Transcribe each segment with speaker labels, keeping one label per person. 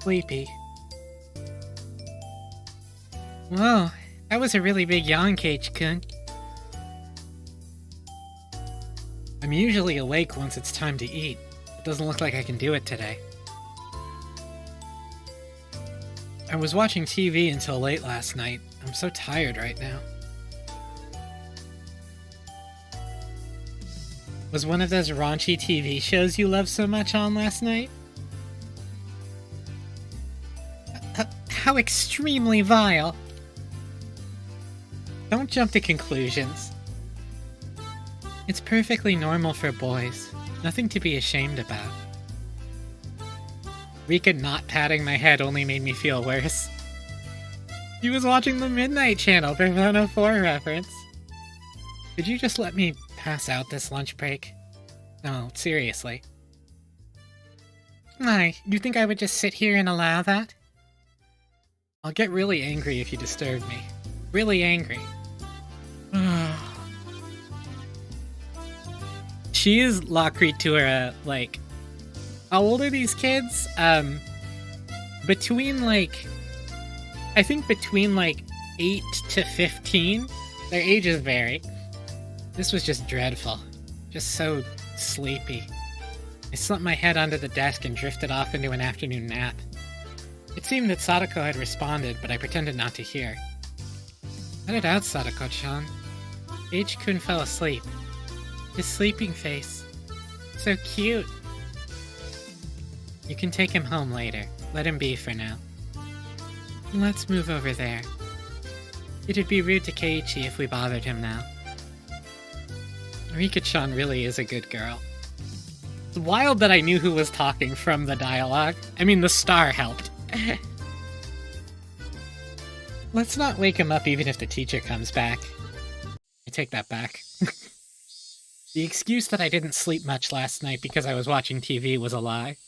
Speaker 1: sleepy. Whoa, that was a really big yawn, Cage-kun. I'm usually awake once it's time to eat. It doesn't look like I can do it today. I was watching TV until late last night. I'm so tired right now. Was one of those raunchy TV shows you love so much on last night? How extremely vile. Don't jump to conclusions. It's perfectly normal for boys. Nothing to be ashamed about. Rika not patting my head only made me feel worse. He was watching the Midnight Channel, Persona 4 reference. Could you just let me pass out this lunch break? No, seriously. Why, you think I would just sit here and allow that? I'll get really angry if you disturb me. Really angry. She is La Creatura, like... How old are these kids? Between, like... I think between, like, 8 to 15. Their ages vary. This was just dreadful. Just so sleepy. I slumped my head onto the desk and drifted off into an afternoon nap. It seemed that Sadako had responded, but I pretended not to hear. Let it out, Sadako-chan. H-kun fell asleep. His sleeping face. So cute. You can take him home later. Let him be for now. Let's move over there. It'd be rude to Keiichi if we bothered him now. Rika-chan really is a good girl. It's wild that I knew who was talking from the dialogue. I mean, the star helped. Let's not wake him up even if the teacher comes back. I take that back. The excuse that I didn't sleep much last night because I was watching TV was a lie.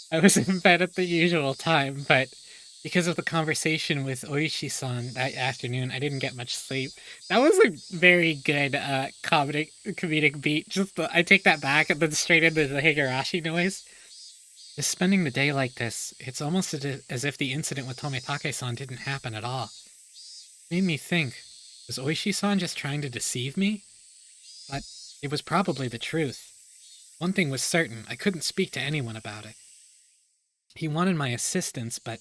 Speaker 1: I was in bed at the usual time, but because of the conversation with Oishi-san that afternoon, I didn't get much sleep. That was a very good comedic beat. I take that back and then straight into the Higurashi noise. Just spending the day like this, it's almost as if the incident with Tomitake-san didn't happen at all. It made me think, was Oishi-san just trying to deceive me? But it was probably the truth. One thing was certain, I couldn't speak to anyone about it. He wanted my assistance, but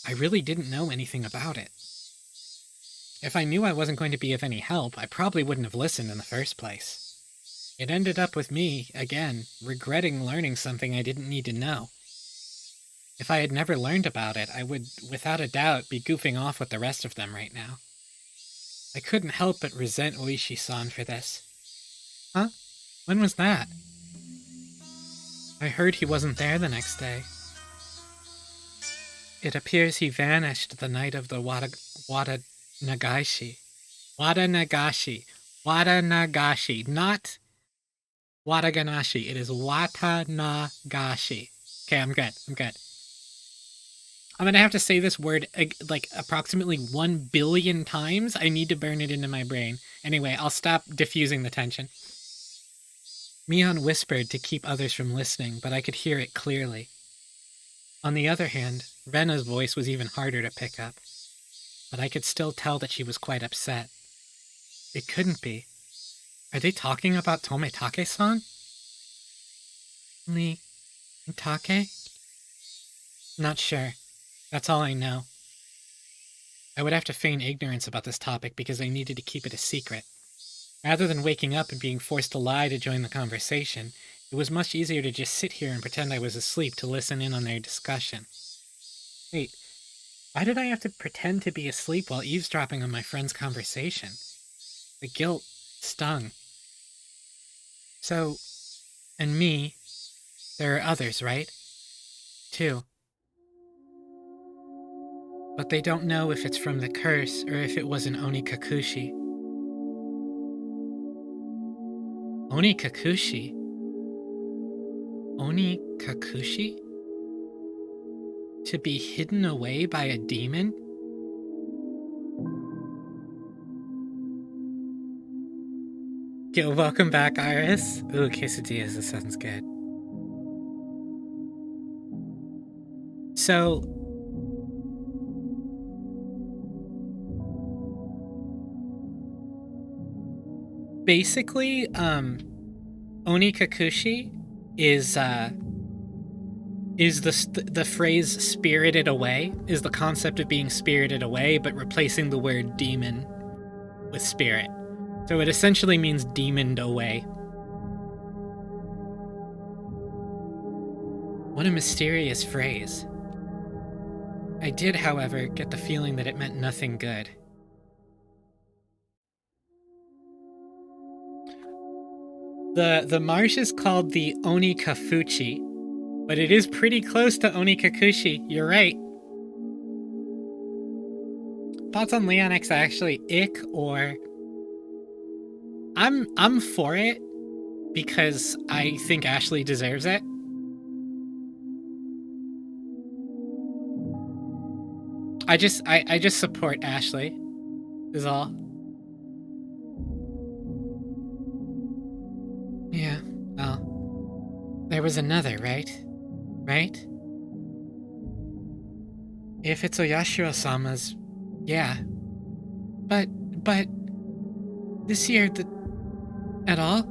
Speaker 1: I really didn't know anything about it. If I knew I wasn't going to be of any help, I probably wouldn't have listened in the first place. It ended up with me, again, regretting learning something I didn't need to know. If I had never learned about it, I would, without a doubt, be goofing off with the rest of them right now. I couldn't help but resent Oishi-san for this. Huh? When was that? I heard he wasn't there the next day. It appears he vanished the night of the Wada-nagashi. Wada-nagashi. Wada-nagashi. Not Wataganashi. It is Wata-nagashi. Okay, I'm good. I'm gonna have to say this word like approximately 1 billion times. I need to burn it into my brain. Anyway, I'll stop diffusing the tension. Mion whispered to keep others from listening, but I could hear it clearly. On the other hand, Rena's voice was even harder to pick up, but I could still tell that she was quite upset. It couldn't be. Are they talking about Tomitake-san? Take? Not sure. That's all I know. I would have to feign ignorance about this topic because I needed to keep it a secret. Rather than waking up and being forced to lie to join the conversation, it was much easier to just sit here and pretend I was asleep to listen in on their discussion. Wait, why did I have to pretend to be asleep while eavesdropping on my friend's conversation? The guilt stung. So, and me, there are others, right? Too. But they don't know if it's from the curse or if it was an Onikakushi. Onikakushi? Onikakushi? To be hidden away by a demon? Yo, welcome back, Iris. Ooh, quesadillas, this sounds good. So basically, Onikakushi is the phrase "spirited away" is the concept of being spirited away, but replacing the word demon with spirit. So it essentially means demoned away. What a mysterious phrase. I did, however, get the feeling that it meant nothing good. The marsh is called the Onikafuchi, but it is pretty close to Onikakushi. You're right. Thoughts on Leon X actually ick or I'm for it because I think Ashley deserves it. I just support Ashley is all. Yeah, well, there was another, right? Right? If it's Oyashiro-sama's, yeah. But this year, at all?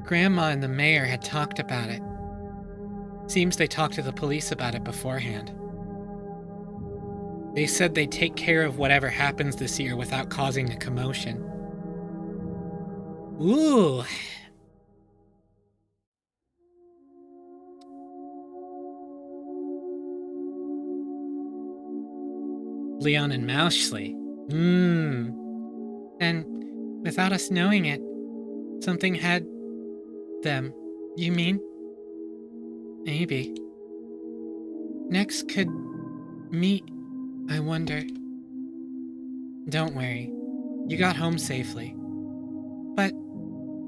Speaker 1: Grandma and the mayor had talked about it. Seems they talked to the police about it beforehand. They said they'd take care of whatever happens this year without causing a commotion. Ooh. Leon and Mauschley. And without us knowing it, something had them. You mean? Maybe. Next could meet, I wonder. Don't worry. You got home safely. But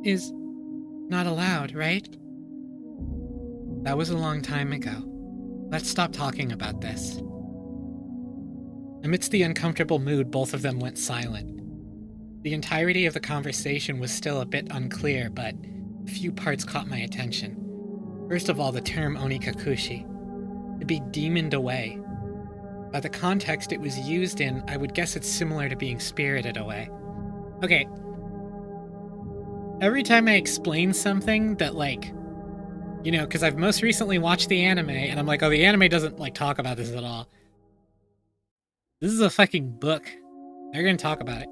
Speaker 1: is not allowed, right? That was a long time ago. Let's stop talking about this. Amidst the uncomfortable mood, both of them went silent. The entirety of the conversation was still a bit unclear, but a few parts caught my attention. First of all, the term Onikakushi. To be demoned away. By the context it was used in, I would guess it's similar to being spirited away. Okay. Every time I explain something that, like, you know, because I've most recently watched the anime, and I'm like, oh, the anime doesn't, like, talk about this at all. This is a fucking book. They're gonna talk about it.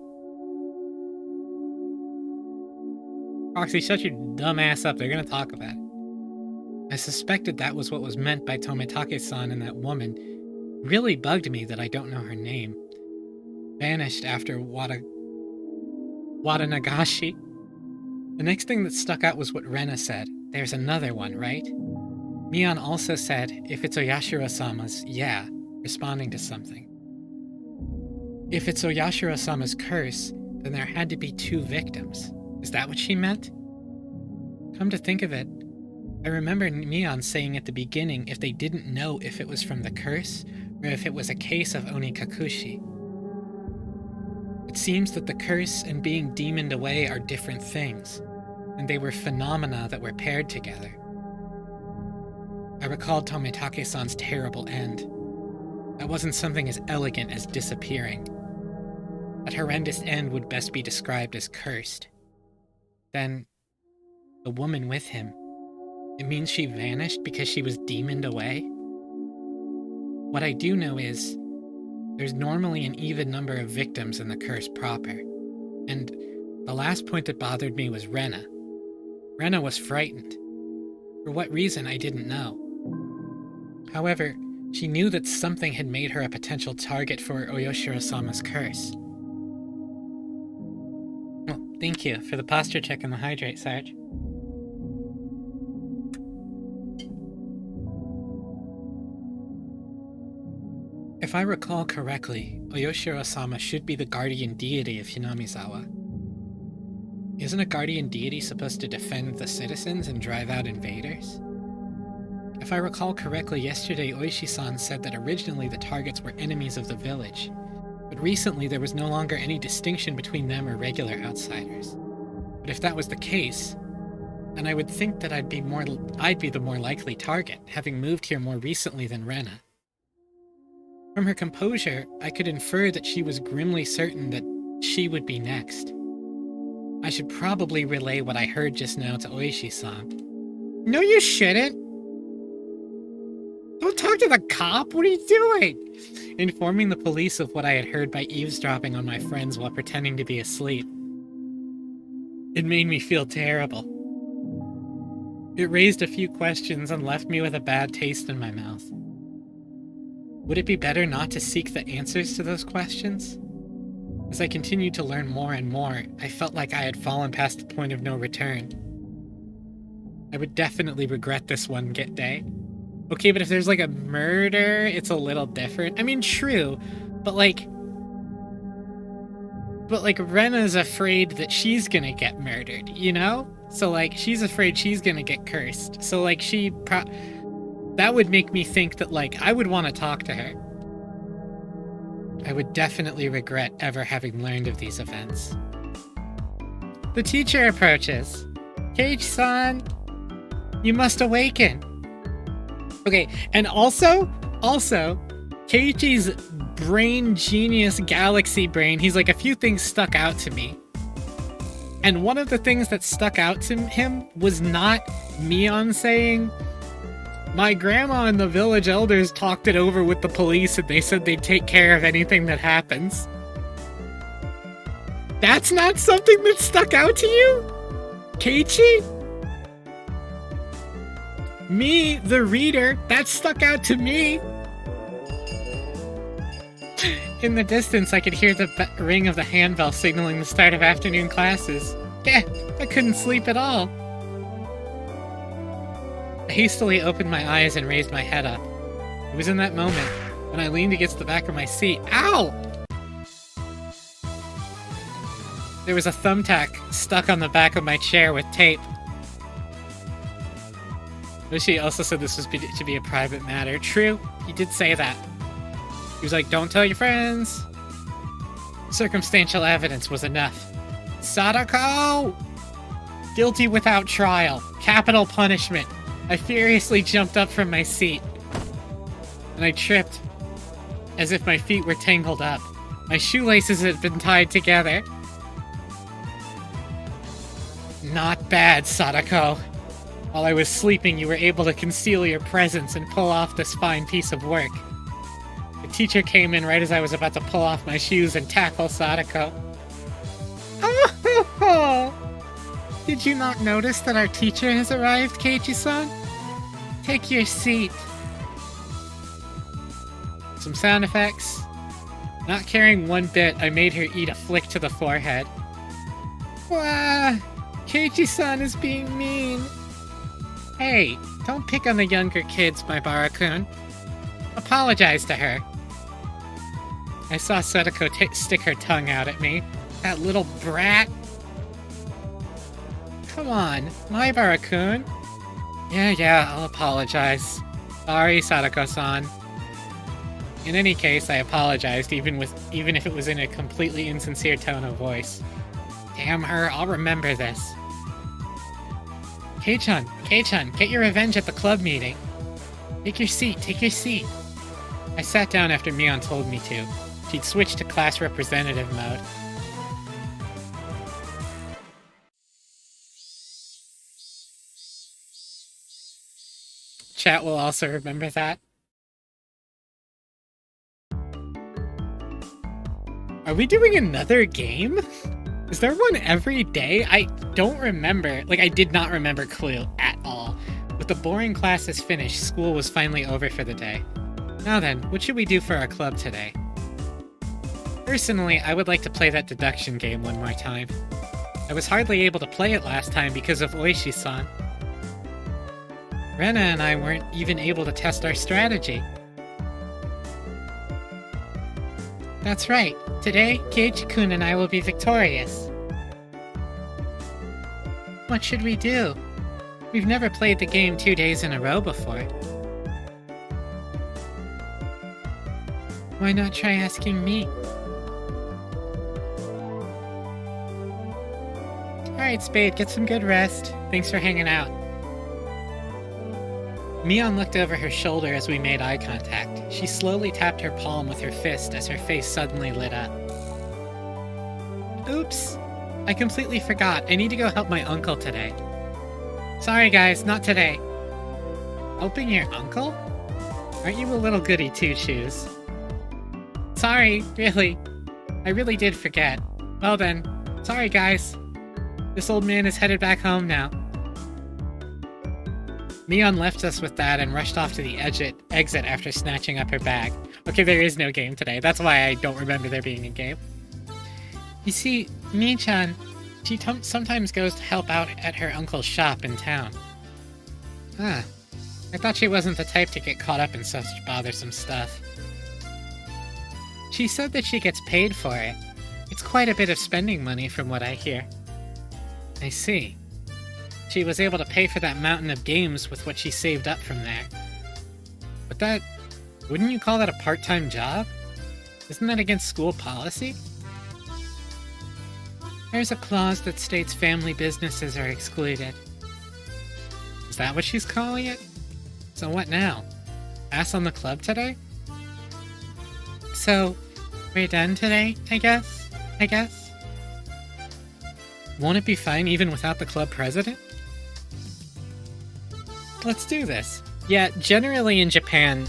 Speaker 1: Proxy, shut your dumb ass up. They're gonna talk about it. I suspected that was what was meant by Tomitake-san and that woman. Really bugged me that I don't know her name. Vanished after Watanagashi. The next thing that stuck out was what Rena said. There's another one, right? Mion also said, if it's Oyashiro-sama's, yeah, responding to something. If it's Oyashiro-sama's curse, then there had to be 2 victims. Is that what she meant? Come to think of it, I remember Mion saying at the beginning if they didn't know if it was from the curse or if it was a case of Onikakushi. It seems that the curse and being demoned away are different things, and they were phenomena that were paired together. I recalled Tomitake-san's terrible end. That wasn't something as elegant as disappearing. That horrendous end would best be described as cursed. Then, the woman with him, it means she vanished because she was demoned away? What I do know is, there's normally an even number of victims in the curse proper. And the last point that bothered me was Rena. Rena was frightened. For what reason, I didn't know. However, she knew that something had made her a potential target for Oyashiro-sama's curse. Well, thank you for the posture check and the hydrate, Sarge. If I recall correctly, Oyashiro-sama should be the guardian deity of Hinamizawa. Isn't a guardian deity supposed to defend the citizens and drive out invaders? If I recall correctly, yesterday Oishi-san said that originally the targets were enemies of the village, but recently there was no longer any distinction between them or regular outsiders. But if that was the case, And I would think that I'd be the more likely target, having moved here more recently than Rena. From her composure, I could infer that she was grimly certain that she would be next. I should probably relay what I heard just now to Oishi-san. No, you shouldn't! Don't talk to the cop! What are you doing? Informing the police of what I had heard by eavesdropping on my friends while pretending to be asleep. It made me feel terrible. It raised a few questions and left me with a bad taste in my mouth. Would it be better not to seek the answers to those questions? As I continued to learn more and more, I felt like I had fallen past the point of no return. I would definitely regret this one day. Okay, but if there's like a murder, it's a little different. I mean, true, but like Rena's afraid that she's gonna get murdered, you know? So like, she's afraid she's gonna get cursed. So like, that would make me think that like, I would want to talk to her. I would definitely regret ever having learned of these events. The teacher approaches. Keiichi-san, you must awaken. Okay, and also, Keiichi's brain genius galaxy brain, he's like, a few things stuck out to me. And one of the things that stuck out to him was not Mion saying, my grandma and the village elders talked it over with the police and they said they'd take care of anything that happens. That's not something that stuck out to you? Keiichi? Me, the reader, that stuck out to me. In the distance, I could hear the ring of the handbell signaling the start of afternoon classes. Yeah, I couldn't sleep at all. I hastily opened my eyes and raised my head up. It was in that moment when I leaned against the back of my seat. Ow! There was a thumbtack stuck on the back of my chair with tape. She also said this was to be a private matter. True, he did say that. He was like, don't tell your friends. Circumstantial evidence was enough. Sadako! Guilty without trial. Capital punishment. I furiously jumped up from my seat. And I tripped, as if my feet were tangled up. My shoelaces had been tied together. Not bad, Sadako. While I was sleeping, you were able to conceal your presence and pull off this fine piece of work. The teacher came in right as I was about to pull off my shoes and tackle Sadako. Oh! Did you not notice that our teacher has arrived, Keiichi-san? Take your seat. Some sound effects. Not caring one bit, I made her eat a flick to the forehead. Wah! Keiichi-san is being mean. Hey, don't pick on the younger kids, my Barakun. Apologize to her. I saw Sadako stick her tongue out at me. That little brat. Come on, my Barakun. Yeah, I'll apologize. Sorry, Sadako-san. In any case, I apologized, even if it was in a completely insincere tone of voice. Damn her, I'll remember this. Kei-chan, get your revenge at the club meeting. Take your seat. I sat down after Mion told me to. She'd switched to class representative mode. Chat will also remember that. Are we doing another game? Is there one every day? I don't remember. Like, I did not remember Clue at all. With the boring classes finished, school was finally over for the day. Now then, what should we do for our club today? Personally, I would like to play that deduction game one more time. I was hardly able to play it last time because of Oishi-san. Rena and I weren't even able to test our strategy. That's right. Today, Keiichi-kun and I will be victorious. What should we do? We've never played the game 2 days in a row before. Why not try asking me? Alright, Spade, get some good rest. Thanks for hanging out. Mion looked over her shoulder as we made eye contact. She slowly tapped her palm with her fist as her face suddenly lit up. Oops. I completely forgot. I need to go help my uncle today. Sorry guys, not today. Helping your uncle? Aren't you a little goody two-shoes? Sorry, really. I really did forget. Well then, sorry guys. This old man is headed back home now. Mion left us with that and rushed off to the exit after snatching up her bag. Okay, there is no game today. That's why I don't remember there being a game. You see, Mi-chan, she sometimes goes to help out at her uncle's shop in town. Ah, I thought she wasn't the type to get caught up in such bothersome stuff. She said that she gets paid for it. It's quite a bit of spending money from what I hear. I see. She was able to pay for that mountain of games with what she saved up from there. But that... wouldn't you call that a part-time job? Isn't that against school policy? There's a clause that states family businesses are excluded. Is that what she's calling it? So what now? Pass on the club today? So, we're done today, I guess? Won't it be fine even without the club president? Let's do this. Yeah, generally in Japan,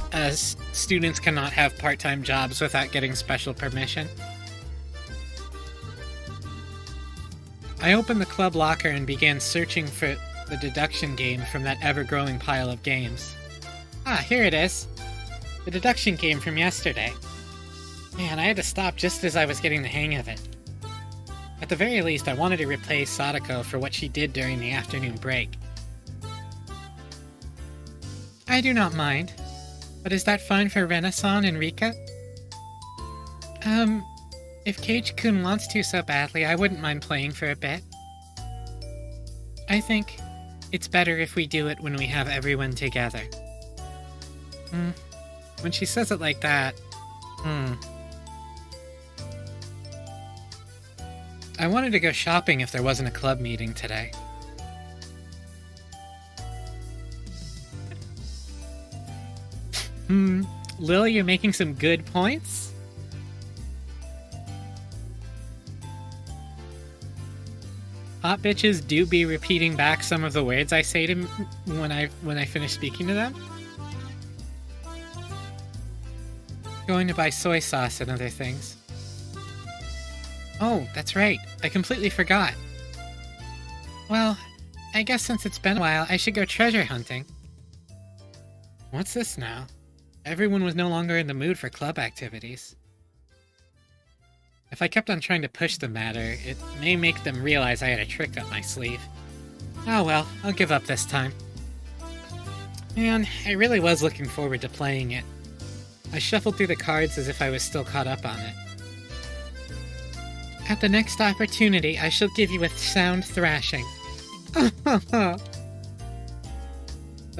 Speaker 1: students cannot have part-time jobs without getting special permission. I opened the club locker and began searching for the deduction game from that ever-growing pile of games. Ah, here it is. The deduction game from yesterday. Man, I had to stop just as I was getting the hang of it. At the very least, I wanted to repay Sadako for what she did during the afternoon break. I do not mind. But is that fine for Rena-san and Rika? If Keiichi-kun wants to so badly, I wouldn't mind playing for a bit. I think it's better if we do it when we have everyone together. When she says it like that, I wanted to go shopping if there wasn't a club meeting today. Lil, you're making some good points? Hot bitches do be repeating back some of the words I say to when I finish speaking to them. Going to buy soy sauce and other things. Oh, that's right. I completely forgot. Well, I guess since it's been a while, I should go treasure hunting. What's this now? Everyone was no longer in the mood for club activities. If I kept on trying to push the matter, it may make them realize I had a trick up my sleeve. Oh well, I'll give up this time. Man, I really was looking forward to playing it. I shuffled through the cards as if I was still caught up on it. At the next opportunity, I shall give you a sound thrashing. The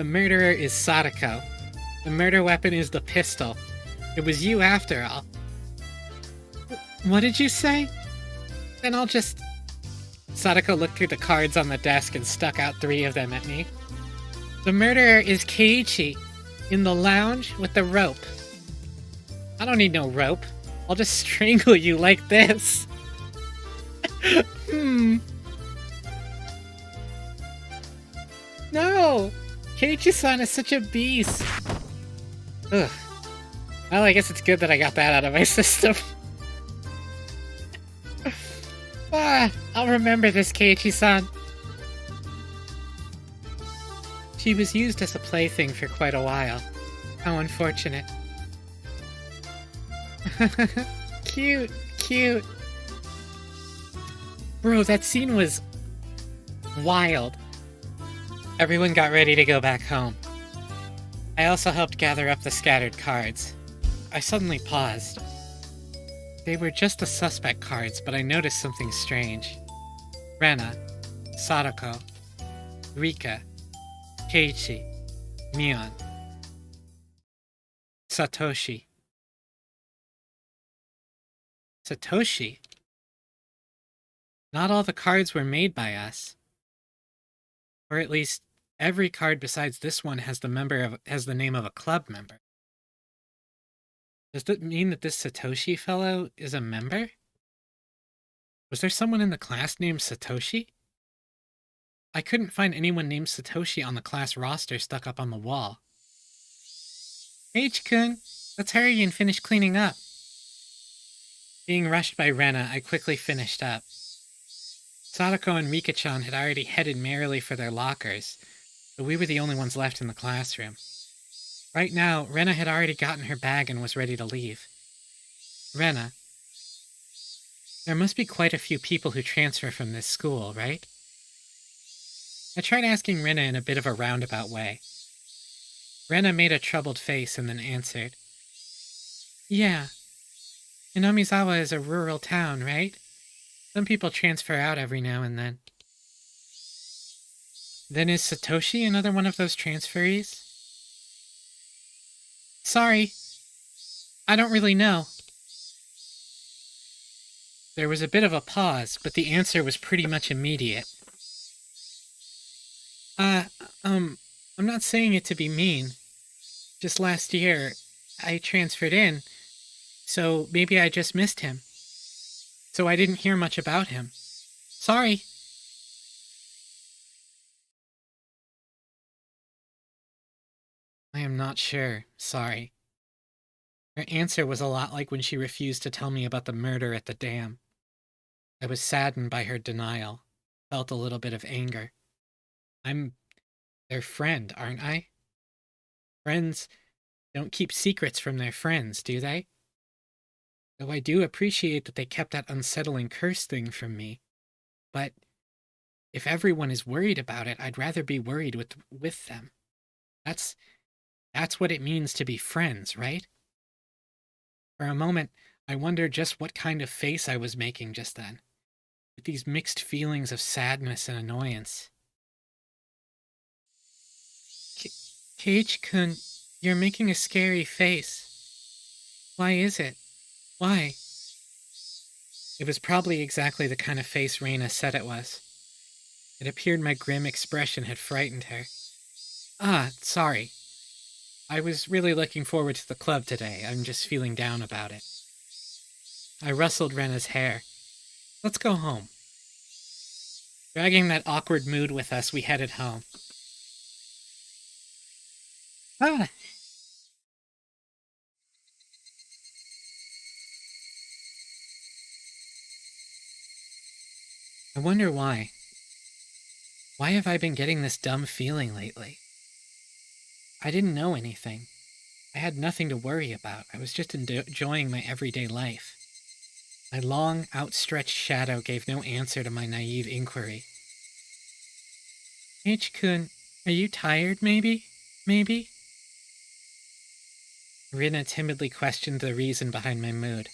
Speaker 1: murderer is Sadako. The murder weapon is the pistol. It was you after all. What did you say? Then I'll just... Sadako looked through the cards on the desk and stuck out 3 of them at me. The murderer is Keiichi, in the lounge with the rope. I don't need no rope. I'll just strangle you like this. No! Keiichi-san is such a beast. Ugh. Well, I guess it's good that I got that out of my system. I'll remember this, Keiichi-san. She was used as a plaything for quite a while. How unfortunate. Cute, cute. Bro, that scene was wild. Everyone got ready to go back home. I also helped gather up the scattered cards. I suddenly paused. They were just the suspect cards, but I noticed something strange. Rena, Sadako, Rika, Keiichi, Mion, Satoshi. Satoshi? Not all the cards were made by us. Or at least, every card besides this one has the name of a club member. Does that mean that this Satoshi fellow is a member? Was there someone in the class named Satoshi? I couldn't find anyone named Satoshi on the class roster stuck up on the wall. H-kun, let's hurry and finish cleaning up. Being rushed by Rena, I quickly finished up. Sadako and Rika-chan had already headed merrily for their lockers, but we were the only ones left in the classroom. Right now, Rena had already gotten her bag and was ready to leave. Rena, there must be quite a few people who transfer from this school, right? I tried asking Rena in a bit of a roundabout way. Rena made a troubled face and then answered. Yeah. Inomizawa is a rural town, right? Some people transfer out every now and then. Then is Satoshi another one of those transferees? Sorry. I don't really know. There was a bit of a pause, but the answer was pretty much immediate. I'm not saying it to be mean. Just last year, I transferred in, so maybe I just missed him. So I didn't hear much about him. Sorry. I am not sure. Sorry. Her answer was a lot like when she refused to tell me about the murder at the dam. I was saddened by her denial, felt a little bit of anger. I'm their friend, aren't I? Friends don't keep secrets from their friends, do they? Though I do appreciate that they kept that unsettling curse thing from me. But if everyone is worried about it, I'd rather be worried with them. That's what it means to be friends, right? For a moment, I wondered just what kind of face I was making just then, with these mixed feelings of sadness and annoyance. Keiichi-kun, you're making a scary face. Why is it? Why? It was probably exactly the kind of face Reina said it was. It appeared my grim expression had frightened her. Sorry. I was really looking forward to the club today. I'm just feeling down about it. I rustled Rena's hair. Let's go home. Dragging that awkward mood with us, we headed home. I wonder why. Why have I been getting this dumb feeling lately? I didn't know anything. I had nothing to worry about. I was just enjoying my everyday life. My long, outstretched shadow gave no answer to my naive inquiry. H-kun, are you tired, maybe? Maybe? Rina timidly questioned the reason behind my mood.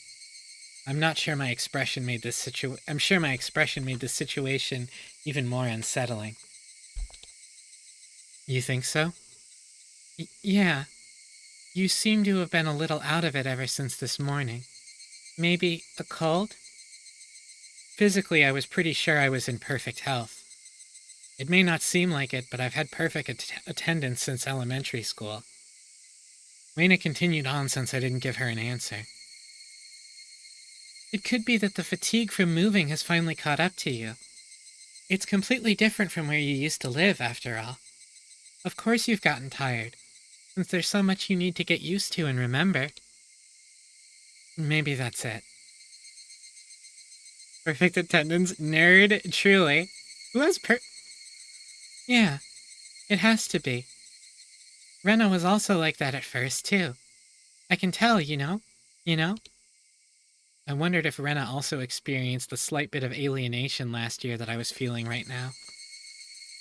Speaker 1: I'm sure my expression made this situation even more unsettling. You think so? Yeah. You seem to have been a little out of it ever since this morning. Maybe a cold? Physically, I was pretty sure I was in perfect health. It may not seem like it, but I've had perfect attendance since elementary school. Reina continued on since I didn't give her an answer. It could be that the fatigue from moving has finally caught up to you. It's completely different from where you used to live, after all. Of course you've gotten tired, since there's so much you need to get used to and remember. Maybe that's it. Perfect attendance? Nerd, truly. Who has Yeah, it has to be. Rena was also like that at first, too. I can tell, you know? I wondered if Rena also experienced the slight bit of alienation last year that I was feeling right now.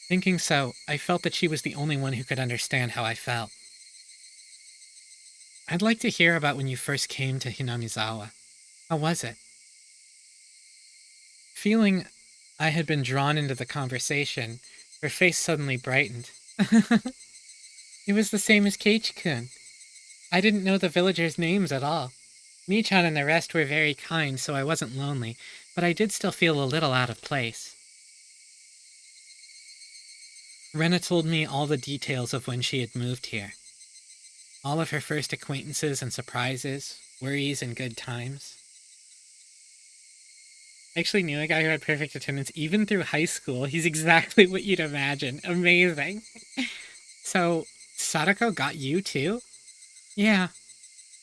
Speaker 1: Thinking so, I felt that she was the only one who could understand how I felt. I'd like to hear about when you first came to Hinamizawa. How was it? Feeling I had been drawn into the conversation, her face suddenly brightened. It was the same as Keiichi-kun. I didn't know the villagers' names at all. Michan and the rest were very kind, so I wasn't lonely, but I did still feel a little out of place. Rena told me all the details of when she had moved here. All of her first acquaintances and surprises, worries and good times. I actually knew a guy who had perfect attendance even through high school. He's exactly what you'd imagine. Amazing. So, Sadako got you too? Yeah.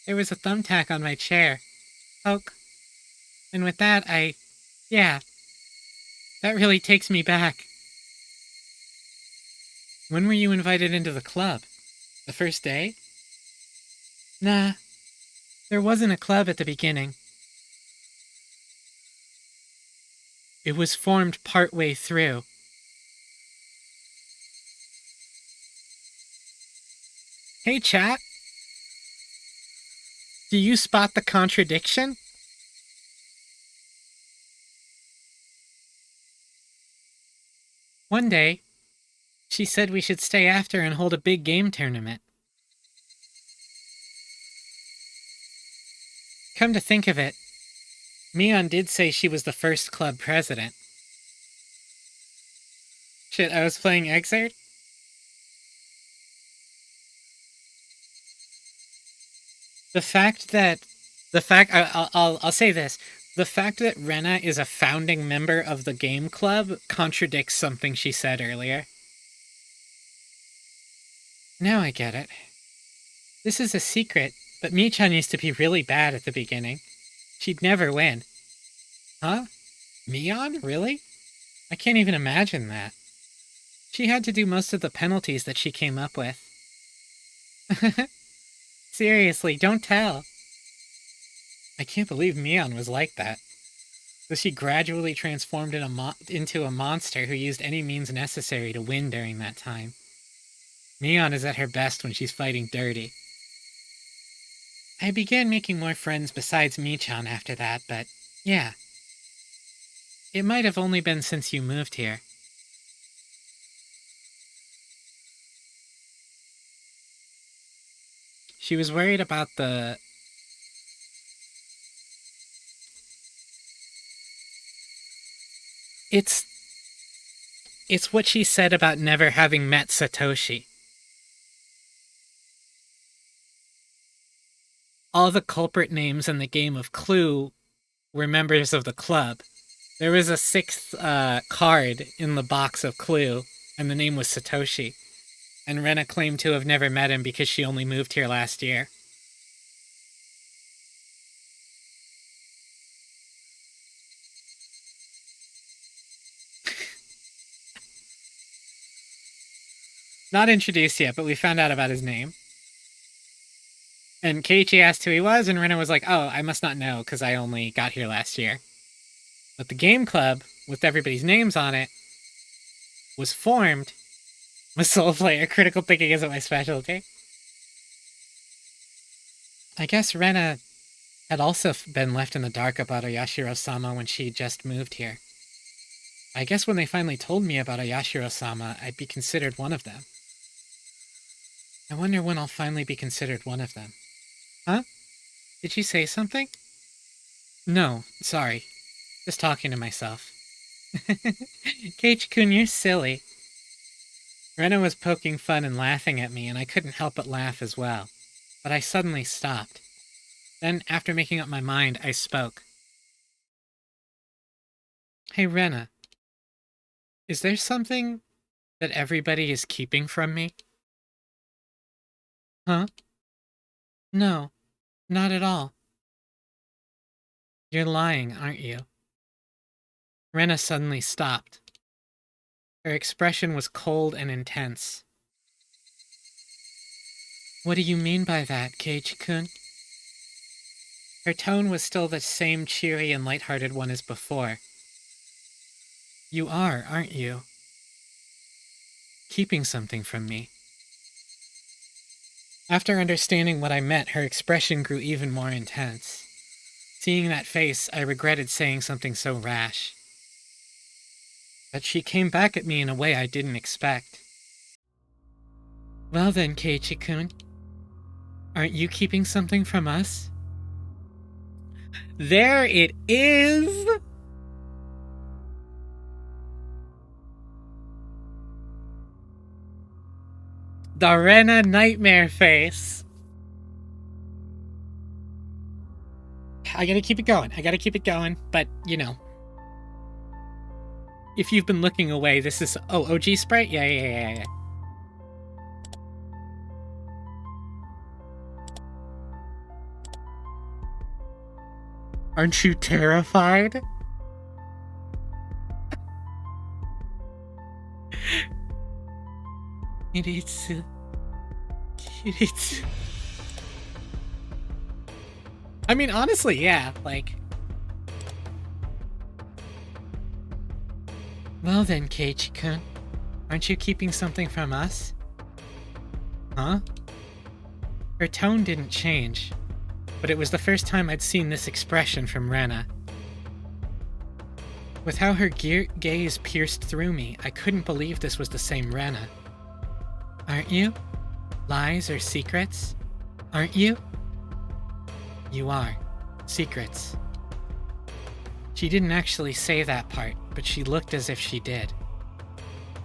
Speaker 1: There was a thumbtack on my chair. Poke. And with that, yeah. That really takes me back. When were you invited into the club? The first day? Nah. There wasn't a club at the beginning. It was formed partway through. Hey, chat. Do you spot the contradiction? One day, she said we should stay after and hold a big game tournament. Come to think of it, Mion did say she was the first club president. Shit, I was playing Exert? I'll say this. The fact that Rena is a founding member of the game club contradicts something she said earlier. Now I get it. This is a secret, but Michan used to be really bad at the beginning. She'd never win. Huh? Mion? Really? I can't even imagine that. She had to do most of the penalties that she came up with. Seriously, don't tell. I can't believe Mion was like that. So she gradually transformed into a monster who used any means necessary to win during that time. Mion is at her best when she's fighting dirty. I began making more friends besides Michan after that, but yeah. It might have only been since you moved here. She was worried about the... It's what she said about never having met Satoshi. All the culprit names in the game of Clue were members of the club. There was a sixth card in the box of Clue, and the name was Satoshi. And Rena claimed to have never met him because she only moved here last year. Not introduced yet, but we found out about his name. And Keiichi asked who he was, and Rena was like, oh, I must not know, because I only got here last year. But the game club, with everybody's names on it, was formed with Soul Player. Critical thinking isn't my specialty. I guess Rena had also been left in the dark about Oyashiro-sama when she just moved here. I guess when they finally told me about Oyashiro-sama, I'd be considered one of them. I wonder when I'll finally be considered one of them. Huh? Did you say something? No, sorry. Just talking to myself. Keiichi-kun, you're silly. Rena was poking fun and laughing at me, and I couldn't help but laugh as well. But I suddenly stopped. Then, after making up my mind, I spoke. Hey, Rena. Is there something that everybody is keeping from me? Huh? No, not at all. You're lying, aren't you? Rena suddenly stopped. Her expression was cold and intense. What do you mean by that, Keiichi-kun? Her tone was still the same cheery and light-hearted one as before. You are, aren't you? Keeping something from me. After understanding what I meant, her expression grew even more intense. Seeing that face, I regretted saying something so rash. But she came back at me in a way I didn't expect. Well then, Keiichi-kun, aren't you keeping something from us? There it is! The Rena nightmare face. I gotta keep it going. But, you know. If you've been looking away, this is... Oh, OG Sprite? Yeah. Aren't you terrified? Kiritsu. I mean, honestly, yeah, like... Well then, Keiichi-kun. Aren't you keeping something from us? Huh? Her tone didn't change, but it was the first time I'd seen this expression from Rena. With how her gaze pierced through me, I couldn't believe this was the same Rena. Aren't you? Lies or secrets? Aren't you? You are. Secrets. She didn't actually say that part, but she looked as if she did.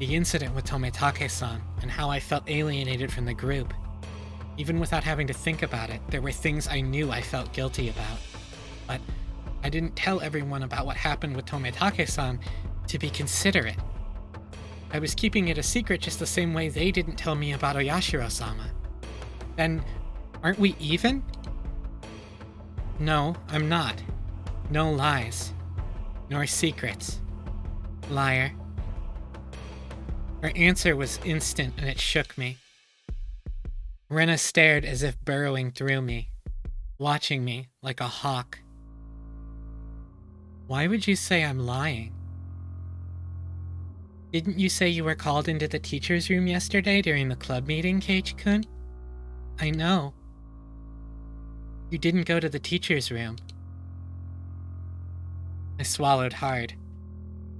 Speaker 1: The incident with Tometake-san, and how I felt alienated from the group. Even without having to think about it, there were things I knew I felt guilty about. But I didn't tell everyone about what happened with Tometake-san to be considerate. I was keeping it a secret just the same way they didn't tell me about Oyashiro-sama. Then, aren't we even? No, I'm not. No lies. Nor secrets. Liar. Her answer was instant and it shook me. Rena stared as if burrowing through me, watching me like a hawk. Why would you say I'm lying? Didn't you say you were called into the teacher's room yesterday during the club meeting, Keiichi-kun? I know. You didn't go to the teacher's room. I swallowed hard.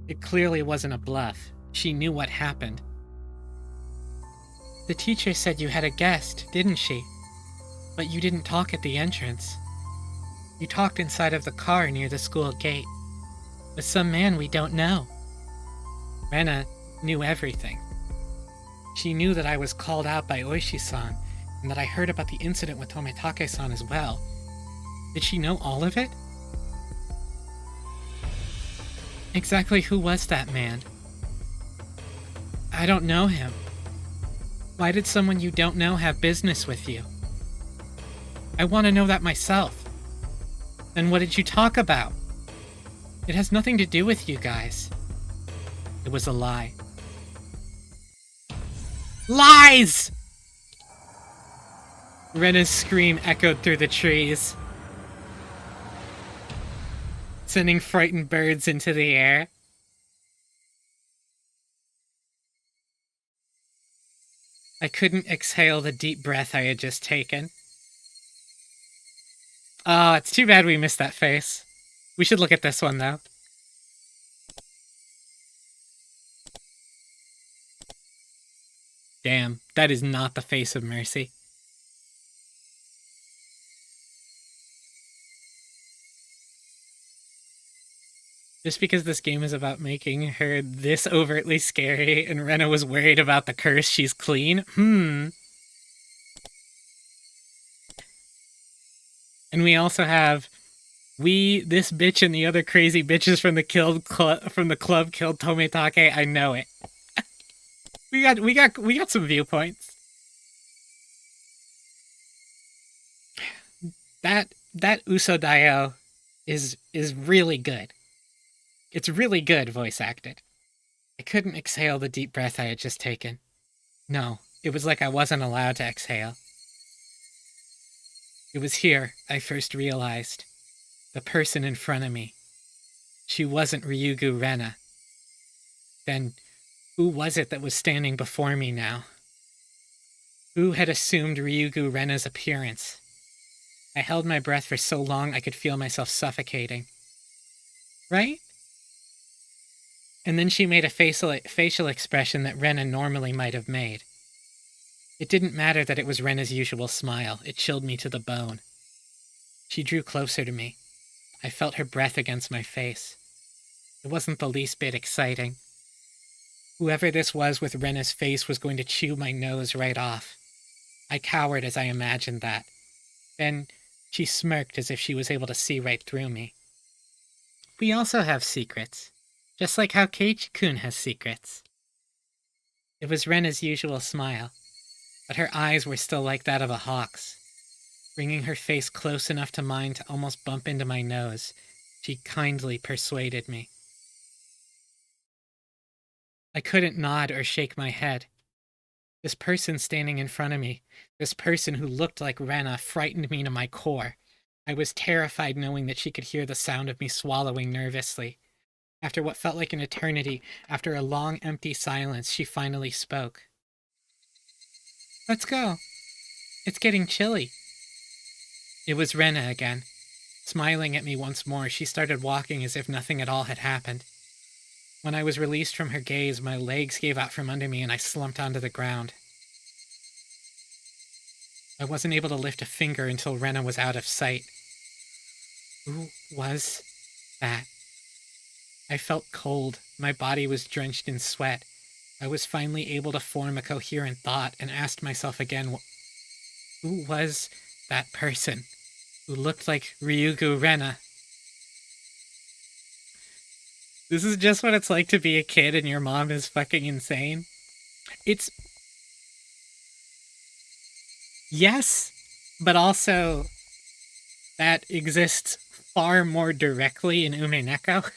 Speaker 1: It clearly wasn't a bluff. She knew what happened. The teacher said you had a guest, didn't she? But you didn't talk at the entrance. You talked inside of the car near the school gate. With some man we don't know. Rena knew everything. She knew that I was called out by Oishi-san, and that I heard about the incident with Tometake-san as well. Did she know all of it? Exactly who was that man? I don't know him. Why did someone you don't know have business with you? I want to know that myself. Then what did you talk about? It has nothing to do with you guys. It was a lie. Lies! Rena's scream echoed through the trees, sending frightened birds into the air. I couldn't exhale the deep breath I had just taken. Oh, it's too bad we missed that face. We should look at this one, though. Damn, that is not the face of Mercy. Just because this game is about making her this overtly scary and Rena was worried about the curse, she's clean? And we also have this bitch and the other crazy bitches from the club killed Tometake. I know it. we got some viewpoints. That Usodayo is really good. It's really good voice acted. I couldn't exhale the deep breath I had just taken. No, it was like I wasn't allowed to exhale. It was here I first realized. The person in front of me. She wasn't Ryugu Rena. Then, who was it that was standing before me now? Who had assumed Ryugu Rena's appearance? I held my breath for so long I could feel myself suffocating. Right? And then she made a facial expression that Rena normally might have made. It didn't matter that it was Rena's usual smile. It chilled me to the bone. She drew closer to me. I felt her breath against my face. It wasn't the least bit exciting. Whoever this was with Rena's face was going to chew my nose right off. I cowered as I imagined that. Then she smirked as if she was able to see right through me. We also have secrets, just like how Keiichi-kun has secrets. It was Rena's usual smile, but her eyes were still like that of a hawk's. Bringing her face close enough to mine to almost bump into my nose, she kindly persuaded me. I couldn't nod or shake my head. This person standing in front of me, this person who looked like Rena, frightened me to my core. I was terrified knowing that she could hear the sound of me swallowing nervously. After what felt like an eternity, after a long, empty silence, she finally spoke. Let's go. It's getting chilly. It was Rena again. Smiling at me once more, she started walking as if nothing at all had happened. When I was released from her gaze, my legs gave out from under me and I slumped onto the ground. I wasn't able to lift a finger until Rena was out of sight. Who was that? I felt cold. My body was drenched in sweat. I was finally able to form a coherent thought and asked myself again, who was that person who looked like Ryugu Rena? This is just what it's like to be a kid and your mom is fucking insane. It's... yes, but also that exists far more directly in Umeneko.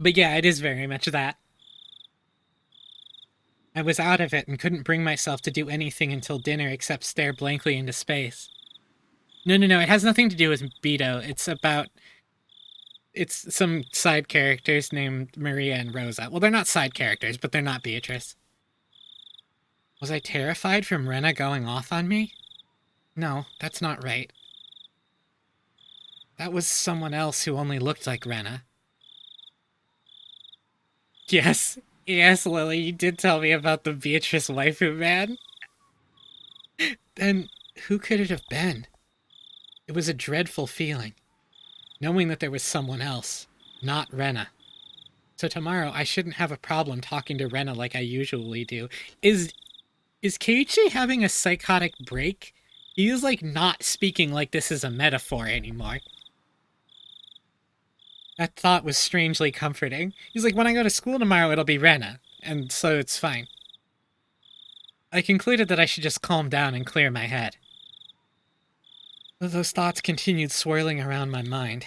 Speaker 1: But yeah, it is very much that. I was out of it and couldn't bring myself to do anything until dinner except stare blankly into space. No, it has nothing to do with Beto. It's some side characters named Maria and Rosa. Well, they're not side characters, but they're not Beatrice. Was I terrified from Rena going off on me? No, that's not right. That was someone else who only looked like Rena. Yes, Lily, you did tell me about the Beatrice waifu man. Then who could it have been? It was a dreadful feeling, knowing that there was someone else, not Rena. So tomorrow I shouldn't have a problem talking to Rena like I usually do. Is Keiichi having a psychotic break? He is like not speaking like this is a metaphor anymore. That thought was strangely comforting. He's like, when I go to school tomorrow, it'll be Rena, and so it's fine. I concluded that I should just calm down and clear my head. Those thoughts continued swirling around my mind.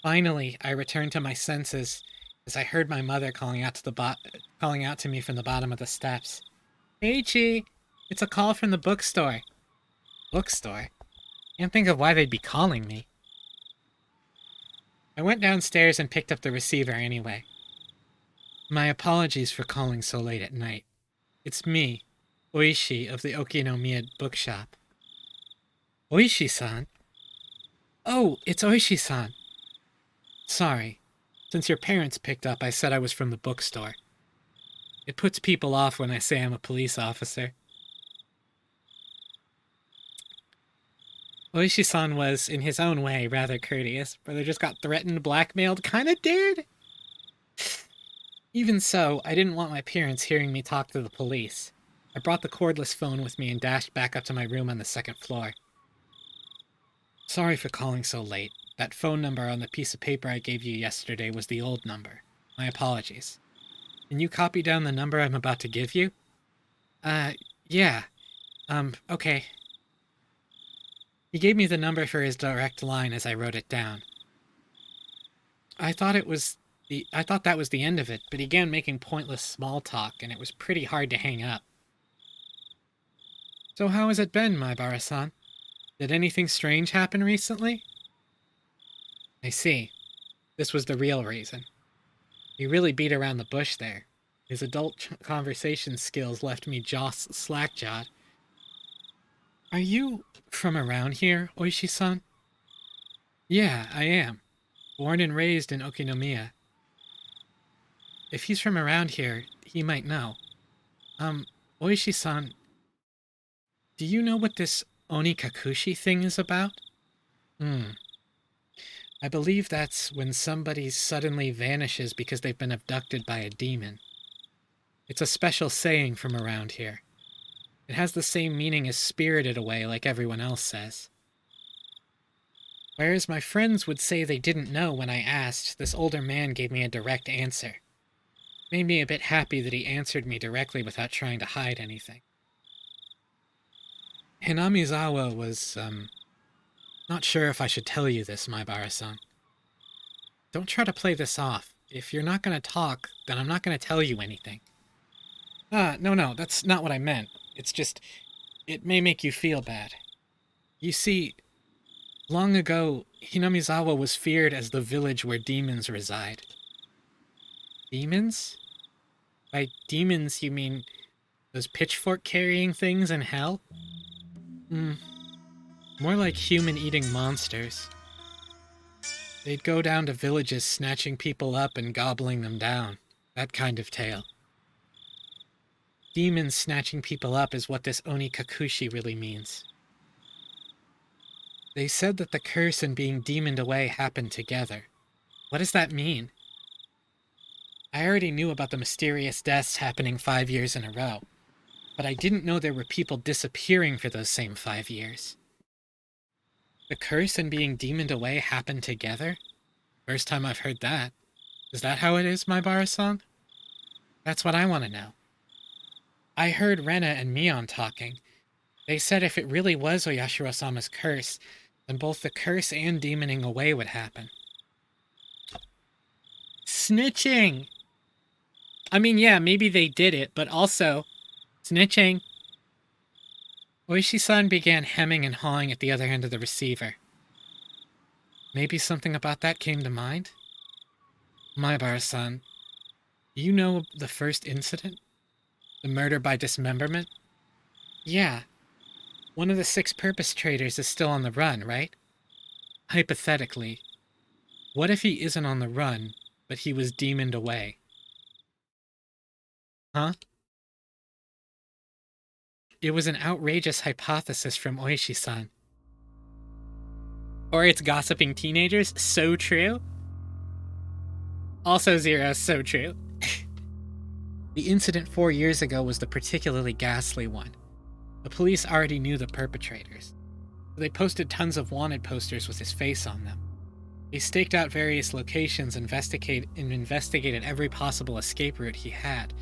Speaker 1: Finally, I returned to my senses as I heard my mother calling out to me from the bottom of the steps. Keiichi, it's a call from the bookstore. Bookstore? Can't think of why they'd be calling me. I went downstairs and picked up the receiver anyway. My apologies for calling so late at night. It's me, Oishi of the Okinomiya bookshop. Oishi-san? Oh, it's Oishi-san. Sorry. Since your parents picked up, I said I was from the bookstore. It puts people off when I say I'm a police officer. Oishi-san was, in his own way, rather courteous. Brother just got threatened, blackmailed, kinda did? Even so, I didn't want my parents hearing me talk to the police. I brought the cordless phone with me and dashed back up to my room on the second floor. Sorry for calling so late. That phone number on the piece of paper I gave you yesterday was the old number. My apologies. Can you copy down the number I'm about to give you? Yeah. Okay. He gave me the number for his direct line as I wrote it down. I thought that was the end of it, but he began making pointless small talk, and it was pretty hard to hang up. So how has it been, Maibara-san? Did anything strange happen recently? I see. This was the real reason. He really beat around the bush there. His adult conversation skills left me slack-jawed. Are you from around here, Oishi-san? Yeah, I am. Born and raised in Okinomiya. If he's from around here, he might know. Oishi-san, do you know what this Onikakushi thing is about? I believe that's when somebody suddenly vanishes because they've been abducted by a demon. It's a special saying from around here. It has the same meaning as spirited away, like everyone else says. Whereas my friends would say they didn't know when I asked, this older man gave me a direct answer. Made me a bit happy that he answered me directly without trying to hide anything. Hinamizawa was, not sure if I should tell you this, Maibara-san. Don't try to play this off. If you're not gonna talk, then I'm not gonna tell you anything. No, that's not what I meant. It's just, it may make you feel bad. You see, long ago, Hinamizawa was feared as the village where demons reside. Demons? By demons, you mean those pitchfork-carrying things in hell? More like human-eating monsters. They'd go down to villages snatching people up and gobbling them down. That kind of tale. Demons snatching people up is what this Onikakushi really means. They said that the curse and being demoned away happened together. What does that mean? I already knew about the mysterious deaths happening 5 years in a row, but I didn't know there were people disappearing for those same 5 years. The curse and being demoned away happened together? First time I've heard that. Is that how it is, Maibara-san? That's what I want to know. I heard Rena and Mion talking. They said if it really was Oyashiro-sama's curse, then both the curse and demoning away would happen. Snitching! I mean, yeah, maybe they did it, but also, snitching. Oishi-san began hemming and hawing at the other end of the receiver. Maybe something about that came to mind? Maibara-san, do you know the first incident? The murder by dismemberment? Yeah. One of the 6 perpetrators is still on the run, right? Hypothetically, what if he isn't on the run, but he was demoned away? Huh? It was an outrageous hypothesis from Oishi-san. Or it's gossiping teenagers? So true? Also Zero, so true. The incident 4 years ago was the particularly ghastly one. The police already knew the perpetrators. They posted tons of wanted posters with his face on them. They staked out various locations and investigated every possible escape route he had.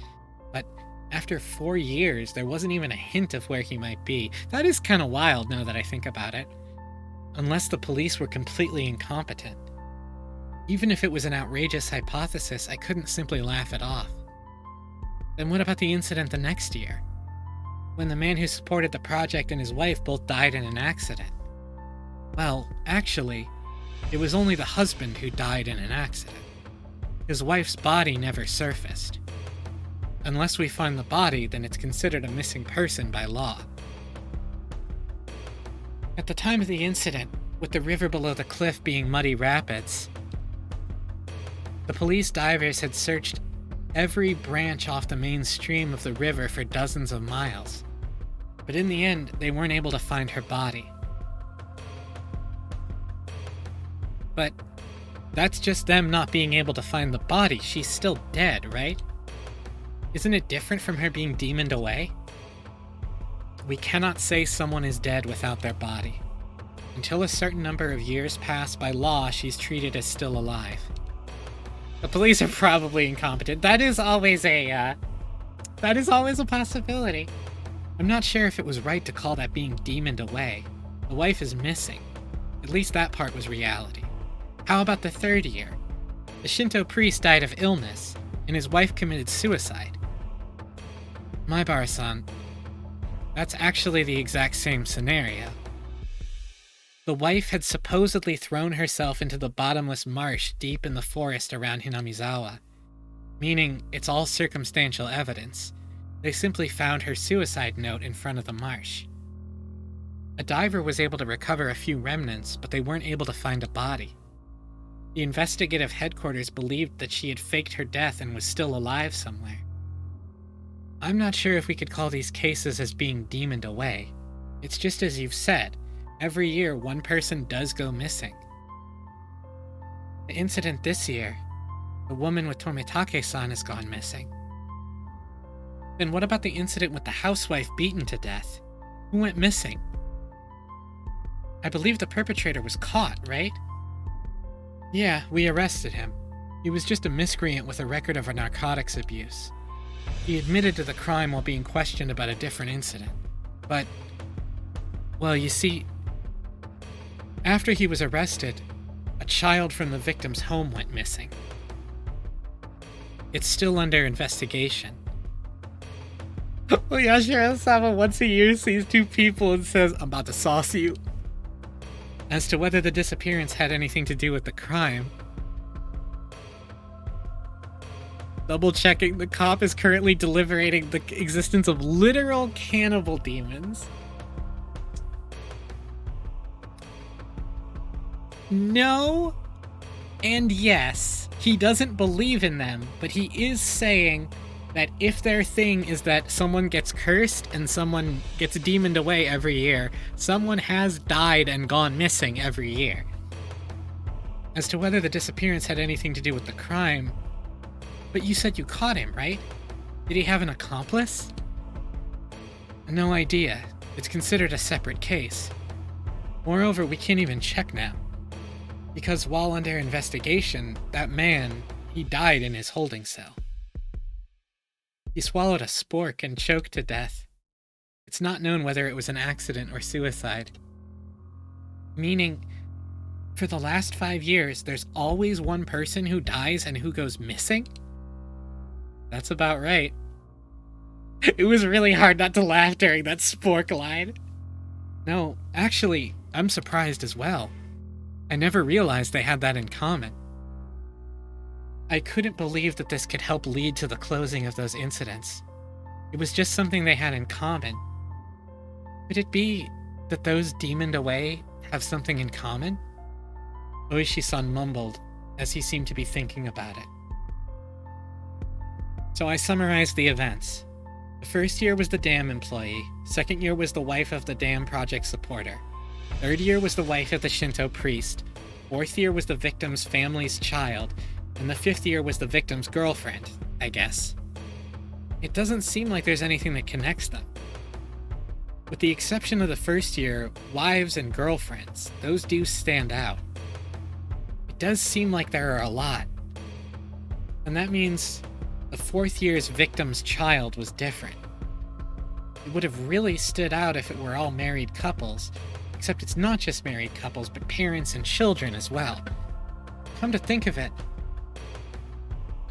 Speaker 1: But after 4 years, there wasn't even a hint of where he might be. That is kind of wild now that I think about it. Unless the police were completely incompetent. Even if it was an outrageous hypothesis, I couldn't simply laugh it off. Then what about the incident the next year? When the man who supported the project and his wife both died in an accident. Well, actually, it was only the husband who died in an accident. His wife's body never surfaced. Unless we find the body, then it's considered a missing person by law. At the time of the incident, with the river below the cliff being muddy rapids, the police divers had searched every branch off the main stream of the river for dozens of miles. But in the end, they weren't able to find her body. But that's just them not being able to find the body. She's still dead, right? Isn't it different from her being demoned away? We cannot say someone is dead without their body. Until a certain number of years pass, by law, she's treated as still alive. The police are probably incompetent. That is always a possibility. I'm not sure if it was right to call that being demoned away. The wife is missing. At least that part was reality. How about the 3rd year? The Shinto priest died of illness, and his wife committed suicide. Maibara-san, that's actually the exact same scenario. The wife had supposedly thrown herself into the bottomless marsh deep in the forest around Hinamizawa, meaning it's all circumstantial evidence. They simply found her suicide note in front of the marsh. A diver was able to recover a few remnants, but they weren't able to find a body. The investigative headquarters believed that she had faked her death and was still alive somewhere. I'm not sure if we could call these cases as being demoned away. It's just as you've said, every year one person does go missing. The incident this year, the woman with Tomitake-san has gone missing. Then what about the incident with the housewife beaten to death? Who went missing? I believe the perpetrator was caught, right? Yeah, we arrested him. He was just a miscreant with a record of narcotics abuse. He admitted to the crime while being questioned about a different incident. But, well, you see, after he was arrested, a child from the victim's home went missing. It's still under investigation. Yashiro-sama once a year sees two people and says, "I'm about to sauce you." As to whether the disappearance had anything to do with the crime, double-checking, the cop is currently deliberating the existence of literal cannibal demons. No, and yes. He doesn't believe in them, but he is saying that if their thing is that someone gets cursed and someone gets demoned away every year, someone has died and gone missing every year. As to whether the disappearance had anything to do with the crime, but you said you caught him, right? Did he have an accomplice? No idea. It's considered a separate case. Moreover, we can't even check now. Because while under investigation, that man, he died in his holding cell. He swallowed a spork and choked to death. It's not known whether it was an accident or suicide. Meaning, for the last 5 years, there's always one person who dies and who goes missing? That's about right. It was really hard not to laugh during that spork line. No, actually, I'm surprised as well. I never realized they had that in common. I couldn't believe that this could help lead to the closing of those incidents. It was just something they had in common. Could it be that those demoned away have something in common? Oishi-san mumbled, as he seemed to be thinking about it. So I summarized the events. The first year was the dam employee, second year was the wife of the dam project supporter, third year was the wife of the Shinto priest, fourth year was the victim's family's child, and the fifth year was the victim's girlfriend, I guess. It doesn't seem like there's anything that connects them. With the exception of the first year, wives and girlfriends, those do stand out. It does seem like there are a lot. And that means the fourth year's victim's child was different. It would have really stood out if it were all married couples, except it's not just married couples, but parents and children as well. Come to think of it,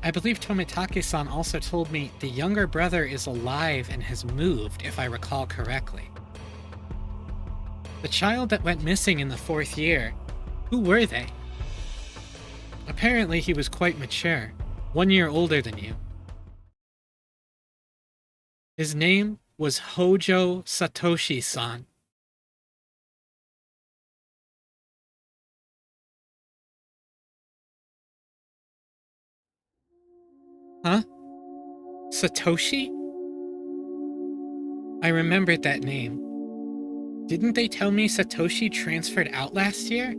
Speaker 1: I believe Tomitake-san also told me the younger brother is alive and has moved, if I recall correctly. The child that went missing in the fourth year, who were they? Apparently he was quite mature, 1 year older than you. His name was Hojo Satoshi-san. Huh? Satoshi? I remembered that name. Didn't they tell me Satoshi transferred out last year?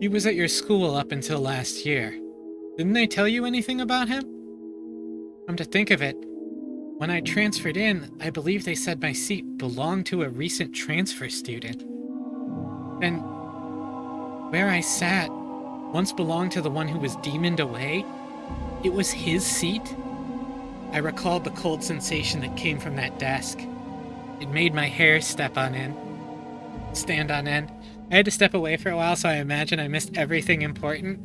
Speaker 1: He was at your school up until last year. Didn't they tell you anything about him? Come to think of it, when I transferred in, I believe they said my seat belonged to a recent transfer student. And where I sat once belonged to the one who was demoned away. It was his seat? I recalled the cold sensation that came from that desk. It made my hair stand on end. I had to step away for a while, so I imagine I missed everything important.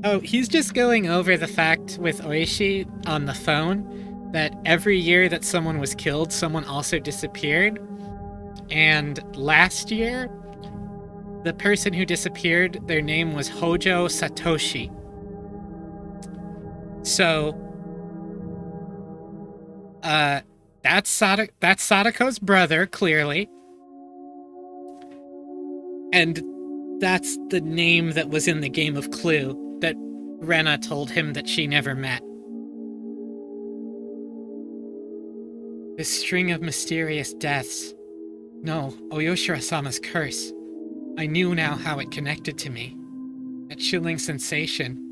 Speaker 1: Oh, he's just going over the fact with Oishi on the phone that every year that someone was killed, someone also disappeared. And last year, the person who disappeared, their name was Hojo Satoshi. So, that's Sadako's brother, clearly. And that's the name that was in the game of Clue that Rena told him that she never met. This string of mysterious deaths. No, Oyoshira-sama's curse. I knew now how it connected to me. That chilling sensation.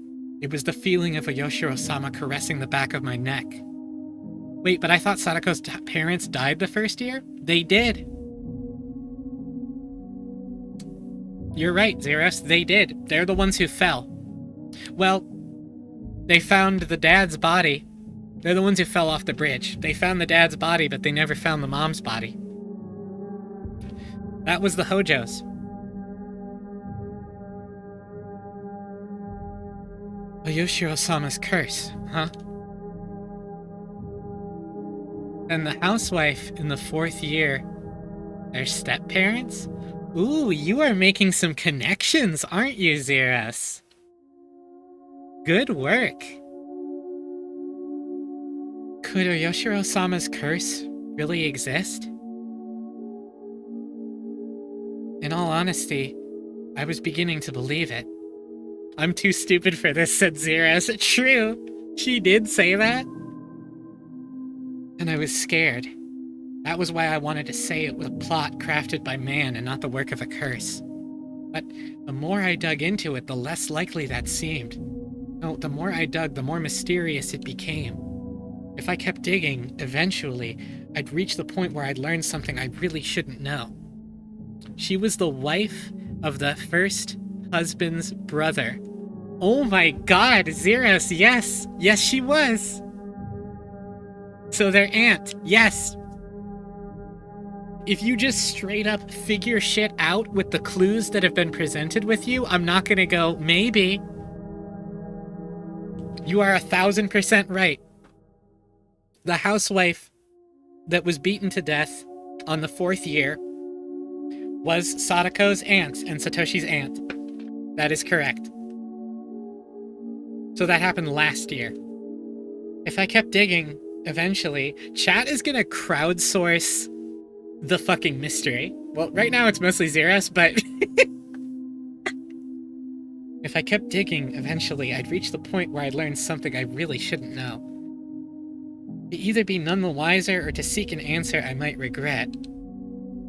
Speaker 1: It was the feeling of a Yoshiro-sama caressing the back of my neck. Wait, but I thought Sadako's parents died the first year? They did. You're right, Zeros. They did. They're the ones who fell. Well, they found the dad's body. They're the ones who fell off the bridge. They found the dad's body, but they never found the mom's body. That was the Hojos. A Yoshiro-sama's curse, huh? And the housewife in the 4th year, their step-parents? Ooh, you are making some connections, aren't you, Zeros? Good work. Could a Yoshiro-sama's curse really exist? In all honesty, I was beginning to believe it. I'm too stupid for this, said Zeros. True, she did say that. And I was scared. That was why I wanted to say it was a plot crafted by man and not the work of a curse. But the more I dug into it, the less likely that seemed. No, the more I dug, the more mysterious it became. If I kept digging, eventually, I'd reach the point where I'd learn something I really shouldn't know. She was the wife of the first husband's brother. Oh my god, Zeros, yes! Yes, she was! So their aunt, yes! If you just straight up figure shit out with the clues that have been presented with you, I'm not gonna go, maybe. You are 1000% right. The housewife that was beaten to death on the 4th year was Sadako's aunt and Satoshi's aunt. That is correct. So that happened last year. If I kept digging, eventually, chat is gonna crowdsource the fucking mystery. Well, right now it's mostly Zeros, but if I kept digging, eventually I'd reach the point where I'd learn something I really shouldn't know. To either be none the wiser or to seek an answer I might regret.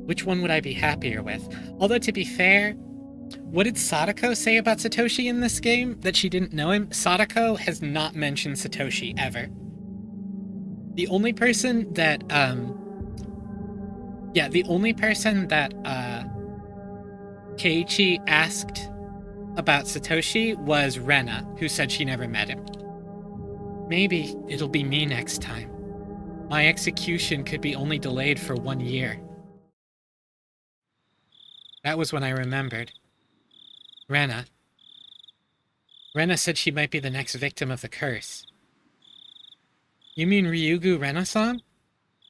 Speaker 1: Which one would I be happier with? Although, to be fair, what did Sadako say about Satoshi in this game? That she didn't know him? Sadako has not mentioned Satoshi ever. The only person that, Keiichi asked about Satoshi was Rena, who said she never met him. Maybe it'll be me next time. My execution could be only delayed for 1 year. That was when I remembered. Rena. Rena said she might be the next victim of the curse. You mean Ryugu Rena-san?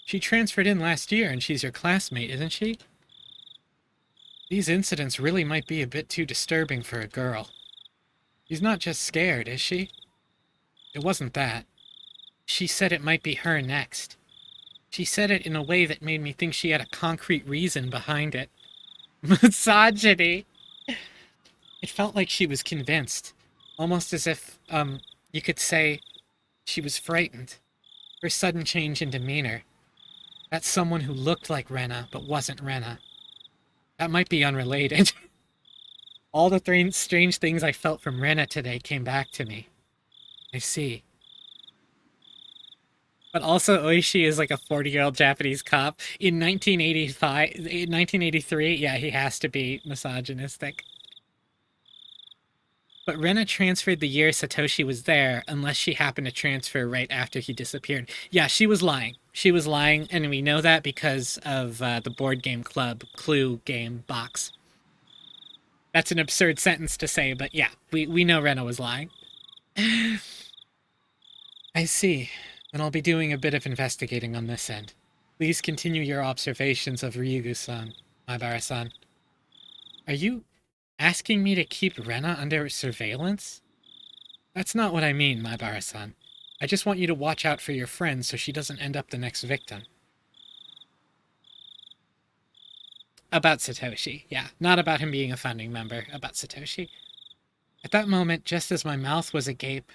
Speaker 1: She transferred in last year and she's your classmate, isn't she? These incidents really might be a bit too disturbing for a girl. She's not just scared, is she? It wasn't that. She said it might be her next. She said it in a way that made me think she had a concrete reason behind it. Misogyny! It felt like she was convinced. Almost as if, you could say she was frightened. Her sudden change in demeanor. That's someone who looked like Rena, but wasn't Rena. That might be unrelated. All the strange things I felt from Rena today came back to me. I see. But also, Oishi is like a 40-year-old Japanese cop. In 1983, yeah, he has to be misogynistic. But Rena transferred the year Satoshi was there, unless she happened to transfer right after he disappeared. Yeah, she was lying. She was lying, and we know that because of the board game club clue game box. That's an absurd sentence to say, but yeah, we know Rena was lying. I see. Then I'll be doing a bit of investigating on this end. Please continue your observations of Ryugu-san, Maibara-san. Are you asking me to keep Rena under surveillance? That's not what I mean, Maibara-san. I just want you to watch out for your friend so she doesn't end up the next victim. About Satoshi, yeah. Not about him being a founding member, about Satoshi. At that moment, just as my mouth was agape,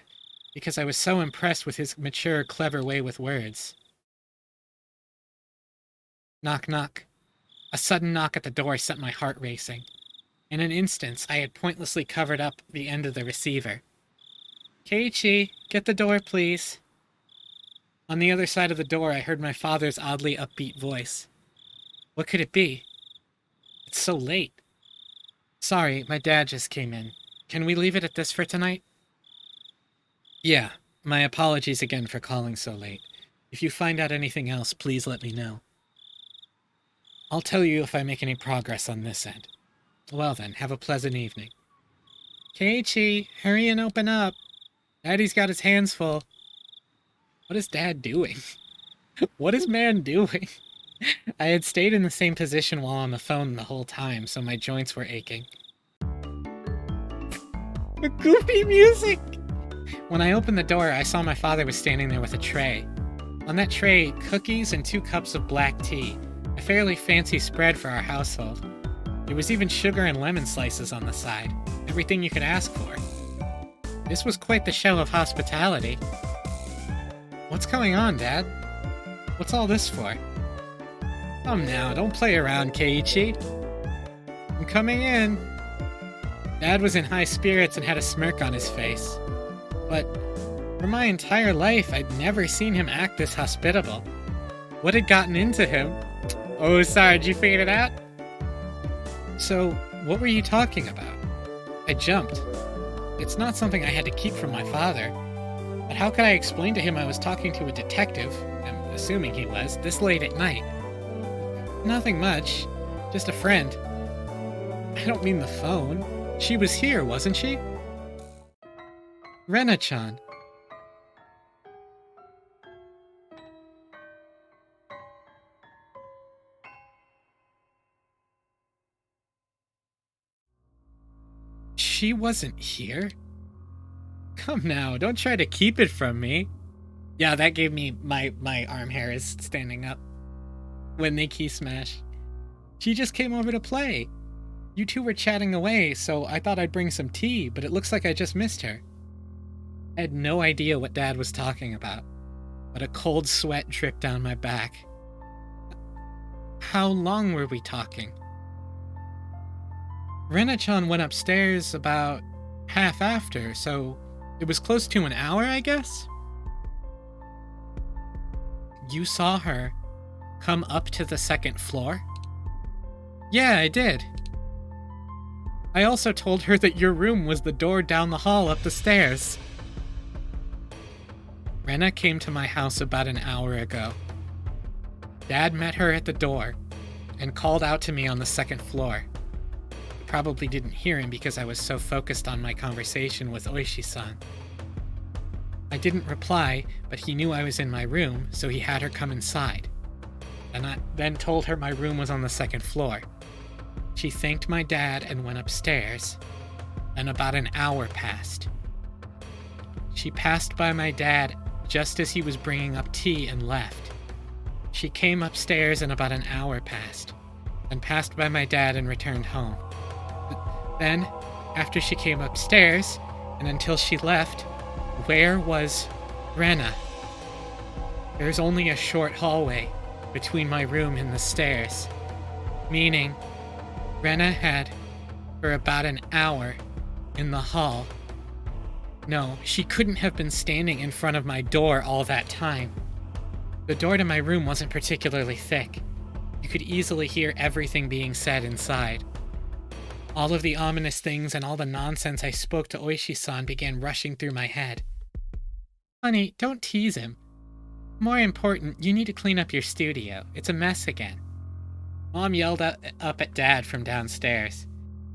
Speaker 1: because I was so impressed with his mature, clever way with words. Knock, knock. A sudden knock at the door sent my heart racing. In an instant, I had pointlessly covered up the end of the receiver. Keiichi, get the door, please. On the other side of the door, I heard my father's oddly upbeat voice. What could it be? It's so late. Sorry, my dad just came in. Can we leave it at this for tonight? Yeah, my apologies again for calling so late. If you find out anything else, please let me know. I'll tell you if I make any progress on this end. Well then, have a pleasant evening. Keiichi, hurry and open up. Daddy's got his hands full. What is Dad doing? What is man doing? I had stayed in the same position while on the phone the whole time, so my joints were aching. Goofy music! When I opened the door, I saw my father was standing there with a tray. On that tray, cookies and 2 cups of black tea, a fairly fancy spread for our household. There was even sugar and lemon slices on the side, everything you could ask for. This was quite the show of hospitality. What's going on, Dad? What's all this for? Come now, don't play around, Keiichi. I'm coming in. Dad was in high spirits and had a smirk on his face. But for my entire life, I'd never seen him act this hospitable. What had gotten into him? Oh, sorry, did you figure it out? So, what were you talking about? I jumped. It's not something I had to keep from my father. But how could I explain to him I was talking to a detective, I'm assuming he was, this late at night? Nothing much. Just a friend. I don't mean the phone. She was here, wasn't she? Rena-chan. She wasn't here? Come now, don't try to keep it from me. Yeah, that gave me my arm hair is standing up when they key smash. She just came over to play. You two were chatting away, so I thought I'd bring some tea, but it looks like I just missed her. I had no idea what Dad was talking about, but a cold sweat dripped down my back. How long were we talking? Rena-chan went upstairs about half after, so it was close to an hour, I guess? You saw her come up to the 2nd floor? Yeah, I did. I also told her that your room was the door down the hall up the stairs. Rena came to my house about an hour ago. Dad met her at the door and called out to me on the 2nd floor. I probably didn't hear him because I was so focused on my conversation with Oishi-san. I didn't reply, but he knew I was in my room, so he had her come inside. And I then told her my room was on the 2nd floor. She thanked my dad and went upstairs, and about an hour passed. She passed by my dad just as he was bringing up tea and left. She came upstairs and about an hour passed, and passed by my dad and returned home. Then, after she came upstairs, and until she left, where was Rena? There's only a short hallway between my room and the stairs, meaning Rena had, for about an hour, in the hall. No, she couldn't have been standing in front of my door all that time. The door to my room wasn't particularly thick. You could easily hear everything being said inside. All of the ominous things and all the nonsense I spoke to Oishi-san began rushing through my head. Honey, don't tease him. More important, you need to clean up your studio. It's a mess again. Mom yelled up at Dad from downstairs.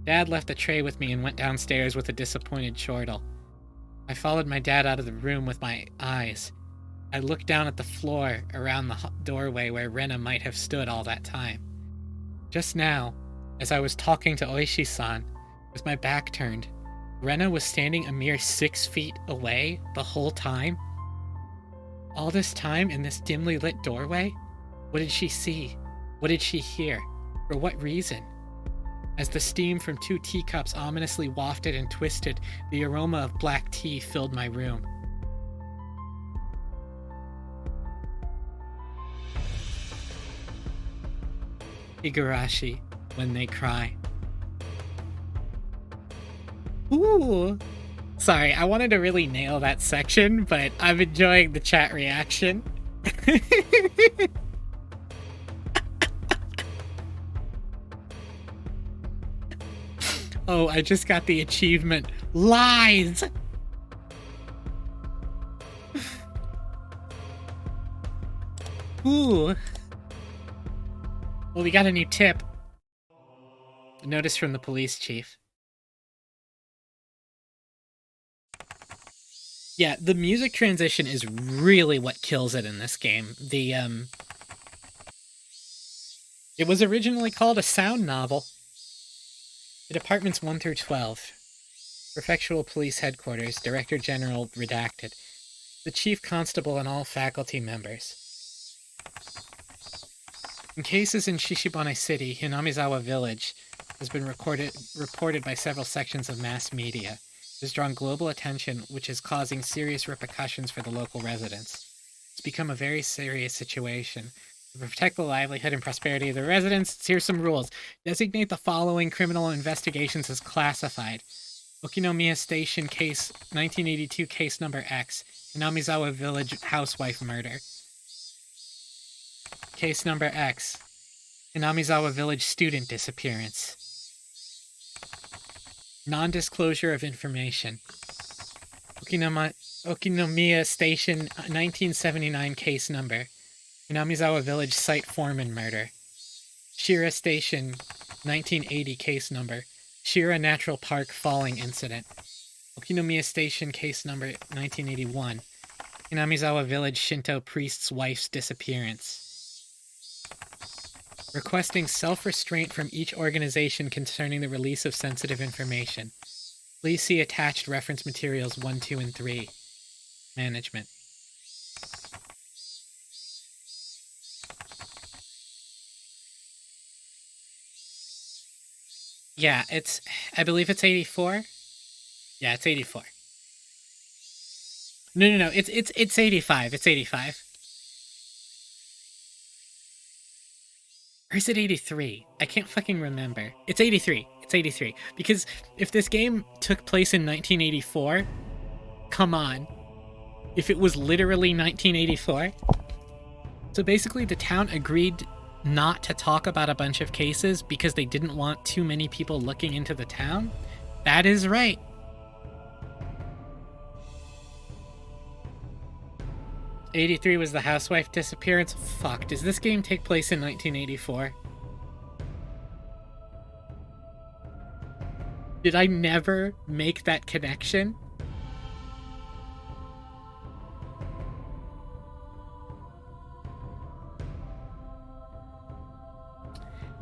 Speaker 1: Dad left the tray with me and went downstairs with a disappointed chortle. I followed my dad out of the room with my eyes. I looked down at the floor around the doorway where Rena might have stood all that time. Just now, as I was talking to Oishi-san, with my back turned, Rena was standing a mere 6 feet away the whole time. All this time in this dimly lit doorway? What did she see? What did she hear? For what reason? As the steam from 2 teacups ominously wafted and twisted, the aroma of black tea filled my room. Higurashi, when they cry. Ooh. Sorry, I wanted to really nail that section, but I'm enjoying the chat reaction. Oh, I just got the achievement. Lies! Ooh. Well, we got a new tip. A notice from the police chief. Yeah, the music transition is really what kills it in this game. It was originally called a sound novel. The Departments 1 through 12. Prefectural Police Headquarters, Director General redacted. The Chief Constable and all faculty members. In cases in Shishibane City, Hinamizawa Village has been reported by several sections of mass media. It has drawn global attention, which is causing serious repercussions for the local residents. It's become a very serious situation. To protect the livelihood and prosperity of the residents, here's some rules. Designate the following criminal investigations as classified. Okinomiya Station Case 1982 Case Number X, Hinamizawa Village Housewife Murder. Case Number X, Hinamizawa Village Student Disappearance. Non-disclosure of information. Okinomiya Station 1979 Case Number, Hinamizawa Village Site Foreman Murder. Shira Station 1980 Case Number, Shira Natural Park Falling Incident. Okinomiya Station Case Number 1981, Hinamizawa Village Shinto Priest's Wife's Disappearance. Requesting self-restraint from each organization concerning the release of sensitive information. Please see attached reference materials 1, 2, and 3. Management. Yeah, I believe it's 84. Yeah, it's 84. No, it's 85. It's 85. Or is it 83? I can't fucking remember. It's 83. It's 83. Because if this game took place in 1984, come on. If it was literally 1984. So basically, the town agreed not to talk about a bunch of cases because they didn't want too many people looking into the town. That is right. '83 was the housewife disappearance. Fuck, does this game take place in 1984? Did I never make that connection?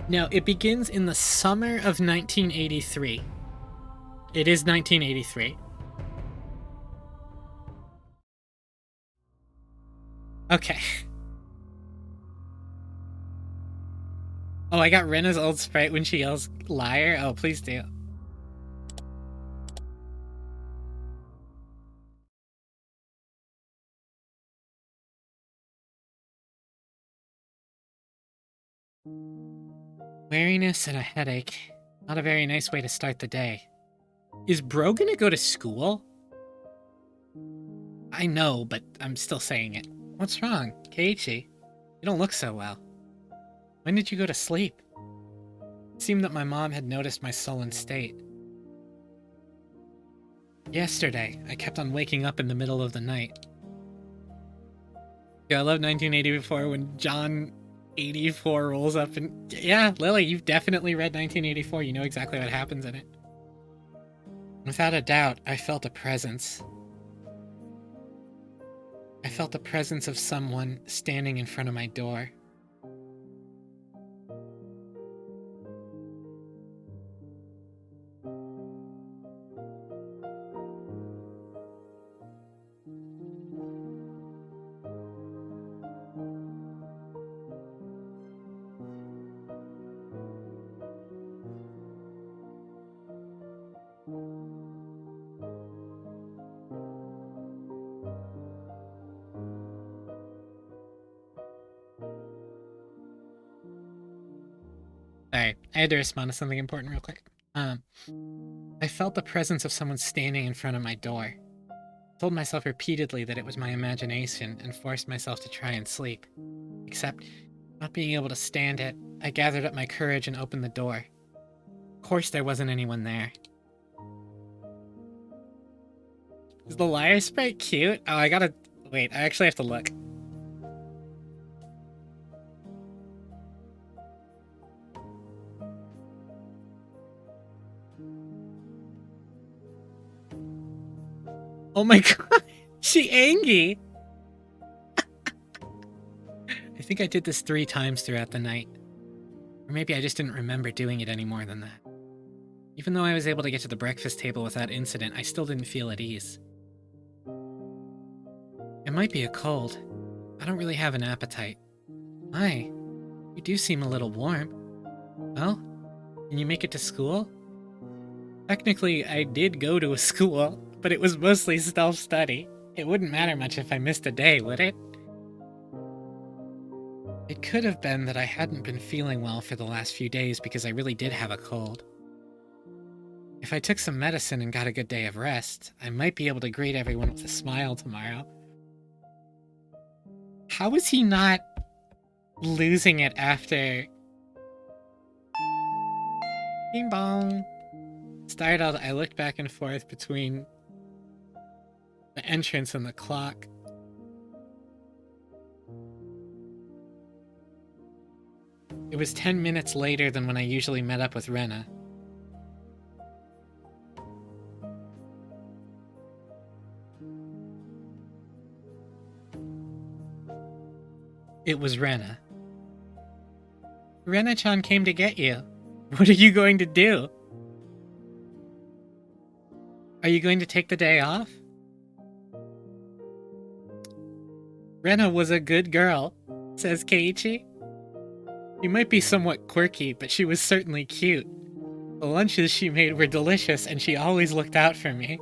Speaker 1: No, it begins in the summer of 1983. It is 1983. Okay. Oh, I got Rena's old sprite when she yells liar. Oh, please do. Weariness and a headache. Not a very nice way to start the day. Is Bro gonna go to school? I know, but I'm still saying it. What's wrong, Keiichi? You don't look so well. When did you go to sleep? It seemed that my mom had noticed my sullen state. Yesterday, I kept on waking up in the middle of the night. Yeah, I love 1984 when John 84 rolls up and... Yeah, Lily, you've definitely read 1984. You know exactly what happens in it. Without a doubt, I felt a presence. I felt the presence of someone standing in front of my door. Sorry, I had to respond to something important real quick. I felt the presence of someone standing in front of my door. I told myself repeatedly that it was my imagination and forced myself to try and sleep. Except, not being able to stand it, I gathered up my courage and opened the door. Of course there wasn't anyone there. Is the liar sprite cute? Oh, I gotta... Wait, I actually have to look. Oh my god, she angry. I think I did this 3 times throughout the night. Or maybe I just didn't remember doing it any more than that. Even though I was able to get to the breakfast table without incident, I still didn't feel at ease. It might be a cold. I don't really have an appetite. Hi, you do seem a little warm. Well, can you make it to school? Technically, I did go to a school, but it was mostly self-study. It wouldn't matter much if I missed a day, would it? It could have been that I hadn't been feeling well for the last few days because I really did have a cold. If I took some medicine and got a good day of rest, I might be able to greet everyone with a smile tomorrow. How is he not losing it after... Bing bong. Startled, I looked back and forth between the entrance and the clock. It was 10 minutes later than when I usually met up with Rena. It was Rena. Rena-chan came to get you. What are you going to do? Are you going to take the day off? Rena was a good girl, says Keiichi. She might be somewhat quirky, but she was certainly cute. The lunches she made were delicious, and she always looked out for me.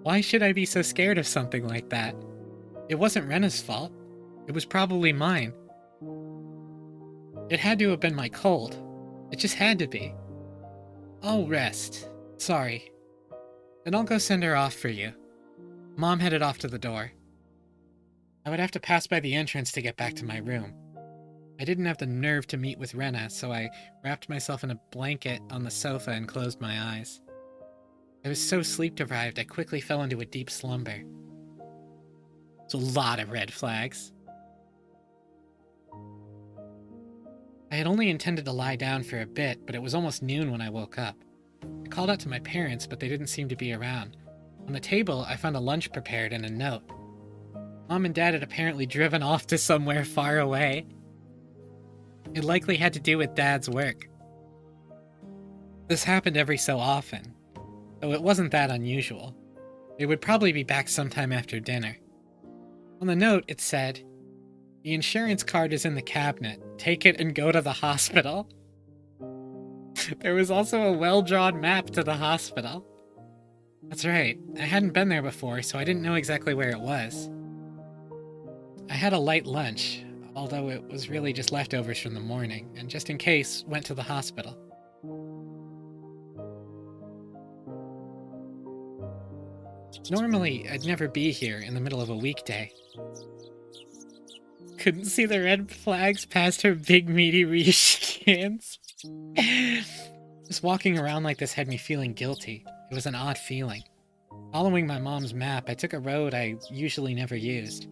Speaker 1: Why should I be so scared of something like that? It wasn't Rena's fault. It was probably mine. It had to have been my cold. It just had to be. I'll rest. Sorry. Then I'll go send her off for you. Mom headed off to the door. I would have to pass by the entrance to get back to my room. I didn't have the nerve to meet with Rena, so I wrapped myself in a blanket on the sofa and closed my eyes. I was so sleep-deprived, I quickly fell into a deep slumber. It's a lot of red flags. I had only intended to lie down for a bit, but it was almost noon when I woke up. I called out to my parents, but they didn't seem to be around. On the table, I found a lunch prepared and a note. Mom and Dad had apparently driven off to somewhere far away. It likely had to do with Dad's work. This happened every so often, though it wasn't that unusual. They would probably be back sometime after dinner. On the note, it said, "The insurance card is in the cabinet. Take it and go to the hospital." There was also a well-drawn map to the hospital. That's right, I hadn't been there before, so I didn't know exactly where it was. I had a light lunch, although it was really just leftovers from the morning, and just in case, went to the hospital. Normally, I'd never be here in the middle of a weekday. Couldn't see the red flags past her big meaty Rishi hands. Just walking around like this had me feeling guilty. It was an odd feeling. Following my mom's map, I took a road I usually never used.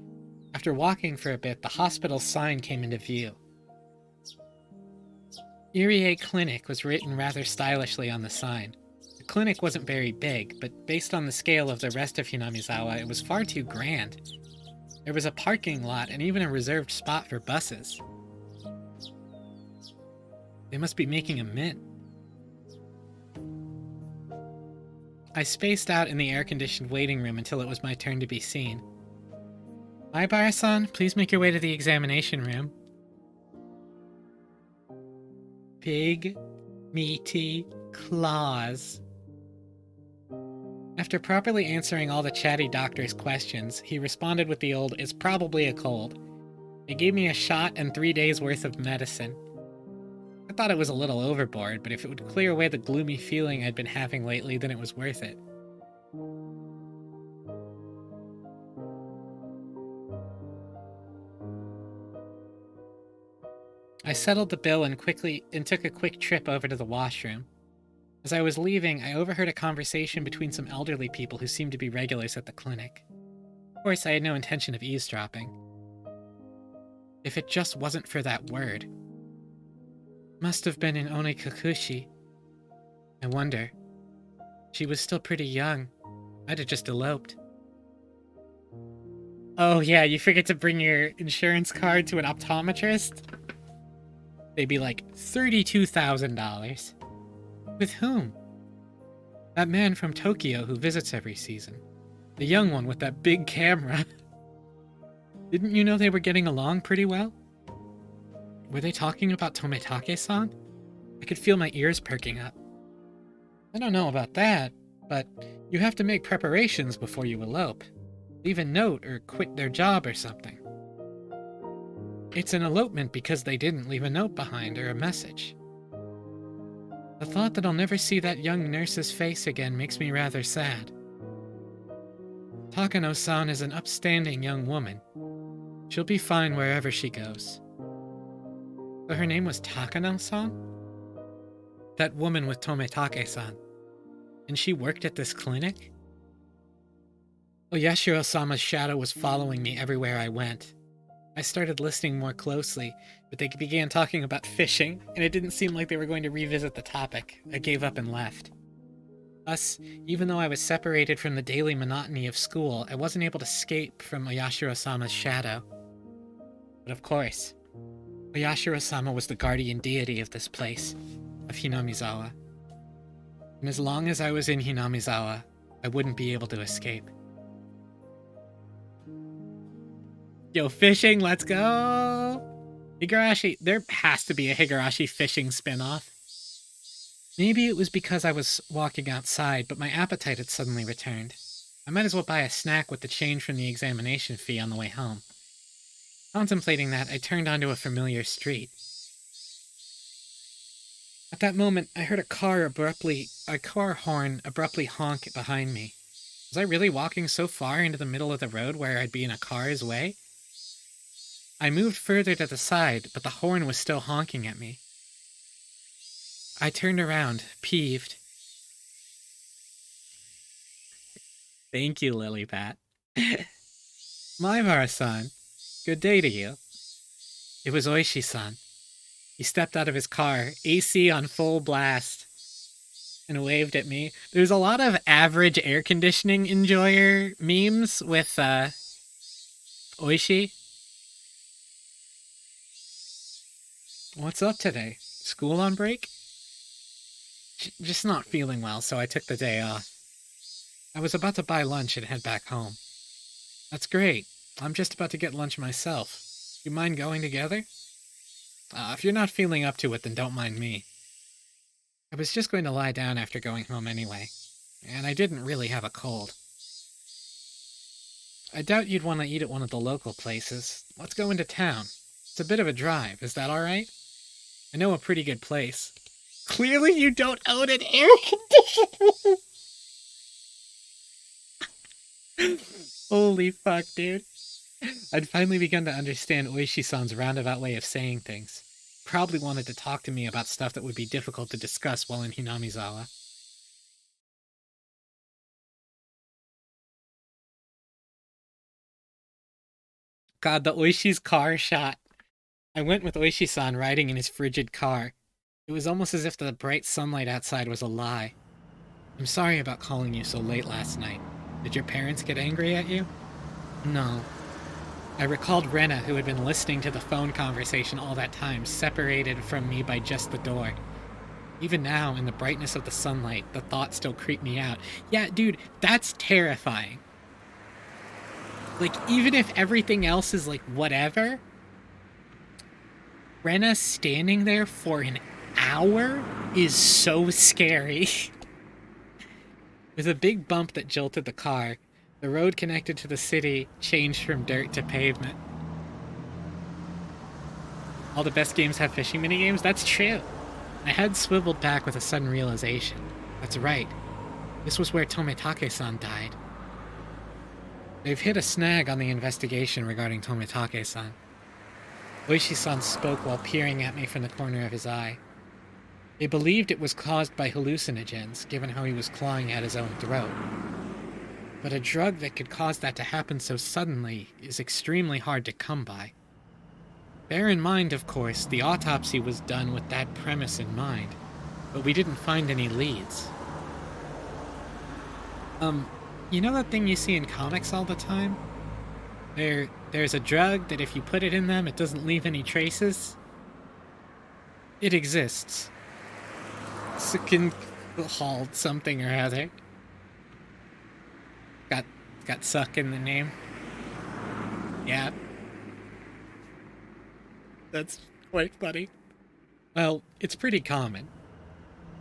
Speaker 1: After walking for a bit, the hospital sign came into view. Irie Clinic was written rather stylishly on the sign. The clinic wasn't very big, but based on the scale of the rest of Hinamizawa, it was far too grand. There was a parking lot and even a reserved spot for buses. They must be making a mint. I spaced out in the air-conditioned waiting room until it was my turn to be seen. Maibara-san, please make your way to the examination room. Big, meaty claws. After properly answering all the chatty doctor's questions, he responded with the old, "It's probably a cold." They gave me a shot and 3 days worth of medicine. I thought it was a little overboard, but if it would clear away the gloomy feeling I'd been having lately, then it was worth it. I settled the bill and took a quick trip over to the washroom. As I was leaving, I overheard a conversation between some elderly people who seemed to be regulars at the clinic. Of course, I had no intention of eavesdropping. If it just wasn't for that word. Must have been in Onikakushi. I wonder. She was still pretty young. I'd have just eloped. Oh yeah, you forget to bring your insurance card to an optometrist? They'd be like, $32,000. With whom? That man from Tokyo who visits every season. The young one with that big camera. Didn't you know they were getting along pretty well? Were they talking about Tometake-san? I could feel my ears perking up. I don't know about that, but you have to make preparations before you elope. Leave a note or quit their job or something. It's an elopement because they didn't leave a note behind or a message. The thought that I'll never see that young nurse's face again makes me rather sad. Takano-san is an upstanding young woman. She'll be fine wherever she goes. So her name was Takano-san? That woman with Tometake-san. And she worked at this clinic? Oyashiro-sama's shadow was following me everywhere I went. I started listening more closely, but they began talking about fishing, and it didn't seem like they were going to revisit the topic. I gave up and left. Thus, even though I was separated from the daily monotony of school, I wasn't able to escape from Oyashiro-sama's shadow. But of course, Oyashiro-sama was the guardian deity of this place, of Hinamizawa. And as long as I was in Hinamizawa, I wouldn't be able to escape. Yo, fishing, let's go! Higurashi, there has to be a Higurashi fishing spinoff. Maybe it was because I was walking outside, but my appetite had suddenly returned. I might as well buy a snack with the change from the examination fee on the way home. Contemplating that, I turned onto a familiar street. At that moment, I heard a car horn abruptly honk behind me. Was I really walking so far into the middle of the road where I'd be in a car's way? I moved further to the side, but the horn was still honking at me. I turned around, peeved. Thank you, Lilypat. Maibara-san, good day to you. It was Oishi-san. He stepped out of his car, AC on full blast, and waved at me. There's a lot of average air conditioning enjoyer memes with Oishi. What's up today? School on break? Just not feeling well, so I took the day off. I was about to buy lunch and head back home. That's great. I'm just about to get lunch myself. You mind going together? If you're not feeling up to it, then don't mind me. I was just going to lie down after going home anyway, and I didn't really have a cold. I doubt you'd want to eat at one of the local places. Let's go into town. It's a bit of a drive. Is that all right? I know a pretty good place. Clearly you don't own an air conditioner! Holy fuck, dude. I'd finally begun to understand Oishi-san's roundabout way of saying things. Probably wanted to talk to me about stuff that would be difficult to discuss while in Hinamizawa. God, the Oishi's car shot. I went with Oishi-san riding in his frigid car. It was almost as if the bright sunlight outside was a lie. I'm sorry about calling you so late last night. Did your parents get angry at you? No. I recalled Rena, who had been listening to the phone conversation all that time, separated from me by just the door. Even now, in the brightness of the sunlight, the thought still creeped me out. Yeah, dude, that's terrifying. Like, even if everything else is like, whatever, Rena standing there for an hour is so scary. With a big bump that jolted the car, the road connected to the city changed from dirt to pavement. All the best games have fishing minigames? That's true. My head swiveled back with a sudden realization. That's right. This was where Tomitake-san died. They've hit a snag on the investigation regarding Tomitake-san. Oishi-san spoke while peering at me from the corner of his eye. They believed it was caused by hallucinogens, given how he was clawing at his own throat. But a drug that could cause that to happen so suddenly is extremely hard to come by. Bear in mind, of course, the autopsy was done with that premise in mind, but we didn't find any leads. You know that thing you see in comics all the time? There's a drug that if you put it in them, it doesn't leave any traces? It exists. Succinylhald something or other. Got suck in the name. Yeah. That's quite funny. Well, it's pretty common.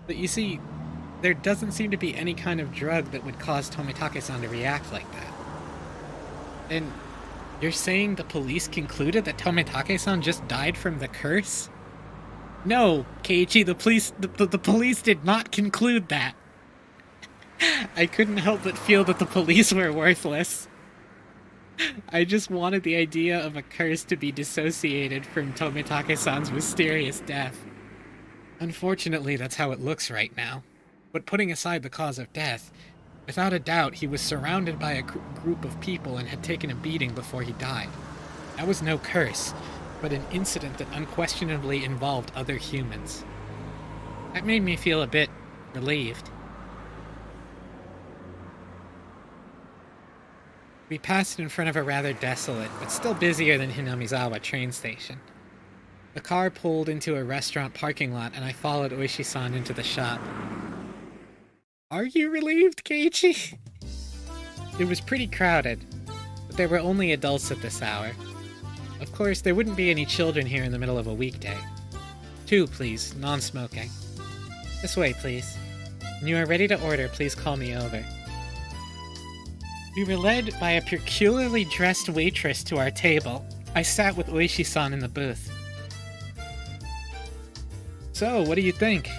Speaker 1: But you see, there doesn't seem to be any kind of drug that would cause Tomitake-san to react like that. And you're saying the police concluded that Tomitake-san just died from the curse? No, Keiichi, the police did not conclude that. I couldn't help but feel that the police were worthless. I just wanted the idea of a curse to be dissociated from Tomitake-san's mysterious death. Unfortunately, that's how it looks right now. But putting aside the cause of death, without a doubt he was surrounded by a group of people and had taken a beating before he died. That was no curse, but an incident that unquestionably involved other humans. That made me feel a bit relieved. We passed in front of a rather desolate, but still busier than Hinamizawa train station. The car pulled into a restaurant parking lot and I followed Oishi-san into the shop. Are you relieved, Keiichi? It was pretty crowded, but there were only adults at this hour. Of course, there wouldn't be any children here in the middle of a weekday. 2, please, non-smoking. This way, please. When you are ready to order, please call me over. We were led by a peculiarly dressed waitress to our table. I sat with Oishi-san in the booth. So, what do you think?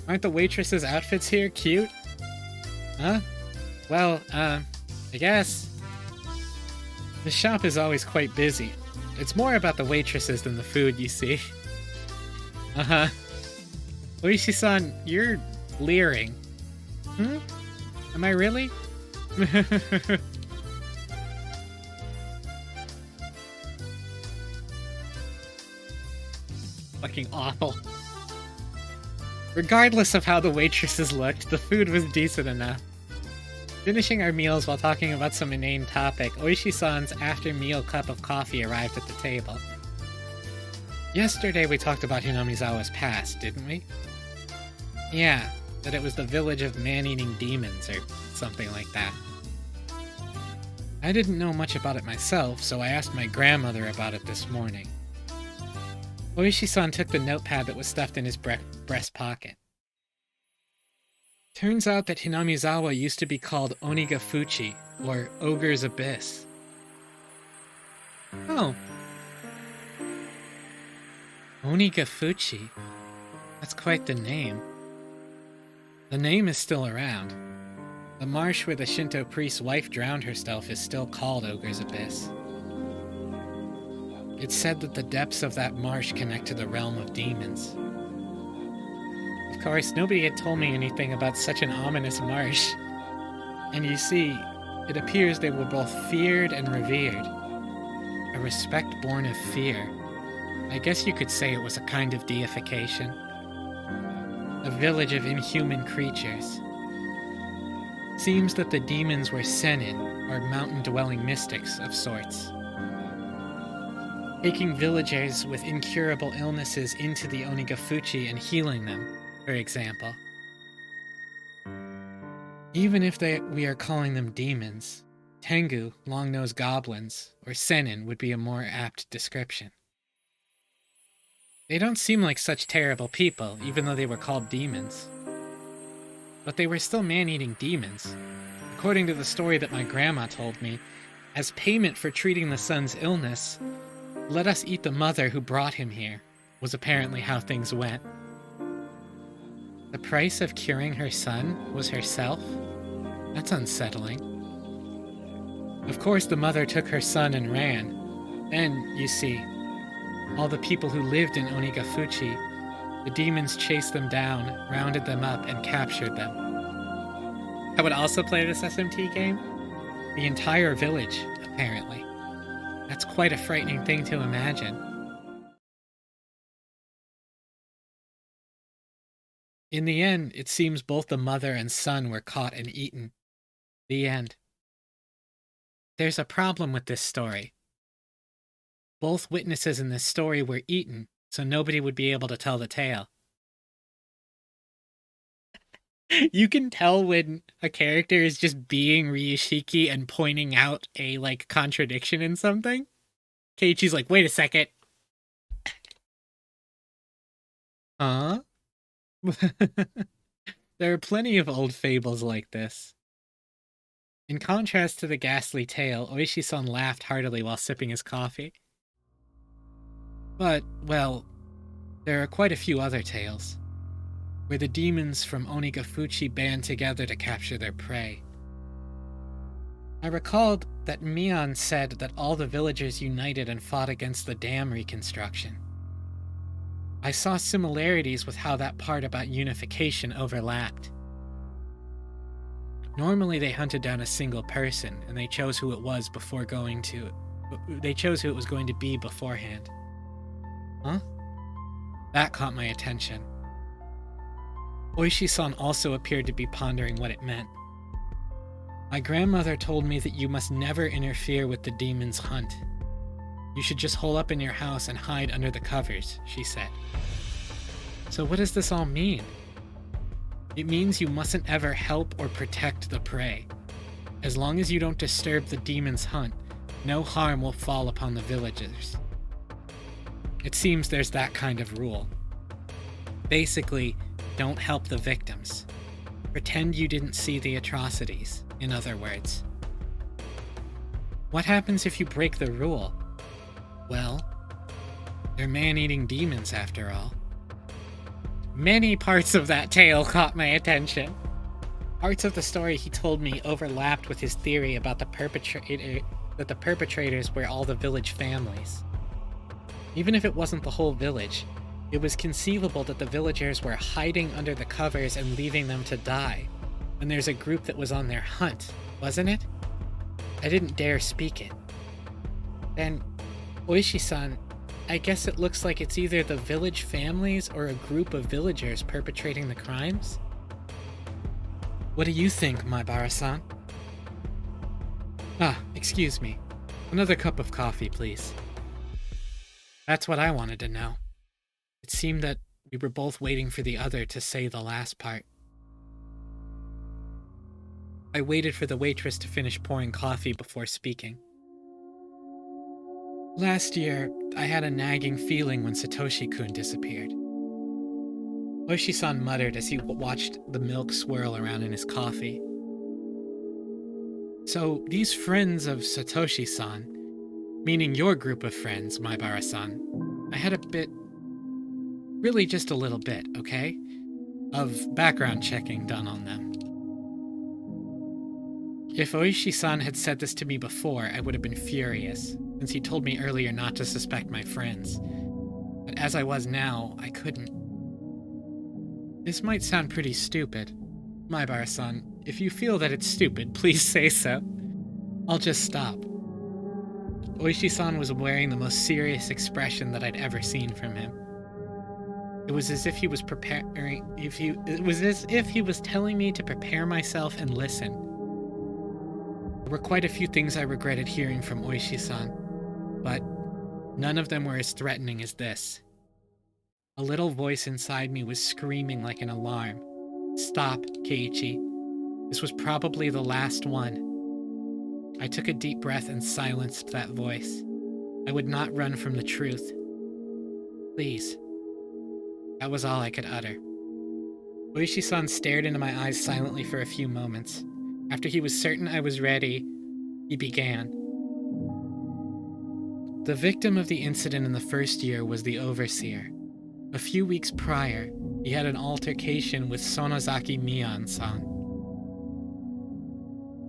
Speaker 1: Aren't the waitress's outfits here cute? Huh? Well, I guess. The shop is always quite busy. It's more about the waitresses than the food, you see. Uh-huh. Oishi-san, you're leering. Am I really? Fucking awful. Regardless of how the waitresses looked, the food was decent enough. Finishing our meals while talking about some inane topic, Oishi-san's after-meal cup of coffee arrived at the table. Yesterday we talked about Hinamizawa's past, didn't we? Yeah, that it was the village of man-eating demons or something like that. I didn't know much about it myself, so I asked my grandmother about it this morning. Oishi-san took the notepad that was stuffed in his breast pocket. Turns out that Hinamizawa used to be called Onikakushi, or Ogre's Abyss. Oh. Onikakushi? That's quite the name. The name is still around. The marsh where the Shinto priest's wife drowned herself is still called Ogre's Abyss. It's said that the depths of that marsh connect to the realm of demons. Of course, nobody had told me anything about such an ominous marsh. And you see, it appears they were both feared and revered. A respect born of fear. I guess you could say it was a kind of deification. A village of inhuman creatures. Seems that the demons were senin, or mountain-dwelling mystics of sorts. Taking villagers with incurable illnesses into the Onikakushi and healing them, for example. Even if we are calling them demons, Tengu, long-nosed goblins, or senin would be a more apt description. They don't seem like such terrible people, even though they were called demons. But they were still man-eating demons. According to the story that my grandma told me, as payment for treating the son's illness, let us eat the mother who brought him here, was apparently how things went. The price of curing her son was herself? That's unsettling. Of course, the mother took her son and ran. Then, you see, all the people who lived in Onikafuchi, the demons chased them down, rounded them up, and captured them. I would also play this SMT game. The entire village, apparently. That's quite a frightening thing to imagine. In the end, it seems both the mother and son were caught and eaten. The end. There's a problem with this story. Both witnesses in this story were eaten, so nobody would be able to tell the tale. You can tell when a character is just being Ryushiki and pointing out a, contradiction in something. Keiichi's like, wait a second. Huh? There are plenty of old fables like this. In contrast to the ghastly tale, Oishi-san laughed heartily while sipping his coffee. But, well, there are quite a few other tales, where the demons from Onikafuchi band together to capture their prey. I recalled that Mion said that all the villagers united and fought against the dam reconstruction. I saw similarities with how that part about unification overlapped. Normally they hunted down a single person, and they chose who it was going to be beforehand. Huh? That caught my attention. Oishi-san also appeared to be pondering what it meant. My grandmother told me that you must never interfere with the demon's hunt. You should just hole up in your house and hide under the covers, she said. So what does this all mean? It means you mustn't ever help or protect the prey. As long as you don't disturb the demon's hunt, no harm will fall upon the villagers. It seems there's that kind of rule. Basically, don't help the victims. Pretend you didn't see the atrocities, in other words. What happens if you break the rule? Well, they're man-eating demons after all. Many parts of that tale caught my attention. Parts of the story he told me overlapped with his theory about that the perpetrators were all the village families. Even if it wasn't the whole village, it was conceivable that the villagers were hiding under the covers and leaving them to die, when there's a group that was on their hunt, wasn't it? I didn't dare speak it. Then, Oishi-san, I guess it looks like it's either the village families or a group of villagers perpetrating the crimes? What do you think, Maibara-san? Ah, excuse me. Another cup of coffee, please. That's what I wanted to know. It seemed that we were both waiting for the other to say the last part. I waited for the waitress to finish pouring coffee before speaking. Last year, I had a nagging feeling when Satoshi-kun disappeared. Oishi-san muttered as he watched the milk swirl around in his coffee. So, these friends of Satoshi-san, meaning your group of friends, Maibara-san, I had a bit, really just a little bit, okay, of background checking done on them. If Oishi-san had said this to me before, I would have been furious, since he told me earlier not to suspect my friends. But as I was now, I couldn't. This might sound pretty stupid. Maibara-san, if you feel that it's stupid, please say so. I'll just stop. Oishi-san was wearing the most serious expression that I'd ever seen from him. It was as if he was telling me to prepare myself and listen. There were quite a few things I regretted hearing from Oishi-san, but none of them were as threatening as this. A little voice inside me was screaming like an alarm. Stop, Keiichi. This was probably the last one. I took a deep breath and silenced that voice. I would not run from the truth. Please. That was all I could utter. Oishi-san stared into my eyes silently for a few moments. After he was certain I was ready, he began. The victim of the incident in the first year was the overseer. A few weeks prior, he had an altercation with Sonozaki Mion-san.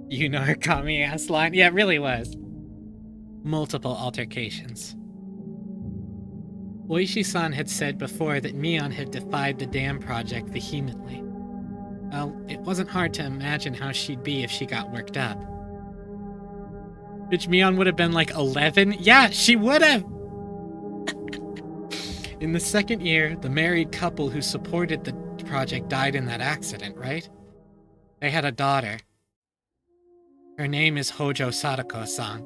Speaker 1: You know her Kami-ass line? Yeah, it really was. Multiple altercations. Oishi-san had said before that Mion had defied the dam project vehemently. Well, it wasn't hard to imagine how she'd be if she got worked up. Bitch, Mion would have been like 11? Yeah, she would have! In the second year, the married couple who supported the project died in that accident, right? They had a daughter. Her name is Hojo Sadako-san.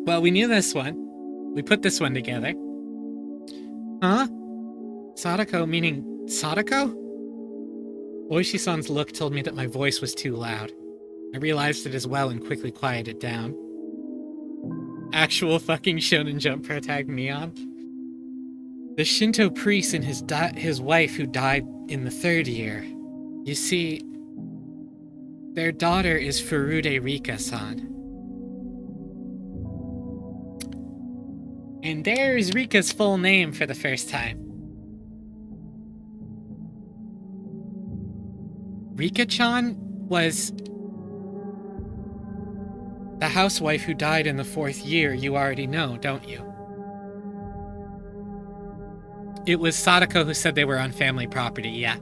Speaker 1: Well, we knew this one. We put this one together. Huh? Sadako meaning Sadako? Oishi-san's look told me that my voice was too loud. I realized it as well and quickly quieted down. Actual fucking Shonen Jump protag Mion. The Shinto priest and his wife who died in the third year. You see, their daughter is Furude Rika-san. And there's Rika's full name for the first time. Rika-chan was the housewife who died in the fourth year. You already know, don't you? It was Sadako who said they were on family property, yeah.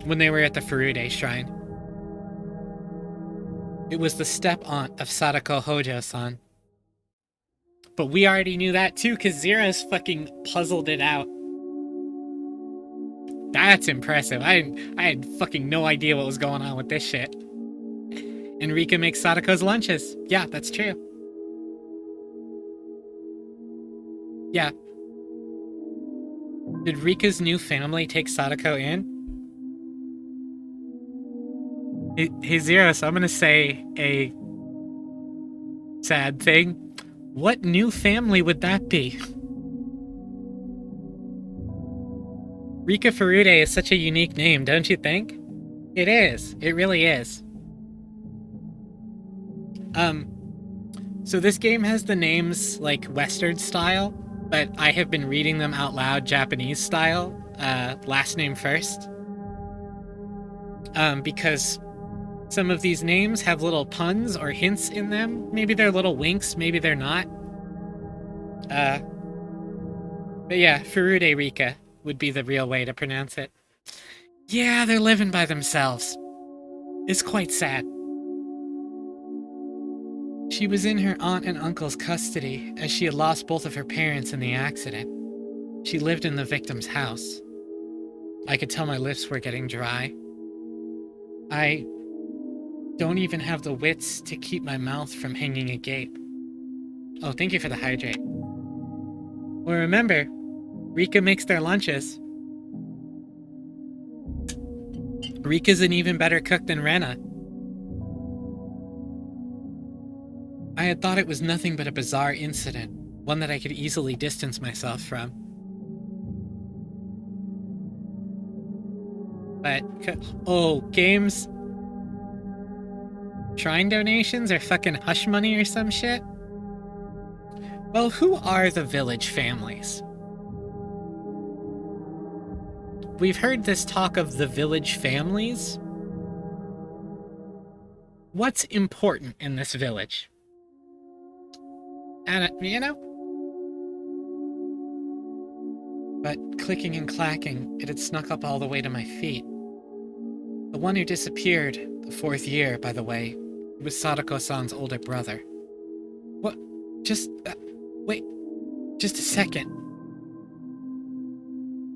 Speaker 1: When they were at the Furude shrine. It was the step-aunt of Sadako Hojo-san. But we already knew that too, because Zero's fucking puzzled it out. That's impressive. I had fucking no idea what was going on with this shit. And Rika makes Sadako's lunches. Yeah, that's true. Yeah. Did Rika's new family take Sadako in? Hey Zero, so I'm gonna say a sad thing. What new family would that be? Rika Furude is such a unique name, don't you think? It is. It really is. So this game has the names like Western style, but I have been reading them out loud Japanese style, last name first. Because some of these names have little puns or hints in them. Maybe they're little winks, maybe they're not. But yeah, Furude Rika would be the real way to pronounce it. Yeah, they're living by themselves. It's quite sad. She was in her aunt and uncle's custody, as she had lost both of her parents in the accident. She lived in the victim's house. I could tell my lips were getting dry. I don't even have the wits to keep my mouth from hanging agape. Oh, thank you for the hydrate. Well, remember, Rika makes their lunches. Rika's an even better cook than Rena. I had thought it was nothing but a bizarre incident, one that I could easily distance myself from. But, oh, games? Shrine donations or fucking hush money or some shit? Well, who are the village families? We've heard this talk of the village families. What's important in this village? And, you know? But clicking and clacking, it had snuck up all the way to my feet. The one who disappeared, the fourth year, by the way, was Sadako-san's older brother. What? Wait, just a second.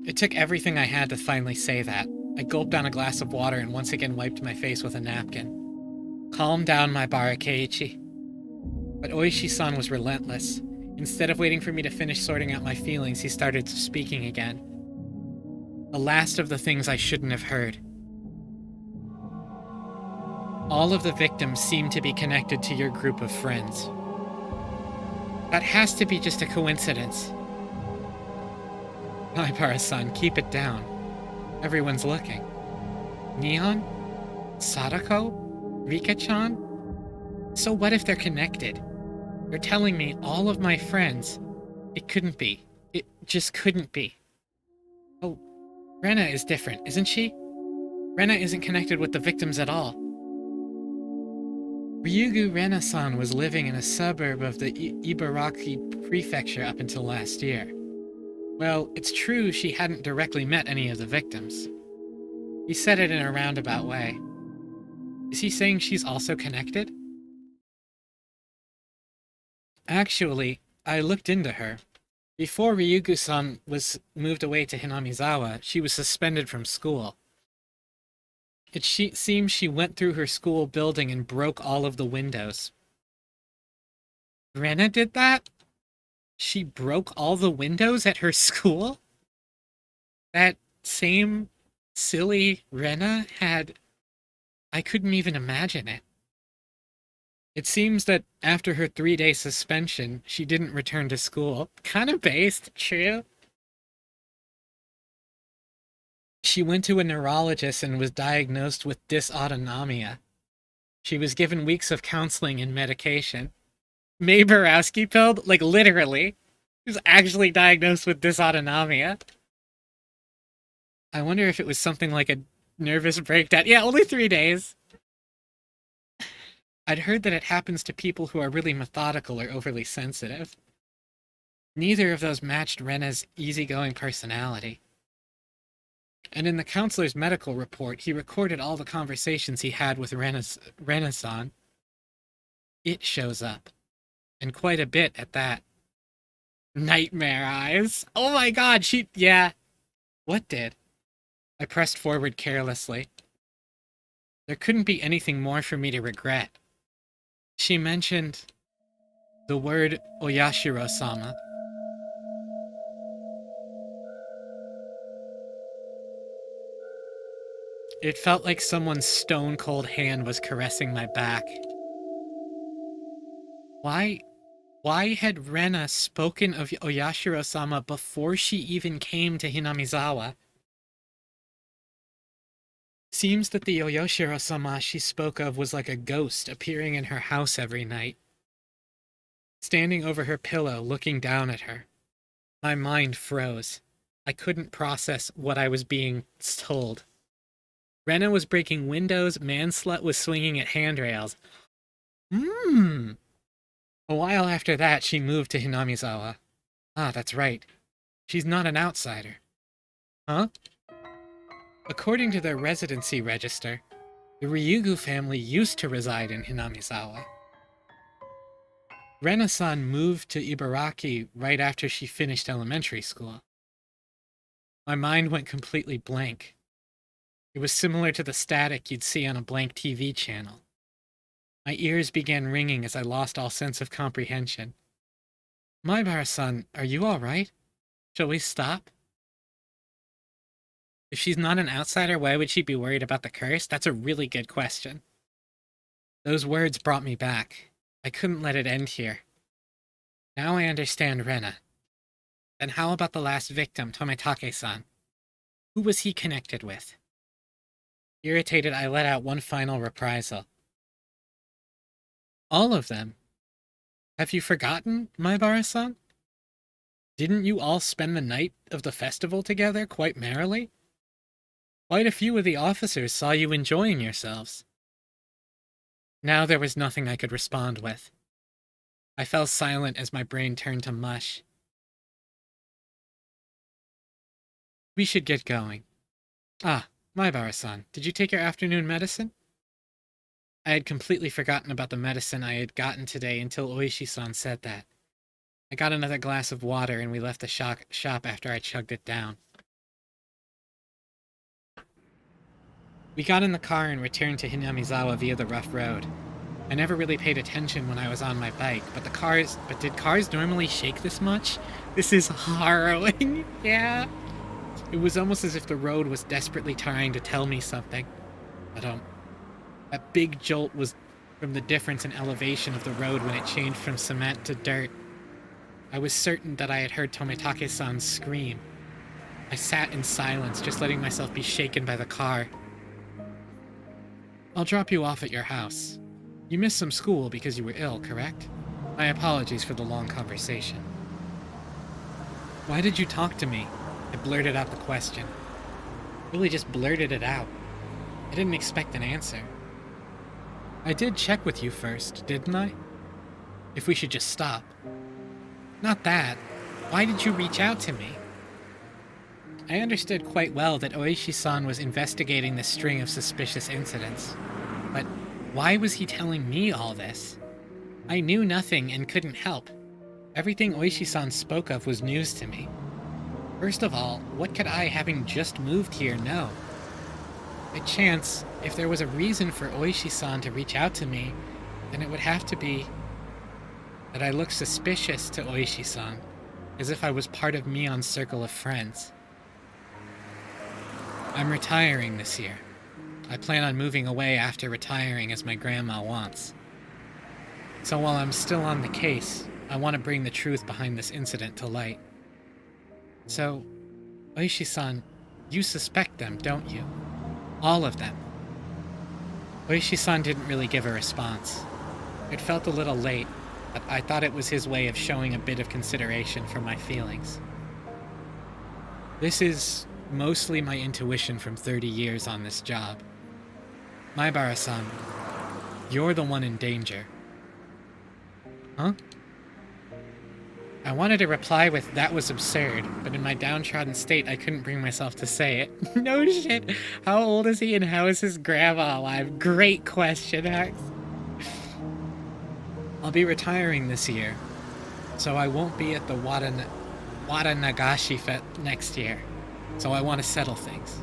Speaker 1: It took everything I had to finally say that. I gulped down a glass of water and once again wiped my face with a napkin. Calm down, my Barakeiichi. But Oishi-san was relentless. Instead of waiting for me to finish sorting out my feelings, he started speaking again. The last of the things I shouldn't have heard. All of the victims seem to be connected to your group of friends. That has to be just a coincidence. Naibara-san, keep it down. Everyone's looking. Neon? Sadako? Rika-chan? So what if they're connected? They're telling me all of my friends, It couldn't be. It just couldn't be. Oh, Rena is different, isn't she? Rena isn't connected with the victims at all. Ryugu Rena-san was living in a suburb of the Ibaraki prefecture up until last year. Well, it's true she hadn't directly met any of the victims. He said it in a roundabout way. Is he saying she's also connected? Actually, I looked into her. Before Ryugu-san was moved away to Hinamizawa, she was suspended from school. It seems she went through her school building and broke all of the windows. Rena did that? She broke all the windows at her school? That same silly Rena had... I couldn't even imagine it. It seems that after her 3-day suspension, she didn't return to school. Kind of based, true. She went to a neurologist and was diagnosed with dysautonomia. She was given weeks of counseling and medication. Mae Borowski pilled? Like, literally. She was actually diagnosed with dysautonomia. I wonder if it was something like a nervous breakdown. Yeah, only 3 days. I'd heard that it happens to people who are really methodical or overly sensitive. Neither of those matched Rena's easygoing personality. And in the counselor's medical report, he recorded all the conversations he had with Rena-san. It shows up. And quite a bit at that. Nightmare eyes. Oh my god, yeah. What did? I pressed forward carelessly. There couldn't be anything more for me to regret. She mentioned the word Oyashiro-sama. It felt like someone's stone-cold hand was caressing my back. Why had Rena spoken of Oyashiro-sama before she even came to Hinamizawa? Seems that the Oyashiro-sama she spoke of was like a ghost appearing in her house every night. Standing over her pillow, looking down at her. My mind froze. I couldn't process what I was being told. Rena was breaking windows, Manslut was swinging at handrails. A while after that, she moved to Hinamizawa. Ah, that's right. She's not an outsider. Huh? According to their residency register, the Ryugu family used to reside in Hinamizawa. Rena-san moved to Ibaraki right after she finished elementary school. My mind went completely blank. It was similar to the static you'd see on a blank TV channel. My ears began ringing as I lost all sense of comprehension. Maibara-san, are you all right? Shall we stop? If she's not an outsider, why would she be worried about the curse? That's a really good question. Those words brought me back. I couldn't let it end here. Now I understand Rena. Then how about the last victim, Tomitake-san? Who was he connected with? Irritated, I let out one final reprisal. All of them? Have you forgotten, Maibara-san? Didn't you all spend the night of the festival together quite merrily? Quite a few of the officers saw you enjoying yourselves. Now there was nothing I could respond with. I fell silent as my brain turned to mush. We should get going. Ah, Maibara-san, did you take your afternoon medicine? I had completely forgotten about the medicine I had gotten today until Oishi-san said that. I got another glass of water and we left the shop after I chugged it down. We got in the car and returned to Hinamizawa via the rough road. I never really paid attention when I was on my bike, but did cars normally shake this much? This is harrowing. Yeah. It was almost as if the road was desperately trying to tell me something. That big jolt was from the difference in elevation of the road when it changed from cement to dirt. I was certain that I had heard Tomitake-san scream. I sat in silence, just letting myself be shaken by the car. I'll drop you off at your house. You missed some school because you were ill, correct? My apologies for the long conversation. Why did you talk to me? I blurted out the question. Really just blurted it out. I didn't expect an answer. I did check with you first, didn't I? If we should just stop. Not that. Why did you reach out to me? I understood quite well that Oishi-san was investigating this string of suspicious incidents. But why was he telling me all this? I knew nothing and couldn't help. Everything Oishi-san spoke of was news to me. First of all, what could I, having just moved here, know? By chance, if there was a reason for Oishi-san to reach out to me, then it would have to be that I looked suspicious to Oishi-san, as if I was part of Mion's circle of friends. I'm retiring this year. I plan on moving away after retiring as my grandma wants. So while I'm still on the case, I want to bring the truth behind this incident to light. So, Oishi-san, you suspect them, don't you? All of them. Oishi-san didn't really give a response. It felt a little late, but I thought it was his way of showing a bit of consideration for my feelings. This is mostly my intuition from 30 years on this job. Maibara-san, you're the one in danger. Huh? I wanted to reply with, that was absurd, but in my downtrodden state, I couldn't bring myself to say it. No shit. How old is he and how is his grandma alive? Great question, Hex. I'll be retiring this year, so I won't be at the Wadanagashi Fest next year, so I want to settle things.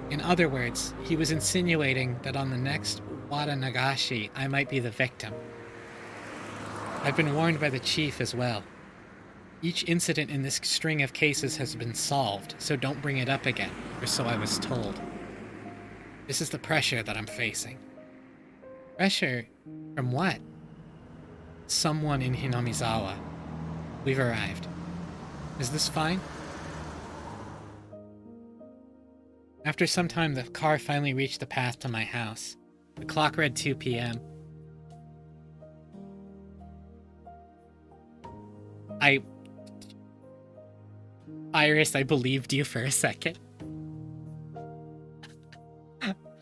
Speaker 1: In other words, he was insinuating that on the next Wadanagashi, I might be the victim. I've been warned by the chief as well. Each incident in this string of cases has been solved, so don't bring it up again, or so I was told. This is the pressure that I'm facing. Pressure? From what? Someone in Hinamizawa. We've arrived. Is this fine? After some time, the car finally reached the path to my house. The clock read 2 p.m. Iris, I believed you for a second.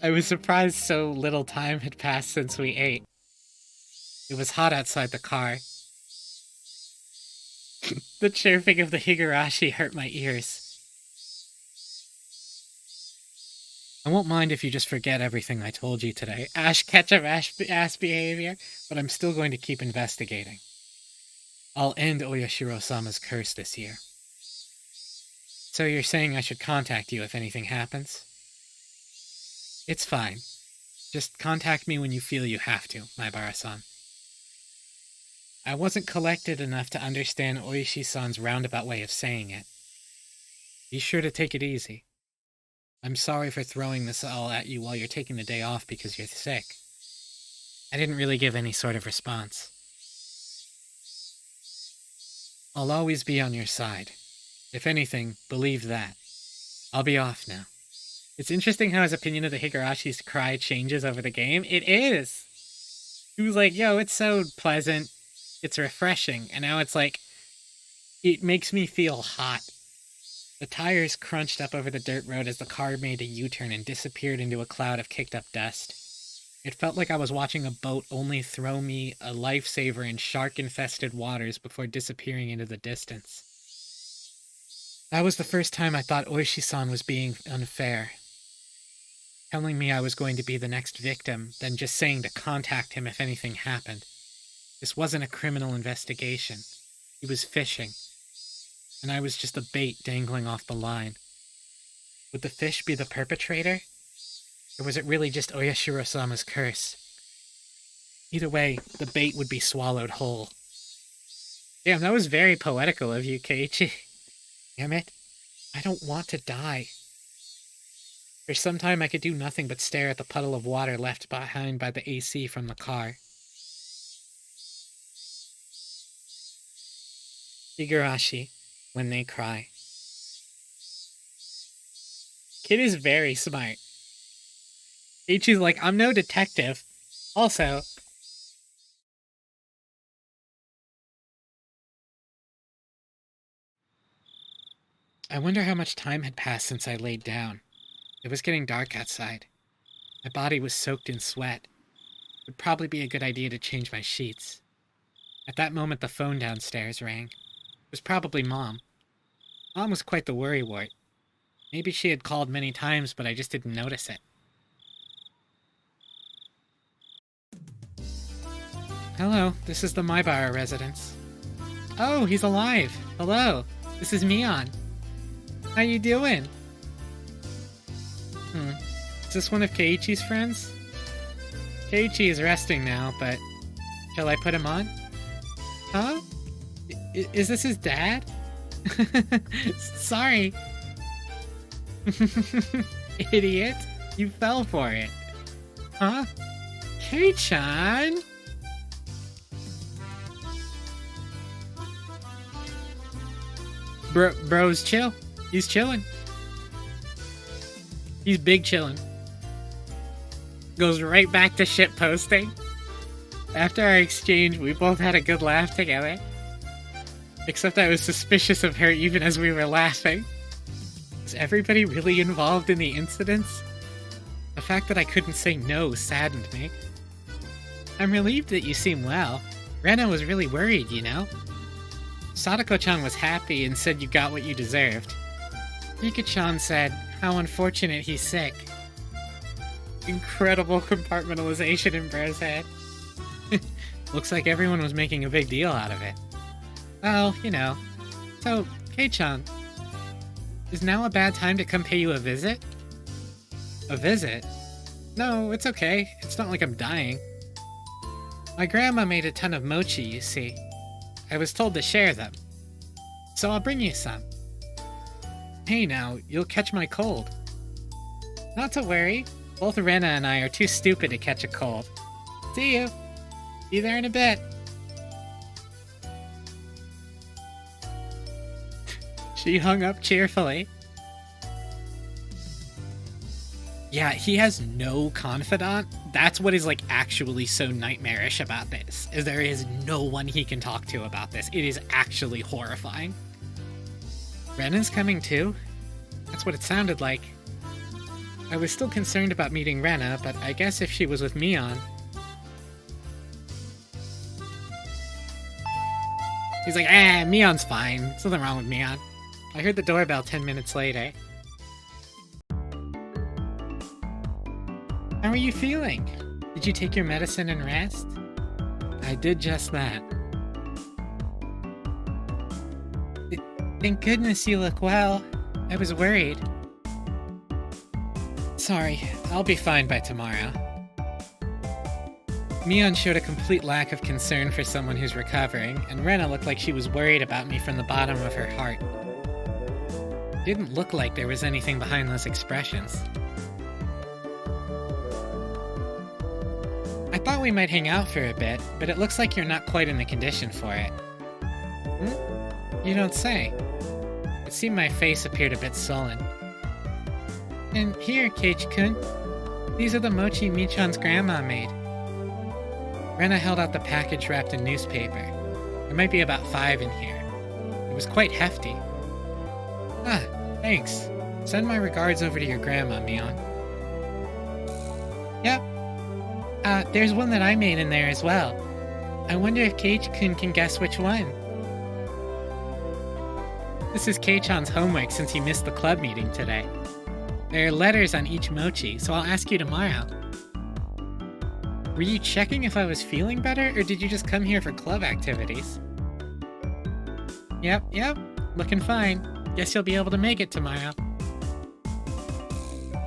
Speaker 1: I was surprised so little time had passed since we ate. It was hot outside the car. The chirping of the Higurashi hurt my ears. I won't mind if you just forget everything I told you today. Ash ketchup ass behavior, but I'm still going to keep investigating. I'll end Oyashiro-sama's curse this year. So you're saying I should contact you if anything happens? It's fine. Just contact me when you feel you have to, Maibara-san. I wasn't collected enough to understand Oishi-san's roundabout way of saying it. Be sure to take it easy. I'm sorry for throwing this all at you while you're taking the day off because you're sick. I didn't really give any sort of response. I'll always be on your side. If anything, believe that. I'll be off now. It's interesting how his opinion of the Higurashi's cry changes over the game. It is! He was like, yo, it's so pleasant. It's refreshing. And now it's like, it makes me feel hot. The tires crunched up over the dirt road as the car made a U-turn and disappeared into a cloud of kicked-up dust. It felt like I was watching a boat only throw me a lifesaver in shark-infested waters before disappearing into the distance. That was the first time I thought Oishi-san was being unfair. Telling me I was going to be the next victim, then just saying to contact him if anything happened. This wasn't a criminal investigation. He was fishing. And I was just a bait dangling off the line. Would the fish be the perpetrator? Or was it really just Oyashiro-sama's curse? Either way, the bait would be swallowed whole. Damn, that was very poetical of you, Keiichi. Damn it. I don't want to die. For some time I could do nothing but stare at the puddle of water left behind by the AC from the car. Higurashi, when they cry. Kid is very smart. Ichi's like, I'm no detective. Also, I wonder how much time had passed since I laid down. It was getting dark outside. My body was soaked in sweat. It would probably be a good idea to change my sheets. At that moment, the phone downstairs rang. It was probably Mom. Mom was quite the worrywart. Maybe she had called many times, but I just didn't notice it. Hello, this is the Maibara residence. Oh, he's alive. Hello, this is Mion. How you doing? Is this one of Keiichi's friends? Keiichi is resting now, but shall I put him on? Huh? Is this his dad? Sorry. Idiot. You fell for it. Huh? Kei-chan? Bro's chill. He's chilling. He's big chilling. Goes right back to shit posting. After our exchange, we both had a good laugh together. Except I was suspicious of her even as we were laughing. Was everybody really involved in the incidents? The fact that I couldn't say no saddened me. I'm relieved that you seem well. Rena was really worried, you know? Sadako-chan was happy and said you got what you deserved. Rika-chan said, how unfortunate he's sick. Incredible compartmentalization in Bro's head. Looks like everyone was making a big deal out of it. Well, you know. So, Kei-chan, is now a bad time to come pay you a visit? A visit? No, it's okay. It's not like I'm dying. My grandma made a ton of mochi, you see. I was told to share them. So I'll bring you some. Hey now, you'll catch my cold. Not to worry. Both Rena and I are too stupid to catch a cold. See you. Be there in a bit. She hung up cheerfully. Yeah, he has no confidant. That's what is like actually so nightmarish about this, is there is no one he can talk to about this. It is actually horrifying. Rena's coming too? That's what it sounded like. I was still concerned about meeting Rena, but I guess if she was with Mion... He's like, Mion's fine. There's nothing wrong with Mion. I heard the doorbell 10 minutes later. How are you feeling? Did you take your medicine and rest? I did just that. Thank goodness you look well. I was worried. Sorry, I'll be fine by tomorrow. Mion showed a complete lack of concern for someone who's recovering, and Rena looked like she was worried about me from the bottom of her heart. It didn't look like there was anything behind those expressions. I thought we might hang out for a bit, but it looks like you're not quite in the condition for it. You don't say. It seemed my face appeared a bit sullen. And here, Keiichi-kun. These are the mochi Michan's grandma made. Rena held out the package wrapped in newspaper. There might be about 5 in here. It was quite hefty. Ah, thanks. Send my regards over to your grandma, Mion. Yep. There's one that I made in there as well. I wonder if Keiichi-kun can guess which one. This is Kei-chan's homework since he missed the club meeting today. There are letters on each mochi, so I'll ask you tomorrow. Were you checking if I was feeling better, or did you just come here for club activities? Yep, looking fine. Guess you'll be able to make it tomorrow.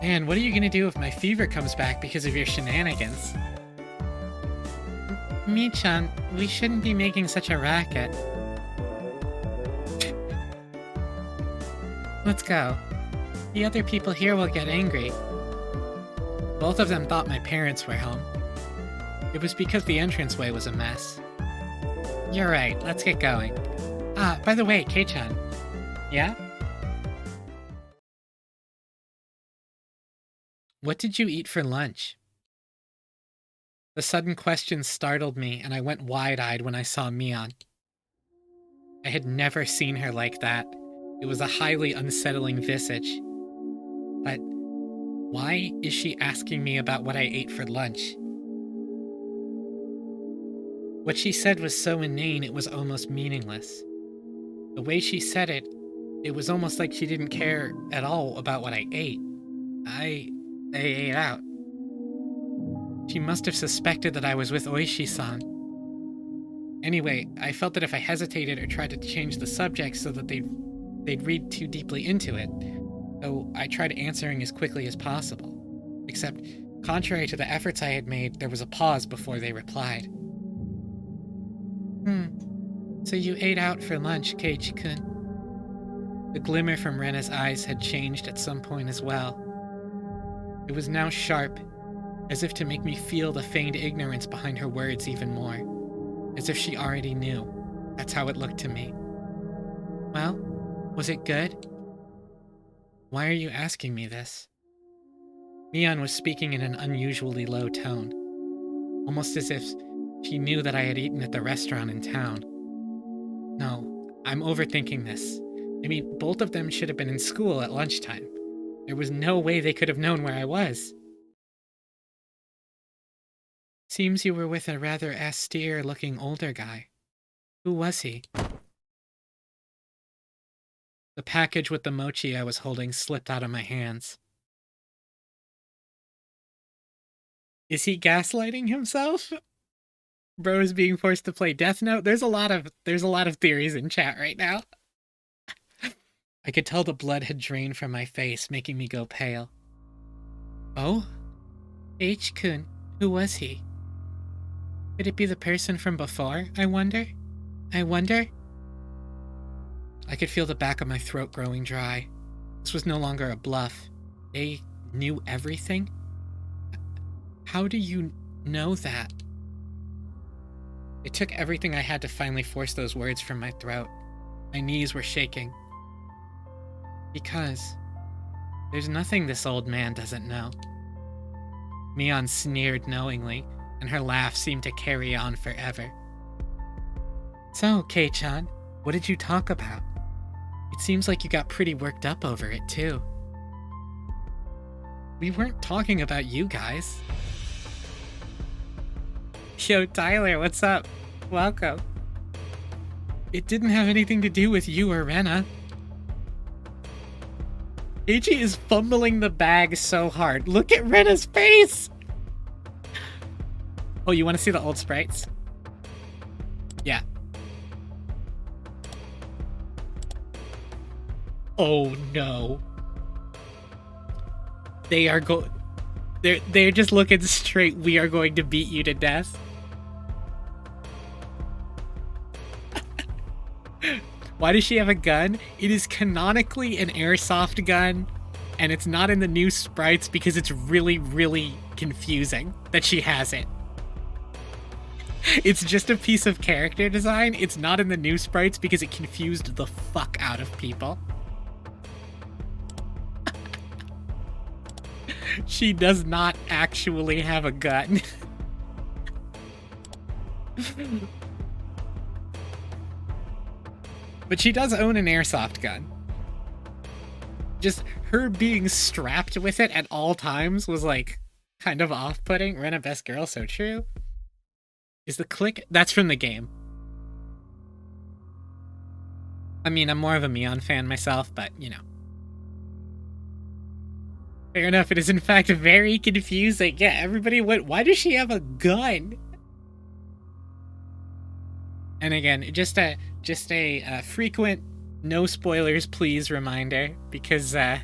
Speaker 1: Man, what are you gonna do if my fever comes back because of your shenanigans? Michan, we shouldn't be making such a racket. Let's go. The other people here will get angry. Both of them thought my parents were home. It was because the entranceway was a mess. You're right, let's get going. Ah, by the way, Kei-chan. Yeah? What did you eat for lunch? The sudden question startled me, and I went wide-eyed when I saw Mion. I had never seen her like that. It was a highly unsettling visage. But why is she asking me about what I ate for lunch? What she said was so inane it was almost meaningless. The way she said it, it was almost like she didn't care at all about what I ate. I ate out. She must have suspected that I was with Oishi-san. Anyway, I felt that if I hesitated or tried to change the subject so that they'd read too deeply into it, so I tried answering as quickly as possible. Except, contrary to the efforts I had made, there was a pause before they replied. So you ate out for lunch, Keiichi-kun. The glimmer from Rena's eyes had changed at some point as well. It was now sharp, as if to make me feel the feigned ignorance behind her words even more. As if she already knew. That's how it looked to me. Well, was it good? Why are you asking me this? Mion was speaking in an unusually low tone, almost as if she knew that I had eaten at the restaurant in town. No, I'm overthinking this. I mean, both of them should have been in school at lunchtime. There was no way they could have known where I was. Seems you were with a rather austere-looking older guy. Who was he? The package with the mochi I was holding slipped out of my hands. Is he gaslighting himself? Bro is being forced to play Death Note. There's a lot of theories in chat right now. I could tell the blood had drained from my face, making me go pale. Oh? H-kun, who was he? Could it be the person from before, I wonder? I could feel the back of my throat growing dry. This was no longer a bluff. They knew everything? How do you know that? It took everything I had to finally force those words from my throat. My knees were shaking. Because there's nothing this old man doesn't know. Mion sneered knowingly, and her laugh seemed to carry on forever. So, Kei-chan, what did you talk about? It seems like you got pretty worked up over it, too. We weren't talking about you guys. Yo, Tyler, what's up? Welcome. It didn't have anything to do with you or Rena. Ichi is fumbling the bag so hard. Look at Rena's face! Oh, you want to see the old sprites? Yeah. Oh no. They're just looking straight. We are going to beat you to death. Why does she have a gun? It is canonically an airsoft gun, and it's not in the new sprites because it's really, really confusing that she has it. It's just a piece of character design. It's not in the new sprites because it confused the fuck out of people. She does not actually have a gun. But she does own an airsoft gun. Just her being strapped with it at all times was like kind of off-putting. Rena best girl, so true. Is the click? That's from the game. I mean, I'm more of a Mion fan myself, but you know. Fair enough, it is in fact very confusing. Yeah, everybody went, why does she have a gun? And again, just a frequent no spoilers please reminder, because no,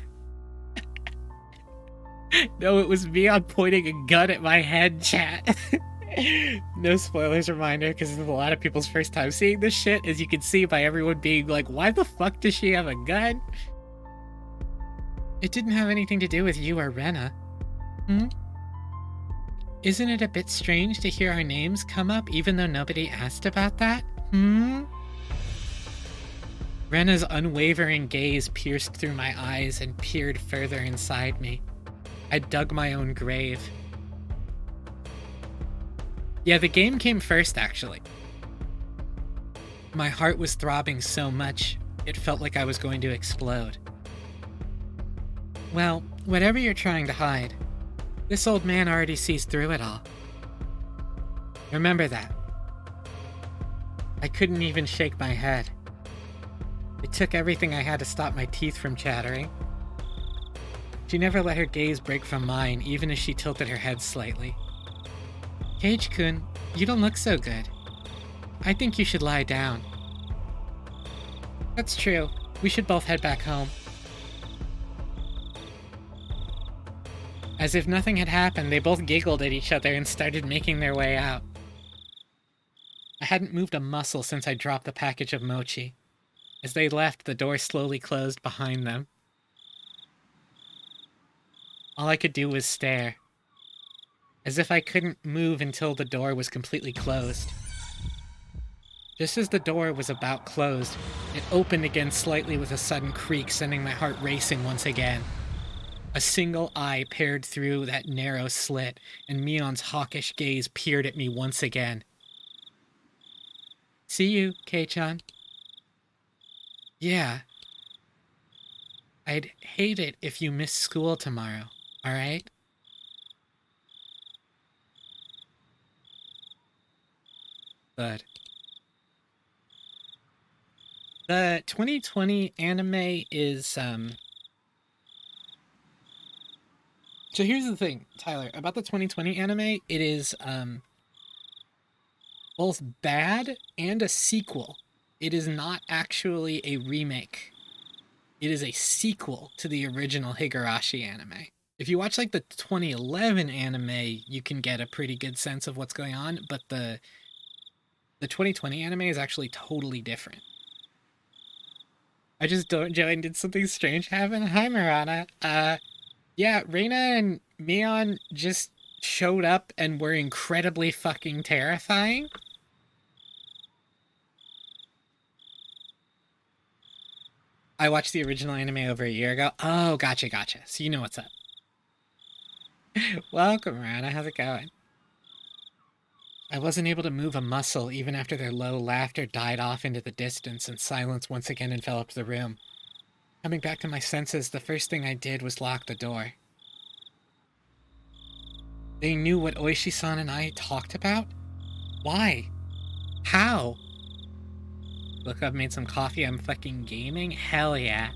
Speaker 1: it was me on pointing a gun at my head, chat. No spoilers reminder, because it's a lot of people's first time seeing this shit, as you can see by everyone being like, why the fuck does she have a gun? It didn't have anything to do with you or Rena. Isn't it a bit strange to hear our names come up even though nobody asked about that? Rena's unwavering gaze pierced through my eyes and peered further inside me. I dug my own grave. Yeah, the game came first, actually. My heart was throbbing so much, It felt like I was going to explode. Well, whatever you're trying to hide, this old man already sees through it all. Remember that. I couldn't even shake my head. It took everything I had to stop my teeth from chattering. She never let her gaze break from mine, even as she tilted her head slightly. Kage-kun, you don't look so good. I think you should lie down. That's true. We should both head back home. As if nothing had happened, they both giggled at each other and started making their way out. I hadn't moved a muscle since I dropped the package of mochi. As they left, the door slowly closed behind them. All I could do was stare, as if I couldn't move until the door was completely closed. Just as the door was about closed, it opened again slightly with a sudden creak, sending my heart racing once again. A single eye peered through that narrow slit, and Mion's hawkish gaze peered at me once again. See you, Kei-chan. Yeah. I'd hate it if you missed school tomorrow, alright? Good. The 2020 anime is, So here's the thing, Tyler, about the 2020 anime, it is, both bad and a sequel. It is not actually a remake. It is a sequel to the original Higurashi anime. If you watch, like, the 2011 anime, you can get a pretty good sense of what's going on, but the 2020 anime is actually totally different. I just joined. Did something strange happen? Hi, Marana. Yeah, Reina and Mion just showed up and were incredibly fucking terrifying. I watched the original anime over a year ago. Oh, gotcha. So you know what's up. Welcome, Marana. How's it going? I wasn't able to move a muscle even after their low laughter died off into the distance and silence once again enveloped the room. Coming back to my senses, the first thing I did was lock the door. They knew what Oishi-san and I talked about? Why? How? Look, I've made some coffee. I'm fucking gaming? Hell yeah.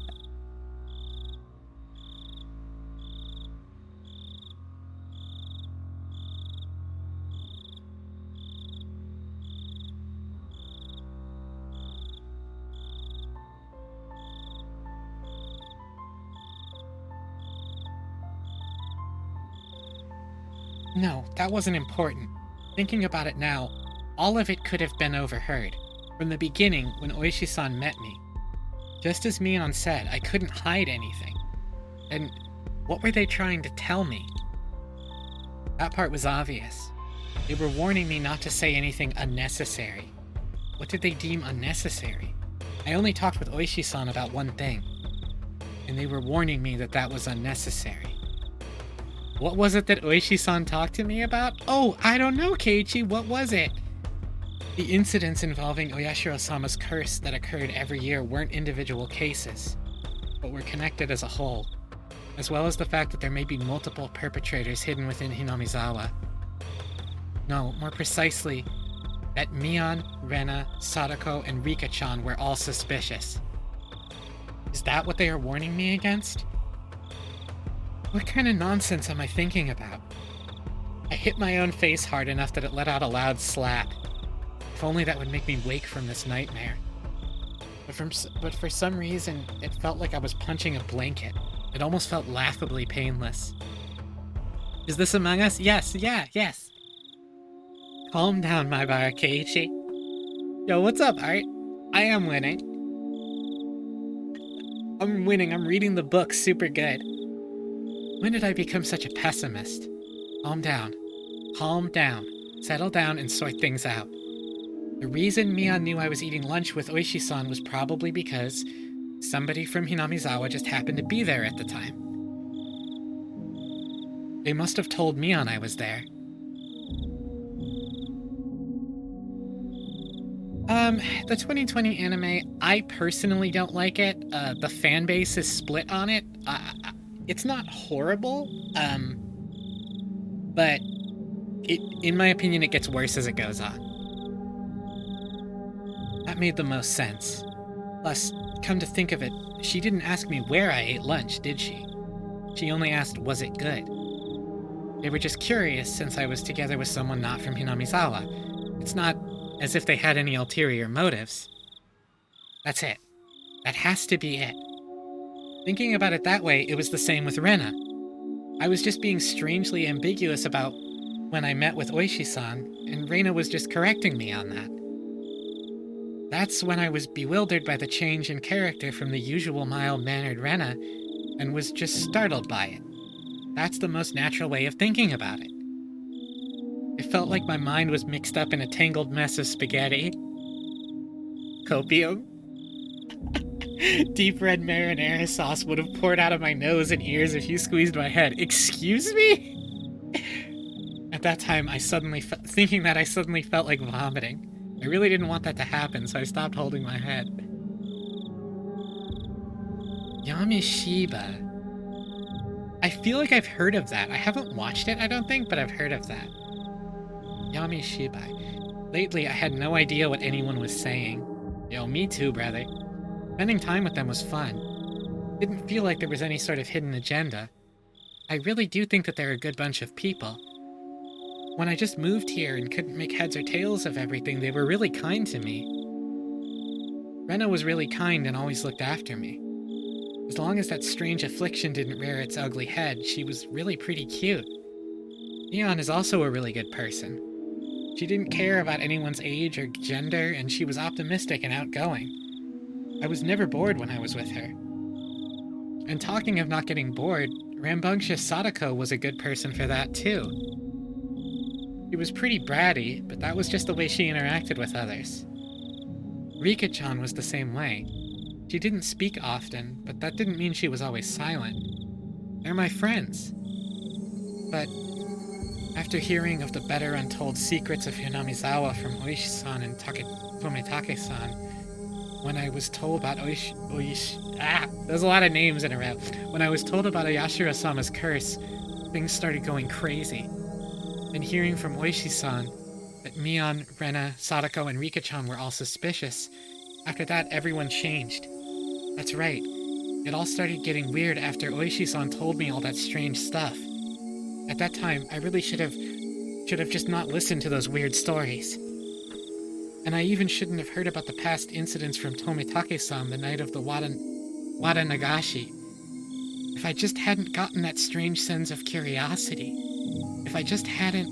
Speaker 1: No, that wasn't important. Thinking about it now, all of it could have been overheard. From the beginning, when Oishi-san met me. Just as Mion said, I couldn't hide anything. And what were they trying to tell me? That part was obvious. They were warning me not to say anything unnecessary. What did they deem unnecessary? I only talked with Oishi-san about one thing. And they were warning me that that was unnecessary. What was it that Oishi-san talked to me about? Oh, I don't know, Keiichi. What was it? The incidents involving Oyashiro-sama's curse that occurred every year weren't individual cases, but were connected as a whole, as well as the fact that there may be multiple perpetrators hidden within Hinamizawa. No, more precisely, that Mion, Rena, Sadako, and Rika-chan were all suspicious. Is that what they are warning me against? What kind of nonsense am I thinking about? I hit my own face hard enough that it let out a loud slap. If only that would make me wake from this nightmare. But for some reason, it felt like I was punching a blanket. It almost felt laughably painless. Is this Among Us? Yes. Calm down, my bar, Keiichi. Yo, what's up, Art? I am winning. I'm winning. I'm reading the book super good. When did I become such a pessimist? Calm down. Settle down and sort things out. The reason Mion knew I was eating lunch with Oishi-san was probably because somebody from Hinamizawa just happened to be there at the time. They must have told Mion I was there. The 2020 anime, I personally don't like it. The fan base is split on it. It's not horrible, but in my opinion, it gets worse as it goes on. That made the most sense. Plus, come to think of it, she didn't ask me where I ate lunch, did she? She only asked, was it good? They were just curious since I was together with someone not from Hinamizawa. It's not as if they had any ulterior motives. That's it. That has to be it. Thinking about it that way, it was the same with Rena. I was just being strangely ambiguous about when I met with Oishi-san, and Rena was just correcting me on that. That's when I was bewildered by the change in character from the usual mild-mannered Rena, and was just startled by it. That's the most natural way of thinking about it. It felt like my mind was mixed up in a tangled mess of spaghetti. Copium. Deep red marinara sauce would have poured out of my nose and ears if you squeezed my head. Excuse me? At that time, I suddenly felt like vomiting. I really didn't want that to happen, so I stopped holding my head. Yamishiba. I feel like I've heard of that. I haven't watched it, I don't think, but I've heard of that. Yamishiba. Lately, I had no idea what anyone was saying. Yo, me too, brother. Spending time with them was fun. Didn't feel like there was any sort of hidden agenda. I really do think that they're a good bunch of people. When I just moved here and couldn't make heads or tails of everything, they were really kind to me. Rena was really kind and always looked after me. As long as that strange affliction didn't rear its ugly head, she was really pretty cute. Neon is also a really good person. She didn't care about anyone's age or gender, and she was optimistic and outgoing. I was never bored when I was with her. And talking of not getting bored, rambunctious Sadako was a good person for that too. She was pretty bratty, but that was just the way she interacted with others. Rika-chan was the same way. She didn't speak often, but that didn't mean she was always silent. They're my friends. But after hearing of the better untold secrets of Hinamizawa from Oishi-san and Tomitake-san, when I was told about there's a lot of names in a row. When I was told about Ayashiro-sama's curse, things started going crazy. And hearing from Oishi-san that Mion, Rena, Sadako, and Rika-chan were all suspicious, after that everyone changed. That's right. It all started getting weird after Oishi-san told me all that strange stuff. At that time, I really should have just not listened to those weird stories. And I even shouldn't have heard about the past incidents from Tomitake-san the night of the Wada Nagashi. If I just hadn't gotten that strange sense of curiosity. If I just hadn't...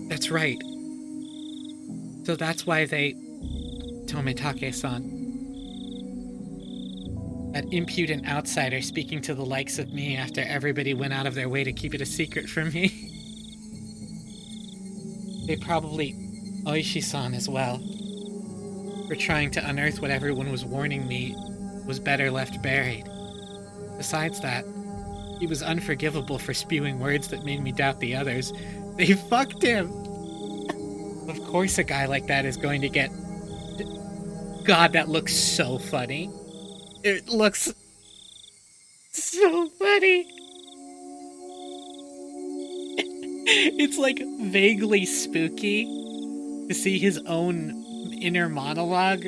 Speaker 1: That's right. So that's why they... Tomitake-san. That impudent outsider speaking to the likes of me after everybody went out of their way to keep it a secret from me. They probably... Oishi-san as well. For trying to unearth what everyone was warning me was better left buried. Besides that, he was unforgivable for spewing words that made me doubt the others. They fucked him! Of course a guy like that is going to get... God, that looks so funny. It looks... so funny. It's like vaguely spooky to see his own inner monologue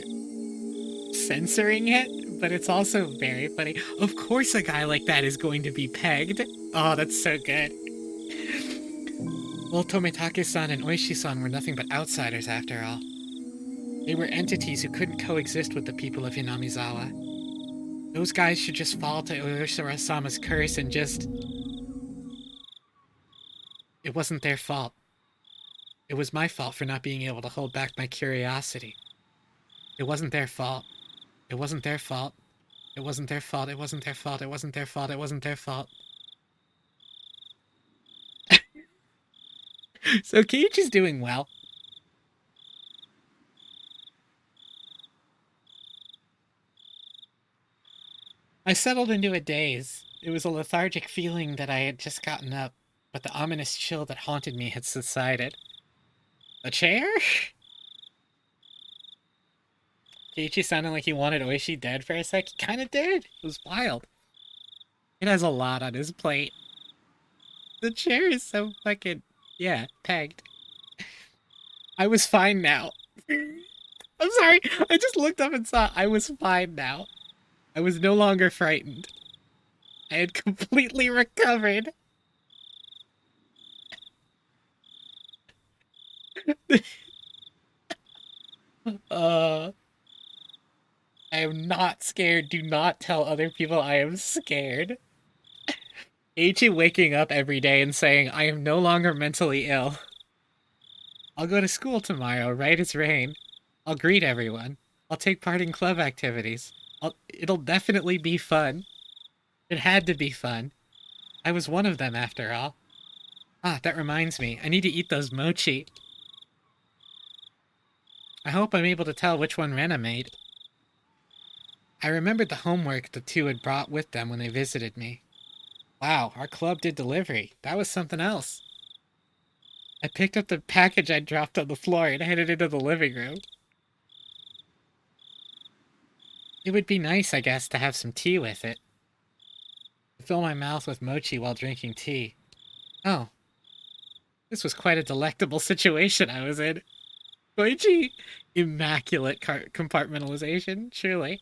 Speaker 1: censoring it, but it's also very funny. Of course a guy like that is going to be pegged. Oh, that's so good. Well, Tomitake-san and Oishi-san were nothing but outsiders after all. They were entities who couldn't coexist with the people of Hinamizawa. Those guys should just fall to Oyashiro-sama's curse and just... It wasn't their fault. It was my fault for not being able to hold back my curiosity. It wasn't their fault. It wasn't their fault. It wasn't their fault. It wasn't their fault. It wasn't their fault. It wasn't their fault. So Keiichi's doing well. I settled into a daze. It was a lethargic feeling that I had just gotten up, but the ominous chill that haunted me had subsided. A chair? Keiichi sounded like he wanted Oishi dead for a sec. He kinda did. It was wild. It has a lot on his plate. The chair is so fucking, yeah, pegged. I was fine now. I'm sorry. I just looked up and saw I was fine now. I was no longer frightened. I had completely recovered. uh, I am not scared. Do not tell other people I am scared. Ichi waking up every day and saying, I am no longer mentally ill. I'll go to school tomorrow, right as rain. I'll greet everyone. I'll take part in club activities. It'll definitely be fun. It had to be fun. I was one of them after all. Ah, that reminds me. I need to eat those mochi. I hope I'm able to tell which one Rena made. I remembered the homework the two had brought with them when they visited me. Wow, our club did delivery. That was something else. I picked up the package I'd dropped on the floor and headed into the living room. It would be nice, I guess, to have some tea with it. I fill my mouth with mochi while drinking tea. Oh, this was quite a delectable situation I was in. Koichi, immaculate compartmentalization, truly.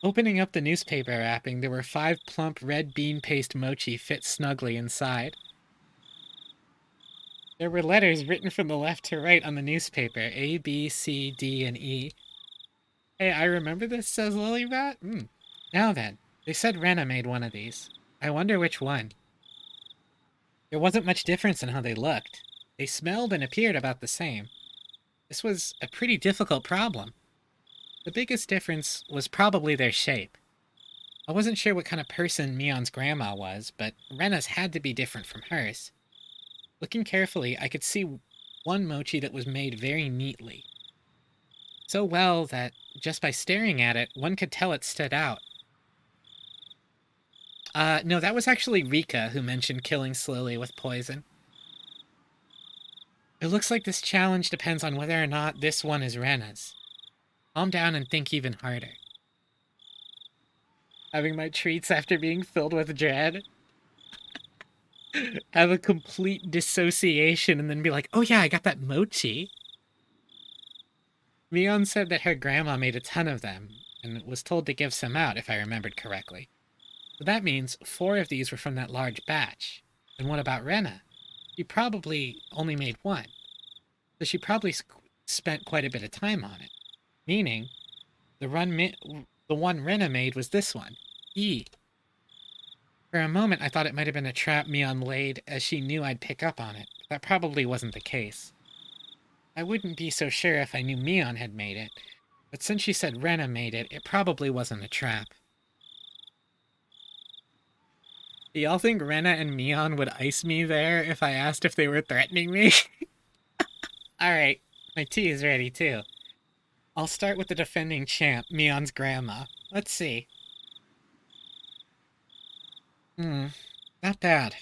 Speaker 1: Opening up the newspaper wrapping, there were 5 plump red bean paste mochi fit snugly inside. There were letters written from the left to right on the newspaper, A, B, C, D, and E. Hey, I remember this, says Lilybat. Now then, they said Rena made one of these. I wonder which one. There wasn't much difference in how they looked. They smelled and appeared about the same. This was a pretty difficult problem. The biggest difference was probably their shape. I wasn't sure what kind of person Mion's grandma was, but Rena's had to be different from hers. Looking carefully, I could see one mochi that was made very neatly. So well that, just by staring at it, one could tell it stood out. No, that was actually Rika who mentioned killing slowly with poison. It looks like this challenge depends on whether or not this one is Rena's. Calm down and think even harder. Having my treats after being filled with dread. Have a complete dissociation and then be like, oh yeah, I got that mochi. Mion said that her grandma made a ton of them and was told to give some out, if I remembered correctly. So that means 4 of these were from that large batch. And what about Rena? She probably only made 1. So she probably spent quite a bit of time on it. Meaning, the one Rena made was this one, E. For a moment, I thought it might have been a trap Mion laid, as she knew I'd pick up on it. That probably wasn't the case. I wouldn't be so sure if I knew Mion had made it, but since she said Rena made it, it probably wasn't a trap. Do y'all think Rena and Mion would ice me there if I asked if they were threatening me? Alright, my tea is ready too. I'll start with the defending champ, Mion's grandma. Let's see. Not bad.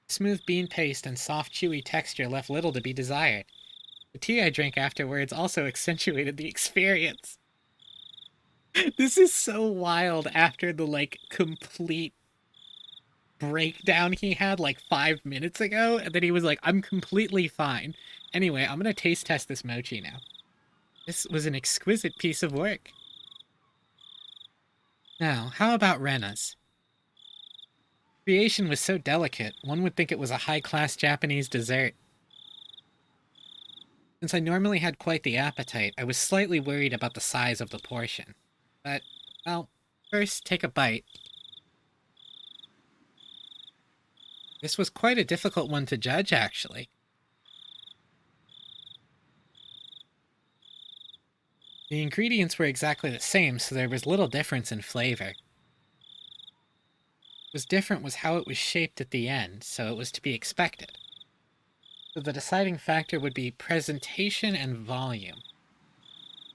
Speaker 1: Smooth bean paste and soft, chewy texture left little to be desired. The tea I drank afterwards also accentuated the experience. This is so wild after the, complete breakdown he had, 5 minutes ago, and then he was like, I'm completely fine. Anyway, I'm gonna taste test this mochi now. This was an exquisite piece of work. Now, how about Rena's? Creation was so delicate, one would think it was a high-class Japanese dessert. Since I normally had quite the appetite, I was slightly worried about the size of the portion. But, well, first take a bite. This was quite a difficult one to judge, actually. The ingredients were exactly the same, so there was little difference in flavor. What was different was how it was shaped at the end, so it was to be expected. So the deciding factor would be presentation and volume.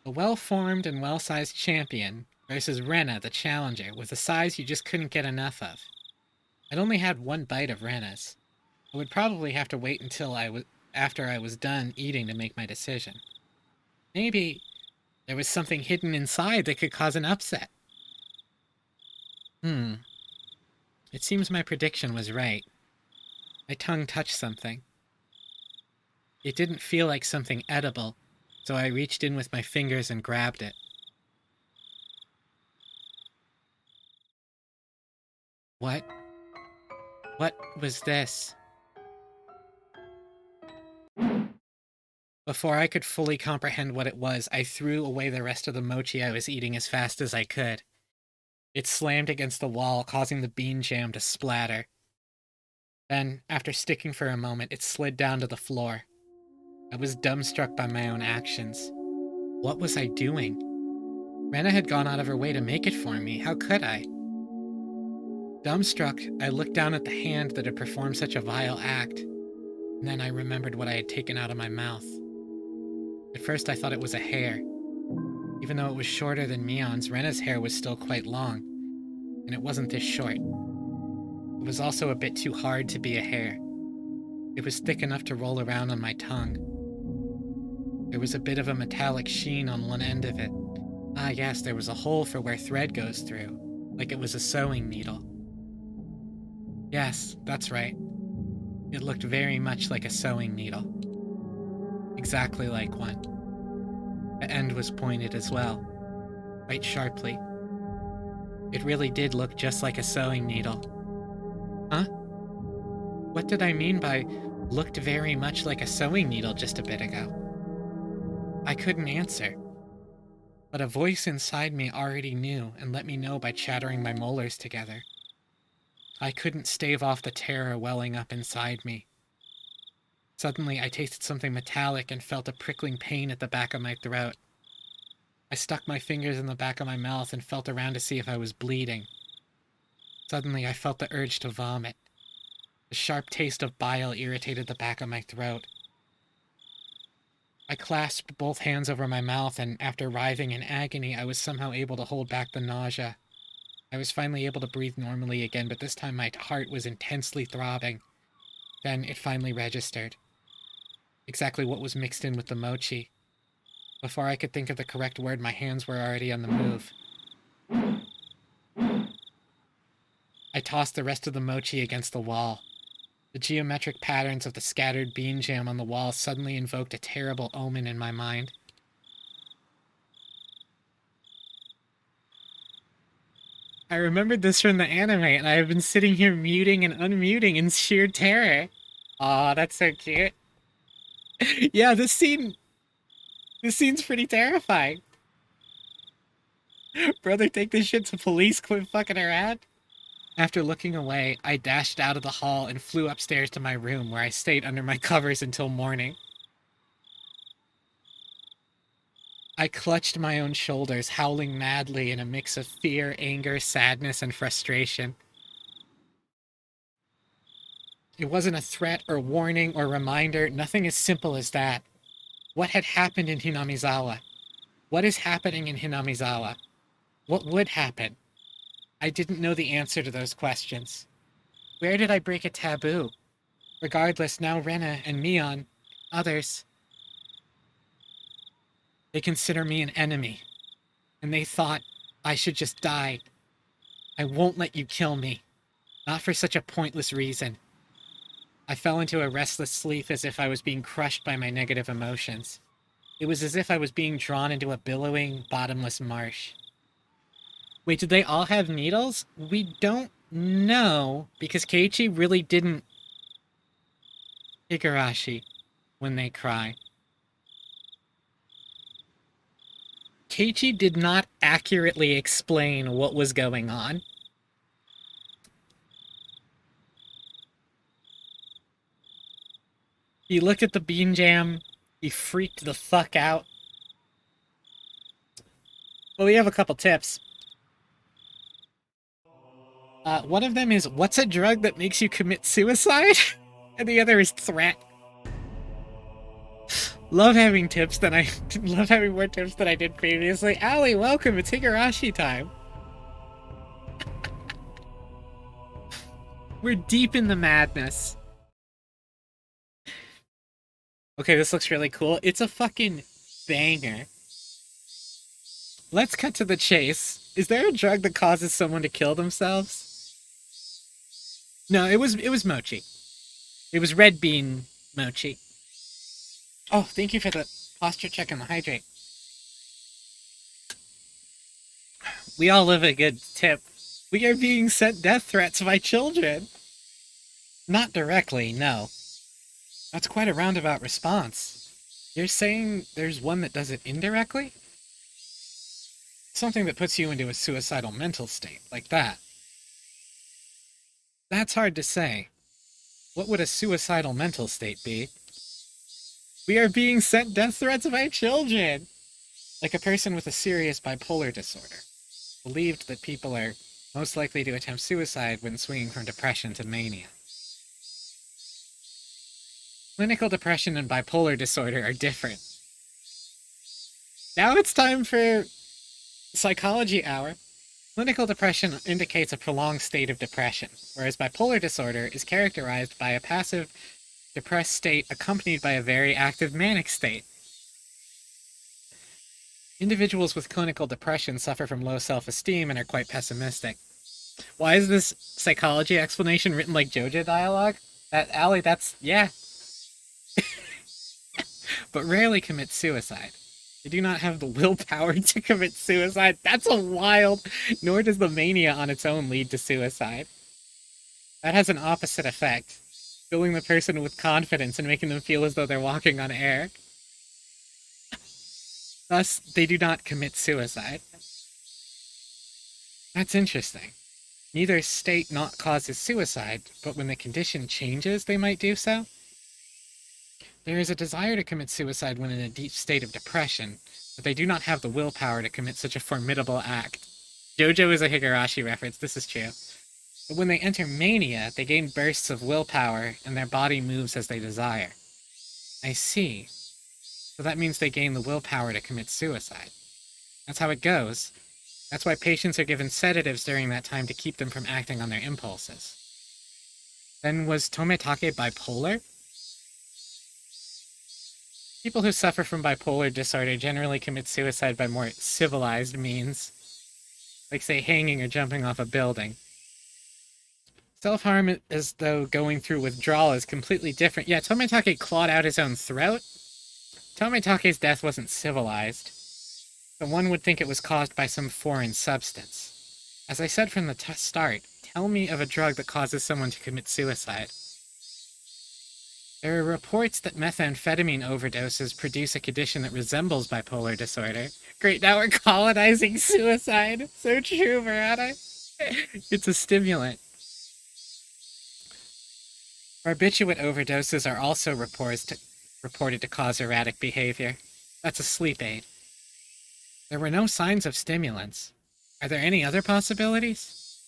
Speaker 1: A well-formed and well-sized champion versus Rena, the challenger, with a size you just couldn't get enough of. I'd only had 1 bite of Rena's. I would probably have to wait until after I was done eating to make my decision. Maybe There was something hidden inside that could cause an upset. It seems my prediction was right. My tongue touched something. It didn't feel like something edible, so I reached in with my fingers and grabbed it. What? What was this? Before I could fully comprehend what it was, I threw away the rest of the mochi I was eating as fast as I could. It slammed against the wall, causing the bean jam to splatter. Then, after sticking for a moment, it slid down to the floor. I was dumbstruck by my own actions. What was I doing? Rena had gone out of her way to make it for me. How could I? Dumbstruck, I looked down at the hand that had performed such a vile act, and then I remembered what I had taken out of my mouth. At first I thought it was a hair. Even though it was shorter than Mion's, Rena's hair was still quite long, and it wasn't this short. It was also a bit too hard to be a hair. It was thick enough to roll around on my tongue. There was a bit of a metallic sheen on one end of it. Ah yes, there was a hole for where thread goes through, like it was a sewing needle. Yes, that's right. It looked very much like a sewing needle. Exactly like one. The end was pointed as well, quite sharply. It really did look just like a sewing needle. Huh? What did I mean by looked very much like a sewing needle just a bit ago? I couldn't answer. But a voice inside me already knew and let me know by chattering my molars together. I couldn't stave off the terror welling up inside me. Suddenly, I tasted something metallic and felt a prickling pain at the back of my throat. I stuck my fingers in the back of my mouth and felt around to see if I was bleeding. Suddenly, I felt the urge to vomit. The sharp taste of bile irritated the back of my throat. I clasped both hands over my mouth, and after writhing in agony, I was somehow able to hold back the nausea. I was finally able to breathe normally again, but this time my heart was intensely throbbing. Then it finally registered. Exactly what was mixed in with the mochi. Before I could think of the correct word, my hands were already on the move. I tossed the rest of the mochi against the wall. The geometric patterns of the scattered bean jam on the wall suddenly invoked a terrible omen in my mind. I remembered this from the anime, and I have been sitting here muting and unmuting in sheer terror. Aw, that's so cute. Yeah, this scene's pretty terrifying. Brother, take this shit to police, quit fucking around. After looking away, I dashed out of the hall and flew upstairs to my room, where I stayed under my covers until morning. I clutched my own shoulders, howling madly in a mix of fear, anger, sadness, and frustration. It wasn't a threat or warning or reminder, nothing as simple as that. What had happened in Hinamizawa? What is happening in Hinamizawa? What would happen? I didn't know the answer to those questions. Where did I break a taboo? Regardless, now Rena and Mion, others, they consider me an enemy, and they thought I should just die. I won't let you kill me. Not for such a pointless reason. I fell into a restless sleep as if I was being crushed by my negative emotions. It was as if I was being drawn into a billowing, bottomless marsh. Wait, did they all have needles? We don't know, because Keiichi really didn't Higurashi when they cry. Keiichi did not accurately explain what was going on. He looked at the bean jam, he freaked the fuck out. Well, we have a couple tips. One of them is, what's a drug that makes you commit suicide? And the other is threat. Love having tips that I love having more tips than I did previously. Allie, welcome. It's Higurashi time. We're deep in the madness. Okay, this looks really cool. It's a fucking banger. let's cut to the chase. Is there a drug that causes someone to kill themselves? No, it was mochi. It was red bean mochi. Oh, thank you for the posture check and the hydrate. We all live a good tip. We are being sent death threats by children. Not directly, no. That's quite a roundabout response. You're saying there's one that does it indirectly? Something that puts you into a suicidal mental state, like that. That's hard to say. What would a suicidal mental state be? We are being sent death threats by children! Like a person with a serious bipolar disorder. Believed that people are most likely to attempt suicide when swinging from depression to mania. Clinical depression and bipolar disorder are different. Now it's time for Psychology Hour. Clinical depression indicates a prolonged state of depression, whereas bipolar disorder is characterized by a passive, depressed state accompanied by a very active manic state. Individuals with clinical depression suffer from low self-esteem and are quite pessimistic. Why is this psychology explanation written like JoJo dialogue? Allie, that's... yeah. But rarely commit suicide. They do not have the willpower to commit suicide. That's a wild... Nor does the mania on its own lead to suicide. That has an opposite effect, filling the person with confidence and making them feel as though they're walking on air. Thus, they do not commit suicide. That's interesting. Neither state not causes suicide, but when the condition changes, they might do so. There is a desire to commit suicide when in a deep state of depression, but they do not have the willpower to commit such a formidable act. JoJo is a Higurashi reference, this is true. But when they enter mania, they gain bursts of willpower, and their body moves as they desire. I see. So that means they gain the willpower to commit suicide. That's how it goes. That's why patients are given sedatives during that time to keep them from acting on their impulses. Then was Tometake bipolar? People who suffer from bipolar disorder generally commit suicide by more civilized means, like, say, hanging or jumping off a building. Self-harm as though going through withdrawal is completely different. Yeah, Tometake clawed out his own throat. Tometake's death wasn't civilized, but one would think it was caused by some foreign substance. As I said from the start, tell me of a drug that causes someone to commit suicide. There are reports that methamphetamine overdoses produce a condition that resembles bipolar disorder. Great, now we're colonizing suicide. So true, Murata. It's a stimulant. Barbiturate overdoses are also reported to cause erratic behavior. That's a sleep aid. There were no signs of stimulants. Are there any other possibilities?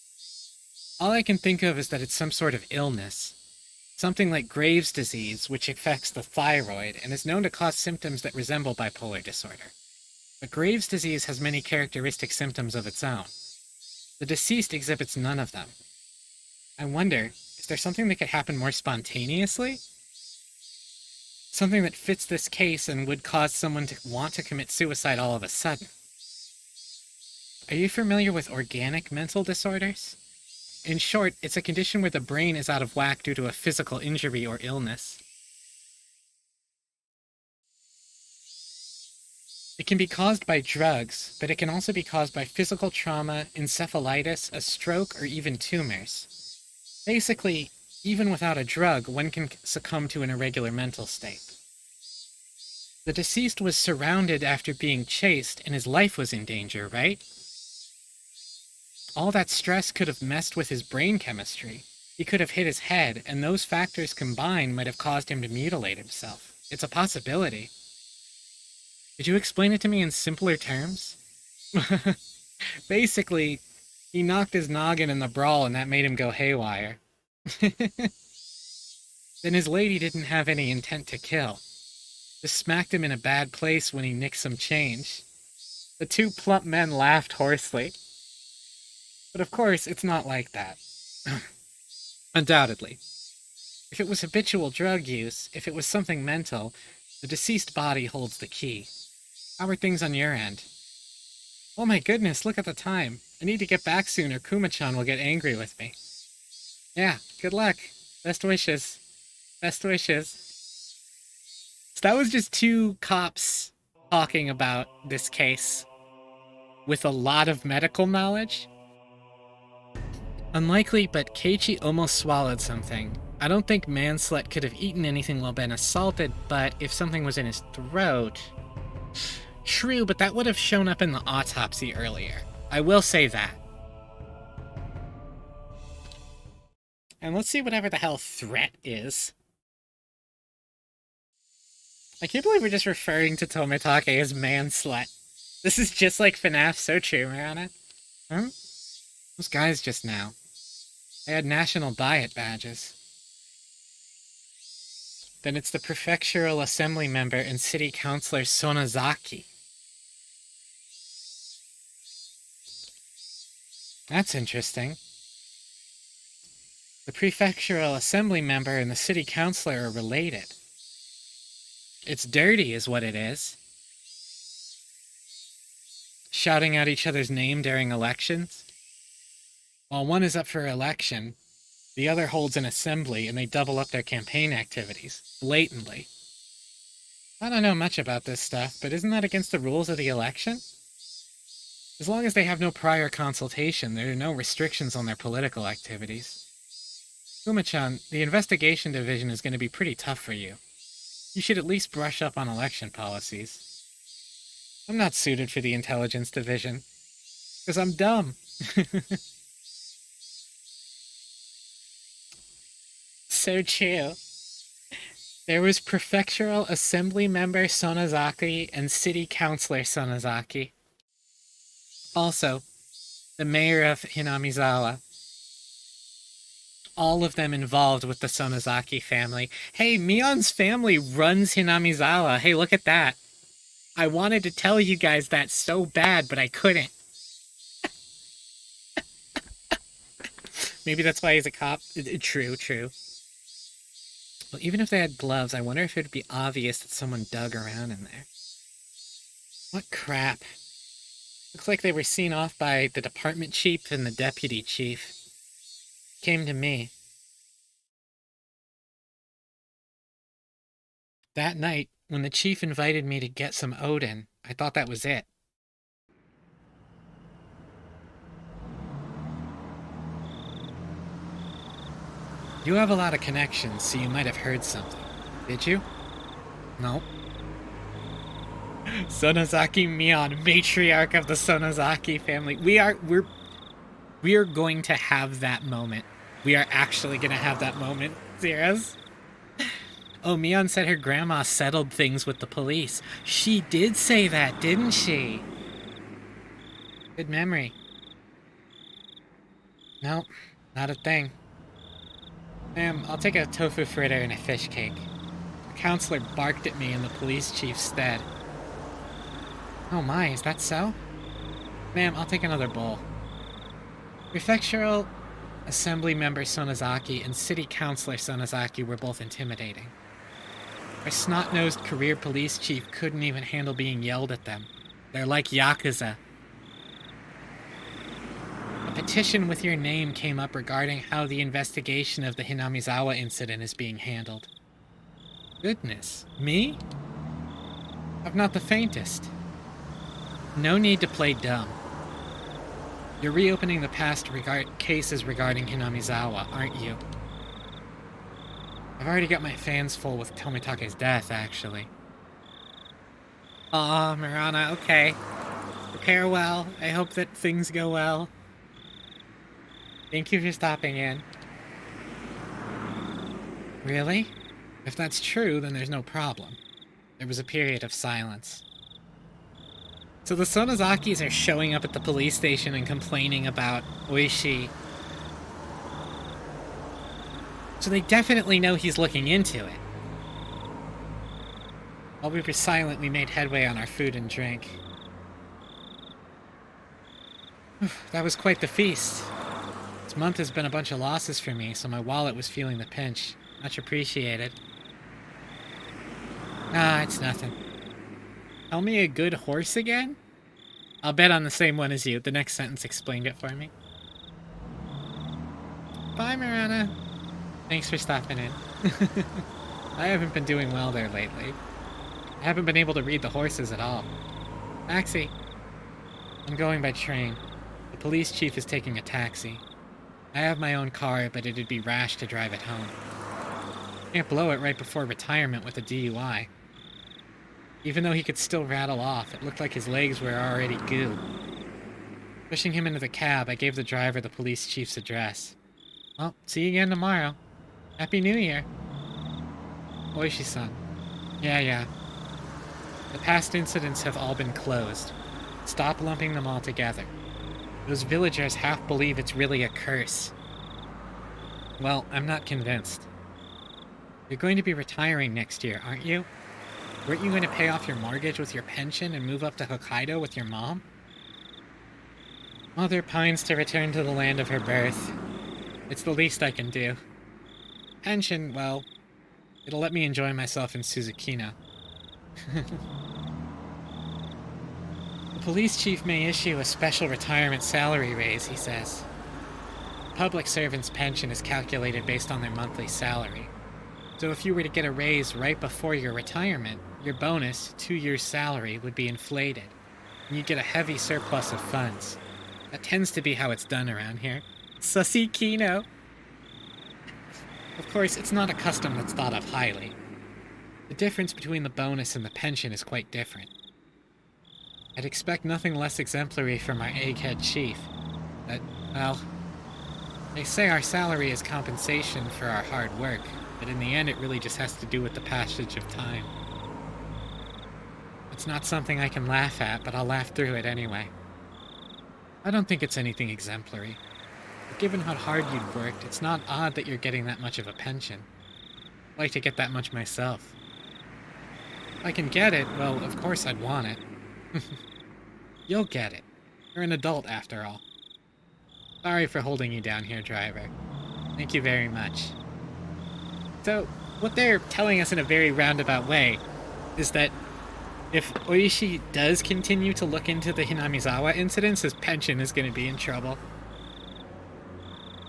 Speaker 1: All I can think of is that it's some sort of illness. Something like Graves' disease, which affects the thyroid and is known to cause symptoms that resemble bipolar disorder. But Graves' disease has many characteristic symptoms of its own. The deceased exhibits none of them. I wonder, is there something that could happen more spontaneously? Something that fits this case and would cause someone to want to commit suicide all of a sudden. Are you familiar with organic mental disorders? In short, it's a condition where the brain is out of whack due to a physical injury or illness. It can be caused by drugs, but it can also be caused by physical trauma, encephalitis, a stroke, or even tumors. Basically, even without a drug, one can succumb to an irregular mental state. The deceased was surrounded after being chased, and his life was in danger, right? All that stress could have messed with his brain chemistry. He could have hit his head, and those factors combined might have caused him to mutilate himself. It's a possibility. Could you explain it to me in simpler terms? Basically, he knocked his noggin in the brawl and that made him go haywire. Then his lady didn't have any intent to kill. Just smacked him in a bad place when he nicked some change. The two plump men laughed hoarsely. But of course, it's not like that. Undoubtedly. If it was habitual drug use, if it was something mental, the deceased body holds the key. How are things on your end? Oh my goodness, look at the time. I need to get back soon or Kuma-chan will get angry with me. Yeah, good luck. Best wishes. Best wishes. So that was just two cops talking about this case with a lot of medical knowledge. Unlikely, but Keiichi almost swallowed something. I don't think Manslet could have eaten anything while being assaulted, but if something was in his throat... True, but that would have shown up in the autopsy earlier. I will say that. And let's see whatever the hell threat is. I can't believe we're just referring to Tomitake as Manslet. This is just like FNAF, so true, Marana. Huh? Those guys just now. They had national diet badges. Then it's the prefectural assembly member and city councilor Sonozaki. That's interesting. The prefectural assembly member and the city councilor are related. It's dirty is what it is. Shouting out each other's name during elections. While one is up for election, the other holds an assembly and they double up their campaign activities, blatantly. I don't know much about this stuff, but isn't that against the rules of the election? As long as they have no prior consultation, there are no restrictions on their political activities. Kuma-chan, the investigation division is going to be pretty tough for you. You should at least brush up on election policies. I'm not suited for the intelligence division, because I'm dumb. So true. There was prefectural assembly member Sonozaki and city councilor Sonozaki. Also, the mayor of Hinamizawa. All of them involved with the Sonozaki family. Hey, Mion's family runs Hinamizawa. Hey, look at that. I wanted to tell you guys that so bad, but I couldn't. Maybe that's why he's a cop. True, true. Well, even if they had gloves, I wonder if it would be obvious that someone dug around in there. What crap. Looks like they were seen off by the department chief and the deputy chief. Came to me. That night, when the chief invited me to get some Odin, I thought that was it. You have a lot of connections, so you might have heard something. Did you? No. Sonozaki Mion, matriarch of the Sonozaki family. We are going to have that moment. We are actually going to have that moment, Zeros. Oh, Mion said her grandma settled things with the police. She did say that, didn't she? Good memory. No, not a thing. Ma'am, I'll take a tofu fritter and a fish cake. The counselor barked at me in the police chief's stead. Oh my, is that so? Ma'am, I'll take another bowl. Prefectural assembly member Sonozaki and city councilor Sonozaki were both intimidating. Our snot-nosed career police chief couldn't even handle being yelled at them. They're like Yakuza. A petition with your name came up regarding how the investigation of the Hinamizawa incident is being handled. Goodness, me? I've not the faintest. No need to play dumb. You're reopening the past cases regarding Hinamizawa, aren't you? I've already got my fans full with Tomitake's death, actually. Aw, Mirana, okay. Prepare well. I hope that things go well. Thank you for stopping in. Really? If that's true, then there's no problem. There was a period of silence. So the Sonozakis are showing up at the police station and complaining about Oishi. So they definitely know he's looking into it. While we were silent, we made headway on our food and drink. That was quite the feast. This month has been a bunch of losses for me, so my wallet was feeling the pinch. Much appreciated. Ah, it's nothing. Tell me a good horse again? I'll bet on the same one as you. The next sentence explained it for me. Bye, Mirana. Thanks for stopping in. I haven't been doing well there lately. I haven't been able to read the horses at all. Taxi. I'm going by train. The police chief is taking a taxi. I have my own car, but it'd be rash to drive it home. Can't blow it right before retirement with a DUI. Even though he could still rattle off, it looked like his legs were already goo. Pushing him into the cab, I gave the driver the police chief's address. Well, see you again tomorrow. Happy New Year. Oishi-san. Yeah. The past incidents have all been closed. Stop lumping them all together. Those villagers half believe it's really a curse. Well, I'm not convinced. You're going to be retiring next year, aren't you? Weren't you going to pay off your mortgage with your pension and move up to Hokkaido with your mom? Mother pines to return to the land of her birth. It's the least I can do. Pension, well, it'll let me enjoy myself in Suzukino. The police chief may issue a special retirement salary raise, he says. Public servants' pension is calculated based on their monthly salary. So if you were to get a raise right before your retirement, your bonus, 2 years' salary, would be inflated, and you'd get a heavy surplus of funds. That tends to be how it's done around here. Sussy Kino! Of course, it's not a custom that's thought of highly. The difference between the bonus and the pension is quite different. I'd expect nothing less exemplary from our egghead chief. But, well, they say our salary is compensation for our hard work, but in the end it really just has to do with the passage of time. It's not something I can laugh at, but I'll laugh through it anyway. I don't think it's anything exemplary. But given how hard you'd worked, it's not odd that you're getting that much of a pension. I'd like to get that much myself. If I can get it, well, of course I'd want it. You'll get it. You're an adult, after all. Sorry for holding you down here, driver. Thank you very much. So, what they're telling us in a very roundabout way is that if Oishi does continue to look into the Hinamizawa incidents, his pension is going to be in trouble.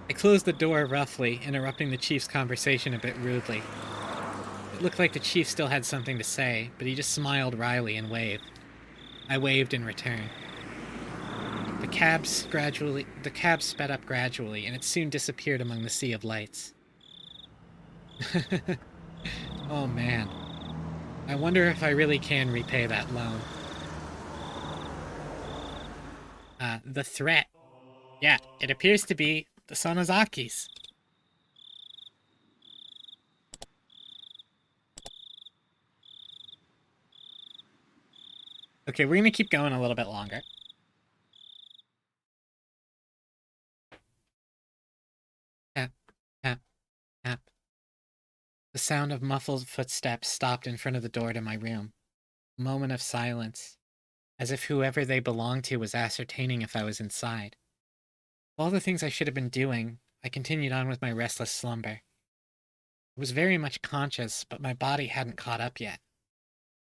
Speaker 1: I closed the door roughly, interrupting the chief's conversation a bit rudely. It looked like the chief still had something to say, but he just smiled wryly and waved. I waved in return. The cab sped up gradually, and it soon disappeared among the sea of lights. Oh man. I wonder if I really can repay that loan. The threat. Yeah, it appears to be the Sonozakis. Okay, we're gonna keep going a little bit longer. Tap, tap, tap. The sound of muffled footsteps stopped in front of the door to my room. A moment of silence, as if whoever they belonged to was ascertaining if I was inside. Of all the things I should have been doing, I continued on with my restless slumber. I was very much conscious, but my body hadn't caught up yet.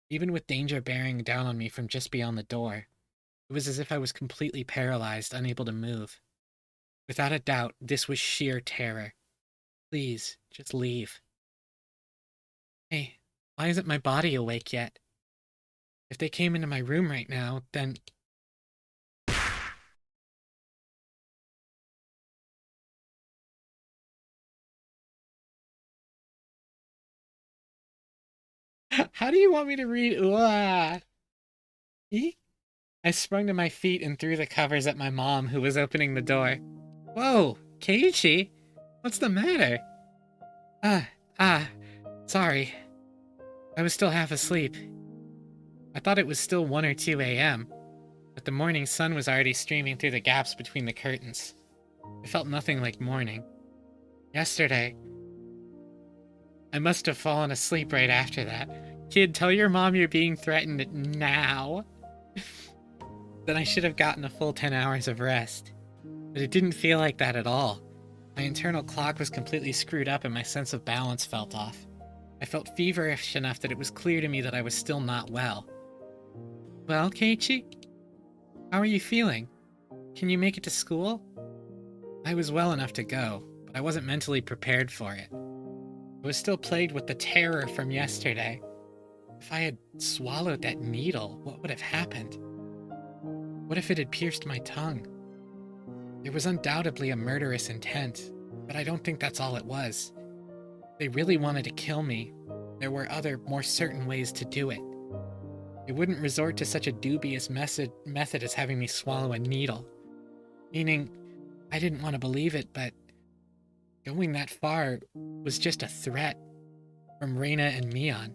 Speaker 1: Even with danger bearing down on me from just beyond the door, it was as if I was completely paralyzed, unable to move. Without a doubt, this was sheer terror. Please, just leave. Hey, why isn't my body awake yet? If they came into my room right now, then... How do you want me to read? Ooh-ah. I sprung to my feet and threw the covers at my mom, who was opening the door. Whoa, Keiichi? What's the matter? Sorry. I was still half asleep. I thought it was still 1 or 2 a.m., but the morning sun was already streaming through the gaps between the curtains. It felt nothing like morning. Yesterday, I must have fallen asleep right after that. Kid, tell your mom you're being threatened now. Then I should have gotten a full 10 hours of rest. But it didn't feel like that at all. My internal clock was completely screwed up and my sense of balance felt off. I felt feverish enough that it was clear to me that I was still not well. Well, Keiichi? How are you feeling? Can you make it to school? I was well enough to go, but I wasn't mentally prepared for it. I was still plagued with the terror from yesterday. If I had swallowed that needle, what would have happened? What if it had pierced my tongue? There was undoubtedly a murderous intent, but I don't think that's all it was. If they really wanted to kill me, there were other, more certain ways to do it. They wouldn't resort to such a dubious method as having me swallow a needle. Meaning, I didn't want to believe it, but going that far was just a threat from Reina and Mion.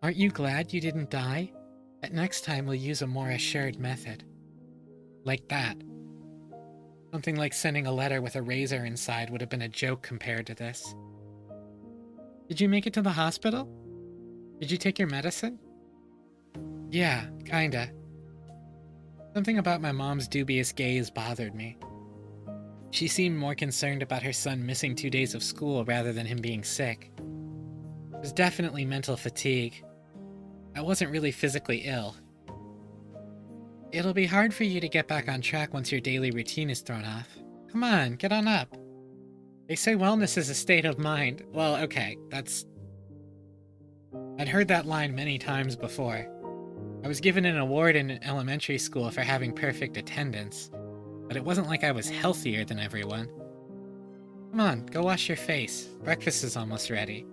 Speaker 1: Aren't you glad you didn't die? But next time we'll use a more assured method. Like that. Something like sending a letter with a razor inside would have been a joke compared to this. Did you make it to the hospital? Did you take your medicine? Yeah, kinda. Something about my mom's dubious gaze bothered me. She seemed more concerned about her son missing 2 days of school rather than him being sick. It was definitely mental fatigue. I wasn't really physically ill. It'll be hard for you to get back on track once your daily routine is thrown off. Come on, get on up. They say wellness is a state of mind. Well, okay, I'd heard that line many times before. I was given an award in elementary school for having perfect attendance, but it wasn't like I was healthier than everyone. Come on, go wash your face. Breakfast is almost ready.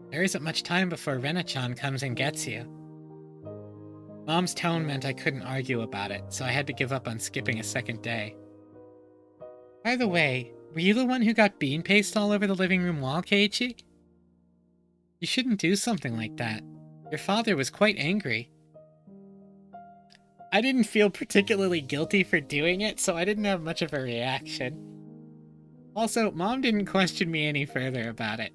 Speaker 1: There isn't much time before Rena-chan comes and gets you. Mom's tone meant I couldn't argue about it, so I had to give up on skipping a second day. By the way, were you the one who got bean paste all over the living room wall, Keiichi? You shouldn't do something like that. Your father was quite angry. I didn't feel particularly guilty for doing it, so I didn't have much of a reaction. Also, Mom didn't question me any further about it.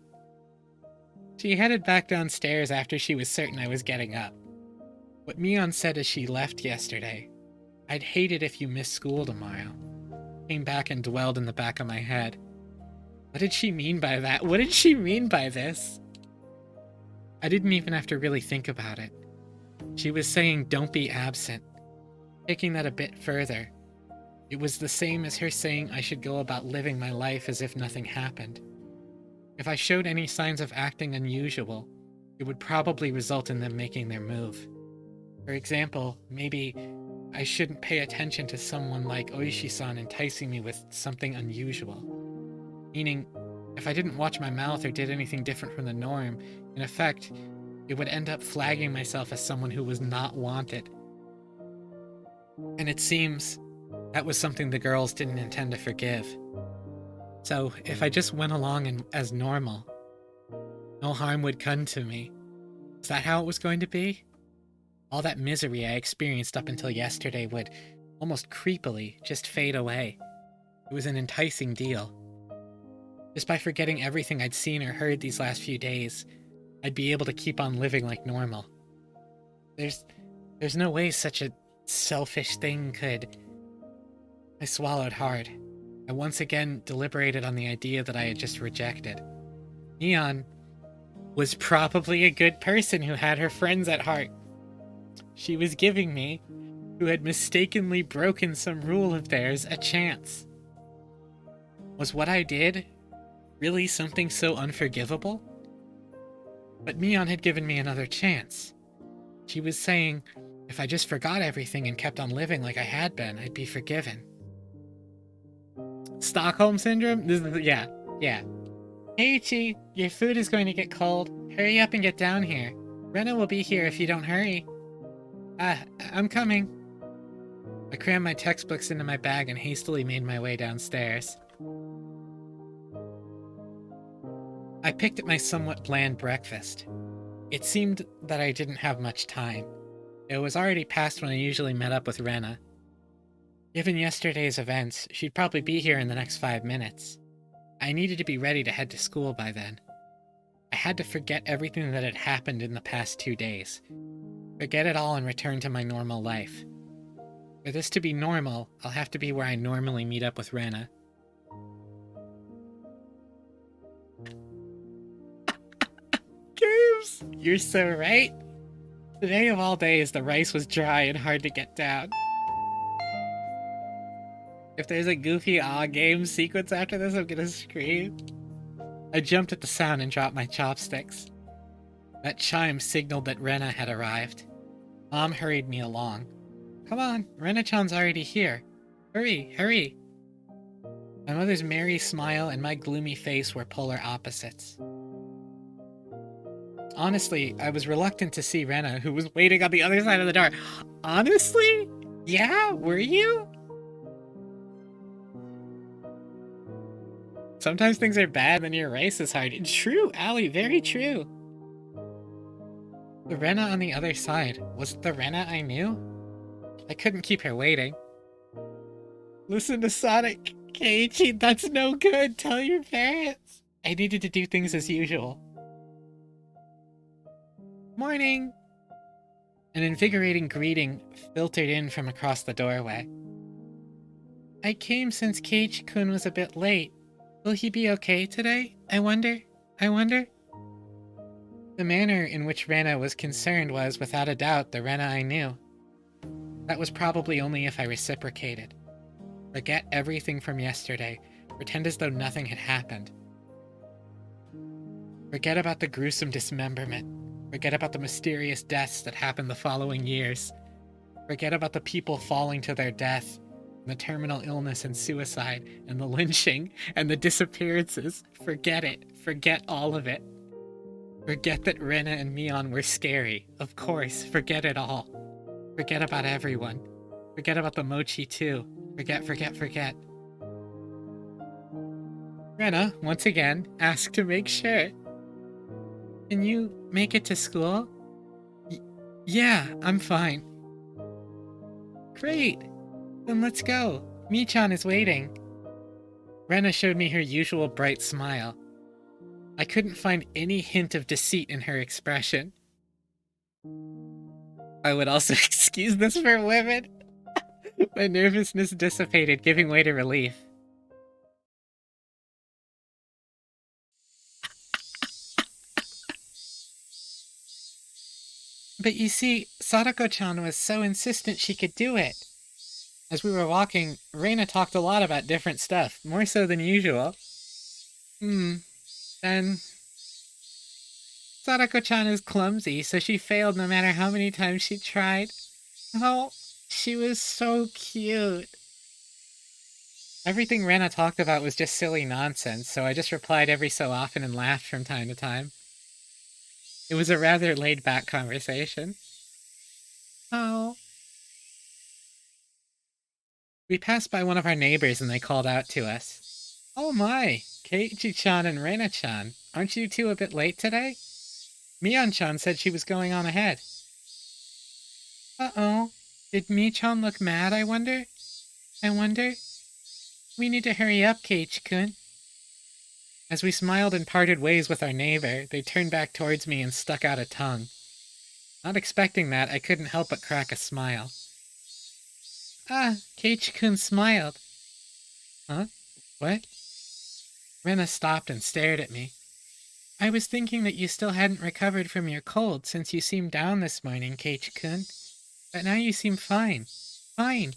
Speaker 1: She headed back downstairs after she was certain I was getting up. What Mion said as she left yesterday, "I'd hate it if you missed school tomorrow," came back and dwelled in the back of my head. What did she mean by that? What did she mean by this? I didn't even have to really think about it. She was saying don't be absent. Taking that a bit further, it was the same as her saying I should go about living my life as if nothing happened. If I showed any signs of acting unusual, it would probably result in them making their move. For example, maybe I shouldn't pay attention to someone like Oishi-san enticing me with something unusual. Meaning, if I didn't watch my mouth or did anything different from the norm, in effect, it would end up flagging myself as someone who was not wanted. And it seems that was something the girls didn't intend to forgive. So, if I just went along as normal, no harm would come to me. Is that how it was going to be? All that misery I experienced up until yesterday would, almost creepily, just fade away. It was an enticing deal. Just by forgetting everything I'd seen or heard these last few days, I'd be able to keep on living like normal. There's no way such a selfish thing could... I swallowed hard. I once again deliberated on the idea that I had just rejected. Mion was probably a good person who had her friends at heart. She was giving me, who had mistakenly broken some rule of theirs, a chance. Was what I did really something so unforgivable? But Mion had given me another chance. She was saying, if I just forgot everything and kept on living like I had been, I'd be forgiven. Stockholm Syndrome? Yeah. Keiichi, your food is going to get cold. Hurry up and get down here. Rena will be here if you don't hurry. I'm coming. I crammed my textbooks into my bag and hastily made my way downstairs. I picked at my somewhat bland breakfast. It seemed that I didn't have much time. It was already past when I usually met up with Rena. Given yesterday's events, she'd probably be here in the next 5 minutes. I needed to be ready to head to school by then. I had to forget everything that had happened in the past 2 days. Forget it all and return to my normal life. For this to be normal, I'll have to be where I normally meet up with Rena. Games! You're so right. Today of all days, the rice was dry and hard to get down. If there's a goofy game sequence after this, I'm gonna scream. I jumped at the sound and dropped my chopsticks. That chime signaled that Rena had arrived. Mom hurried me along. Come on, Rena-chan's already here. Hurry, hurry. My mother's merry smile and my gloomy face were polar opposites. Honestly, I was reluctant to see Rena, who was waiting on the other side of the door. Honestly? Yeah, were you? Sometimes things are bad when your race is hard. True, Allie, very true. The Rena on the other side, was it the Rena I knew? I couldn't keep her waiting. Listen to Sonic. Keiichi, that's no good. Tell your parents. I needed to do things as usual. Morning. An invigorating greeting filtered in from across the doorway. I came since Keiichi-kun was a bit late. Will he be okay today? I wonder. The manner in which Rena was concerned was, without a doubt, the Rena I knew. That was probably only if I reciprocated. Forget everything from yesterday. Pretend as though nothing had happened. Forget about the gruesome dismemberment. Forget about the mysterious deaths that happened the following years. Forget about the people falling to their death, and the terminal illness and suicide, and the lynching, and the disappearances. Forget it. Forget all of it. Forget that Rena and Mion were scary. Of course, forget it all. Forget about everyone. Forget about the mochi too. Forget. Rena, once again, asked to make sure. Can you make it to school? Yeah, I'm fine. Great! Then let's go. Mi-chan is waiting. Rena showed me her usual bright smile. I couldn't find any hint of deceit in her expression. I would also excuse this for women. My nervousness dissipated, giving way to relief. But you see, Sadako-chan was so insistent she could do it. As we were walking, Reina talked a lot about different stuff, more so than usual. Then... Sadako-chan is clumsy, so she failed no matter how many times she tried. Oh, she was so cute. Everything Rena talked about was just silly nonsense, so I just replied every so often and laughed from time to time. It was a rather laid-back conversation. Oh. We passed by one of our neighbors and they called out to us. Oh my, Keiichi-chan and Reina-chan, aren't you two a bit late today? Mion-chan said she was going on ahead. Uh-oh. Did Mi-chan look mad, I wonder? We need to hurry up, Keiichi-kun. As we smiled and parted ways with our neighbor, they turned back towards me and stuck out a tongue. Not expecting that, I couldn't help but crack a smile. Ah, Keiichi-kun smiled. Huh? What? Rena stopped and stared at me. I was thinking that you still hadn't recovered from your cold since you seemed down this morning, Keiichi-kun. But now you seem fine. Fine.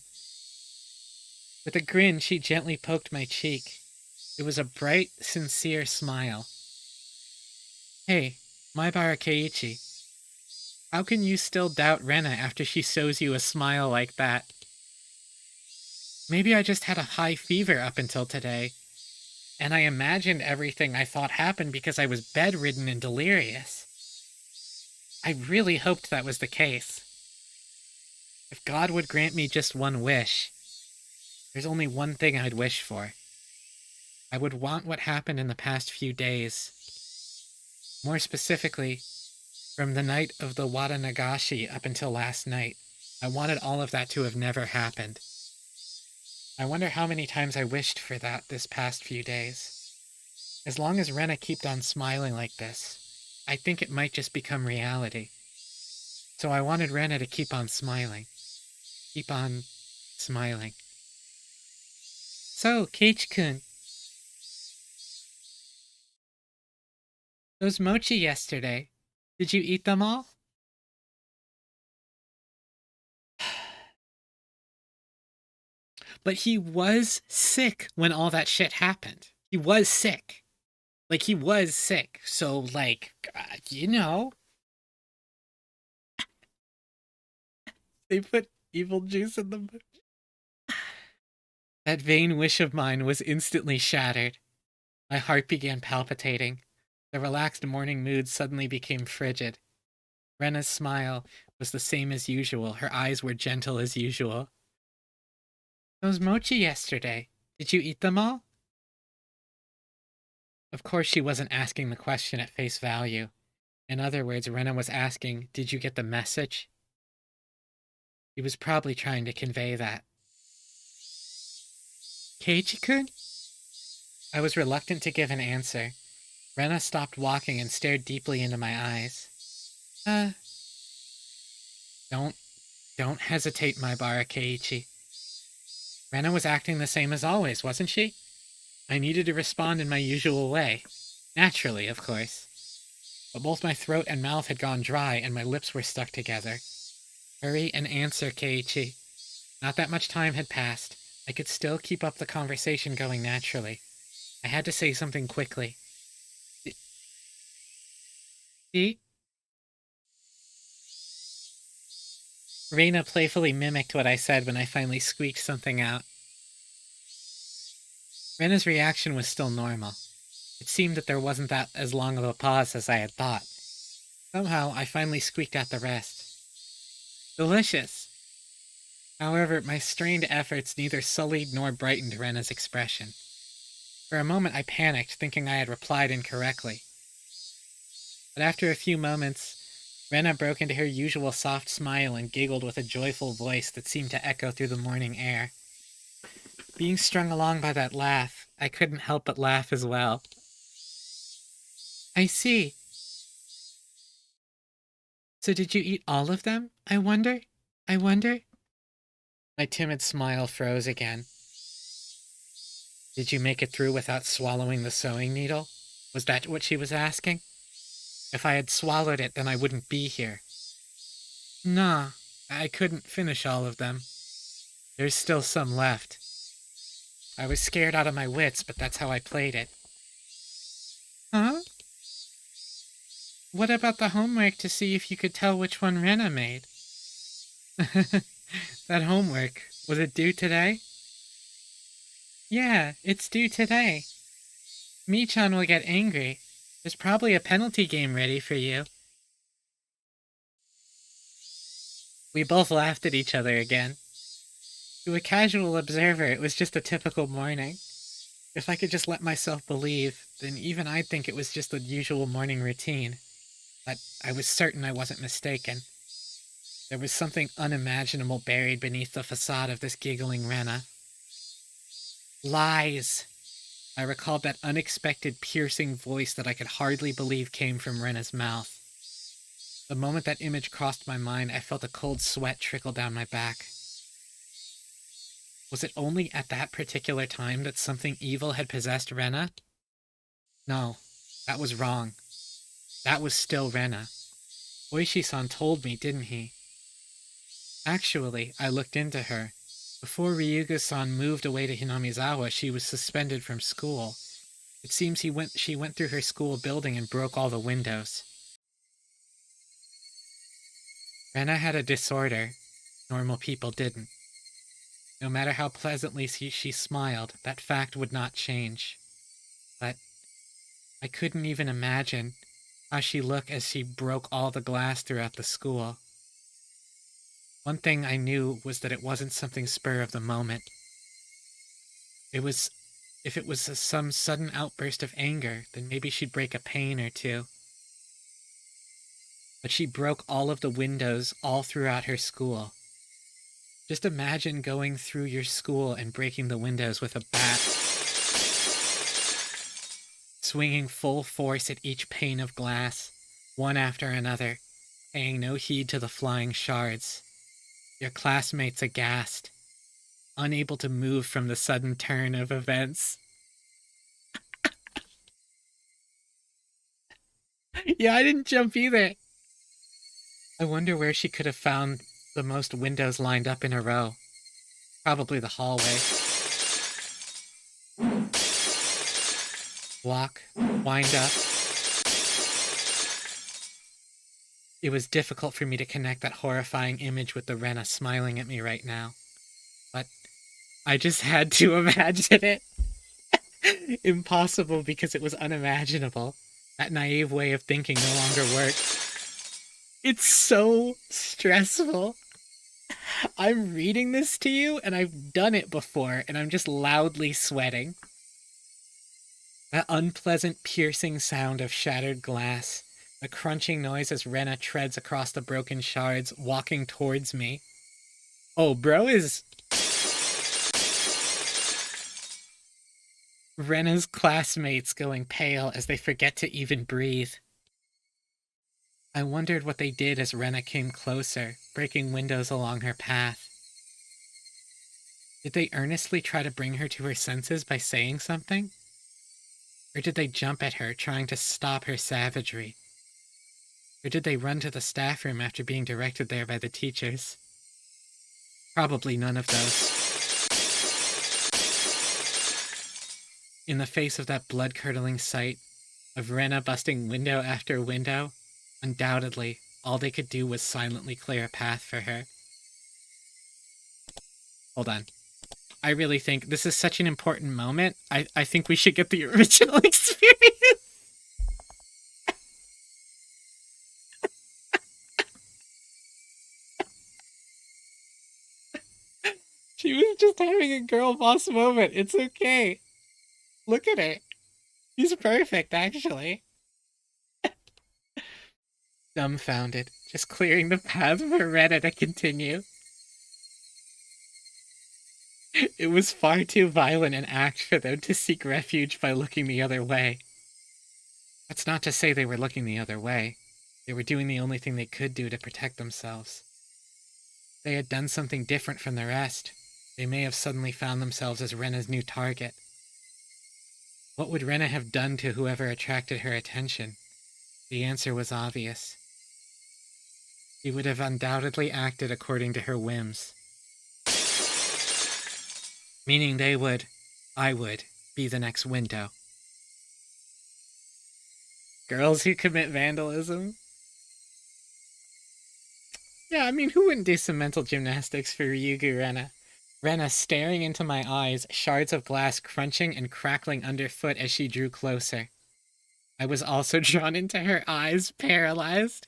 Speaker 1: With a grin, she gently poked my cheek. It was a bright, sincere smile. Hey, Maibara Keiichi. How can you still doubt Rena after she shows you a smile like that? Maybe I just had a high fever up until today, and I imagined everything I thought happened because I was bedridden and delirious. I really hoped that was the case. If God would grant me just one wish, there's only one thing I'd wish for. I would want what happened in the past few days. More specifically, from the night of the Wada Nagashi up until last night. I wanted all of that to have never happened. I wonder how many times I wished for that this past few days. As long as Rena kept on smiling like this, I think it might just become reality. So I wanted Rena to keep on smiling. Keep on smiling. So, Keiichi-kun. Those mochi yesterday, did you eat them all? But he was sick when all that shit happened. He was sick. Like, he was sick. So, like, you know, they put evil juice in the. That vain wish of mine was instantly shattered. My heart began palpitating. The relaxed morning mood suddenly became frigid. Rena's smile was the same as usual. Her eyes were gentle as usual. Those mochi yesterday. Did you eat them all? Of course, she wasn't asking the question at face value. In other words, Rena was asking, did you get the message? He was probably trying to convey that. Keiichi-kun? I was reluctant to give an answer. Rena stopped walking and stared deeply into my eyes. Don't hesitate, my Bara Keiichi. Rena was acting the same as always, wasn't she? I needed to respond in my usual way. Naturally, of course. But both my throat and mouth had gone dry and my lips were stuck together. Hurry and answer, Keiichi. Not that much time had passed. I could still keep up the conversation going naturally. I had to say something quickly. See? Reina playfully mimicked what I said when I finally squeaked something out. Rena's reaction was still normal. It seemed that there wasn't that as long of a pause as I had thought. Somehow, I finally squeaked out the rest. Delicious! However, my strained efforts neither sullied nor brightened Rena's expression. For a moment I panicked, thinking I had replied incorrectly. But after a few moments, Rena broke into her usual soft smile and giggled with a joyful voice that seemed to echo through the morning air. Being strung along by that laugh, I couldn't help but laugh as well. I see. So did you eat all of them? I wonder? My timid smile froze again. Did you make it through without swallowing the sewing needle? Was that what she was asking? If I had swallowed it, then I wouldn't be here. Nah, I couldn't finish all of them. There's still some left. I was scared out of my wits, but that's how I played it. Huh? What about the homework to see if you could tell which one Rena made? That homework, was it due today? Yeah, it's due today. Michan will get angry. There's probably a penalty game ready for you. We both laughed at each other again. To a casual observer, it was just a typical morning. If I could just let myself believe, then even I'd think it was just the usual morning routine. But I was certain I wasn't mistaken. There was something unimaginable buried beneath the facade of this giggling Rena. Lies! I recalled that unexpected, piercing voice that I could hardly believe came from Rena's mouth. The moment that image crossed my mind, I felt a cold sweat trickle down my back. Was it only at that particular time that something evil had possessed Rena? No, that was wrong. That was still Rena. Oishi-san told me, didn't he? Actually, I looked into her. Before Ryuga-san moved away to Hinamizawa, she was suspended from school. It seems she went through her school building and broke all the windows. Rena had a disorder. Normal people didn't. No matter how pleasantly she smiled, that fact would not change. But I couldn't even imagine how she looked as she broke all the glass throughout the school. One thing I knew was that it wasn't something spur of the moment. If it was some sudden outburst of anger, then maybe she'd break a pane or two. But she broke all of the windows all throughout her school. Just imagine going through your school and breaking the windows with a bat, swinging full force at each pane of glass, one after another, paying no heed to the flying shards. Your classmates aghast, unable to move from the sudden turn of events. Yeah, I didn't jump either. I wonder where she could have found the most windows lined up in a row. Probably the hallway. Walk, wind up. It was difficult for me to connect that horrifying image with the Rena smiling at me right now. But I just had to imagine it. Impossible because it was unimaginable. That naive way of thinking no longer worked. It's so stressful. I'm reading this to you, and I've done it before, and I'm just loudly sweating. That unpleasant, piercing sound of shattered glass, the crunching noise as Rena treads across the broken shards, walking towards me. Oh, bro is... Rena's classmates going pale as they forget to even breathe. I wondered what they did as Rena came closer, breaking windows along her path. Did they earnestly try to bring her to her senses by saying something? Or did they jump at her, trying to stop her savagery? Or did they run to the staff room after being directed there by the teachers? Probably none of those. In the face of that blood-curdling sight of Rena busting window after window, undoubtedly, all they could do was silently clear a path for her. Hold on. I really think this is such an important moment. I think we should get the original experience. She was just having a girl boss moment. It's okay. Look at her. She's perfect, actually. Dumbfounded, just clearing the path for Rena to continue. It was far too violent an act for them to seek refuge by looking the other way. That's not to say they were looking the other way. They were doing the only thing they could do to protect themselves. They had done something different from the rest. They may have suddenly found themselves as Rena's new target. What would Rena have done to whoever attracted her attention? The answer was obvious. She would have undoubtedly acted according to her whims. Meaning I would, be the next window. Girls who commit vandalism? Yeah, I mean, who wouldn't do some mental gymnastics for Ryugu Rena? Rena staring into my eyes, shards of glass crunching and crackling underfoot as she drew closer. I was also drawn into her eyes, paralyzed.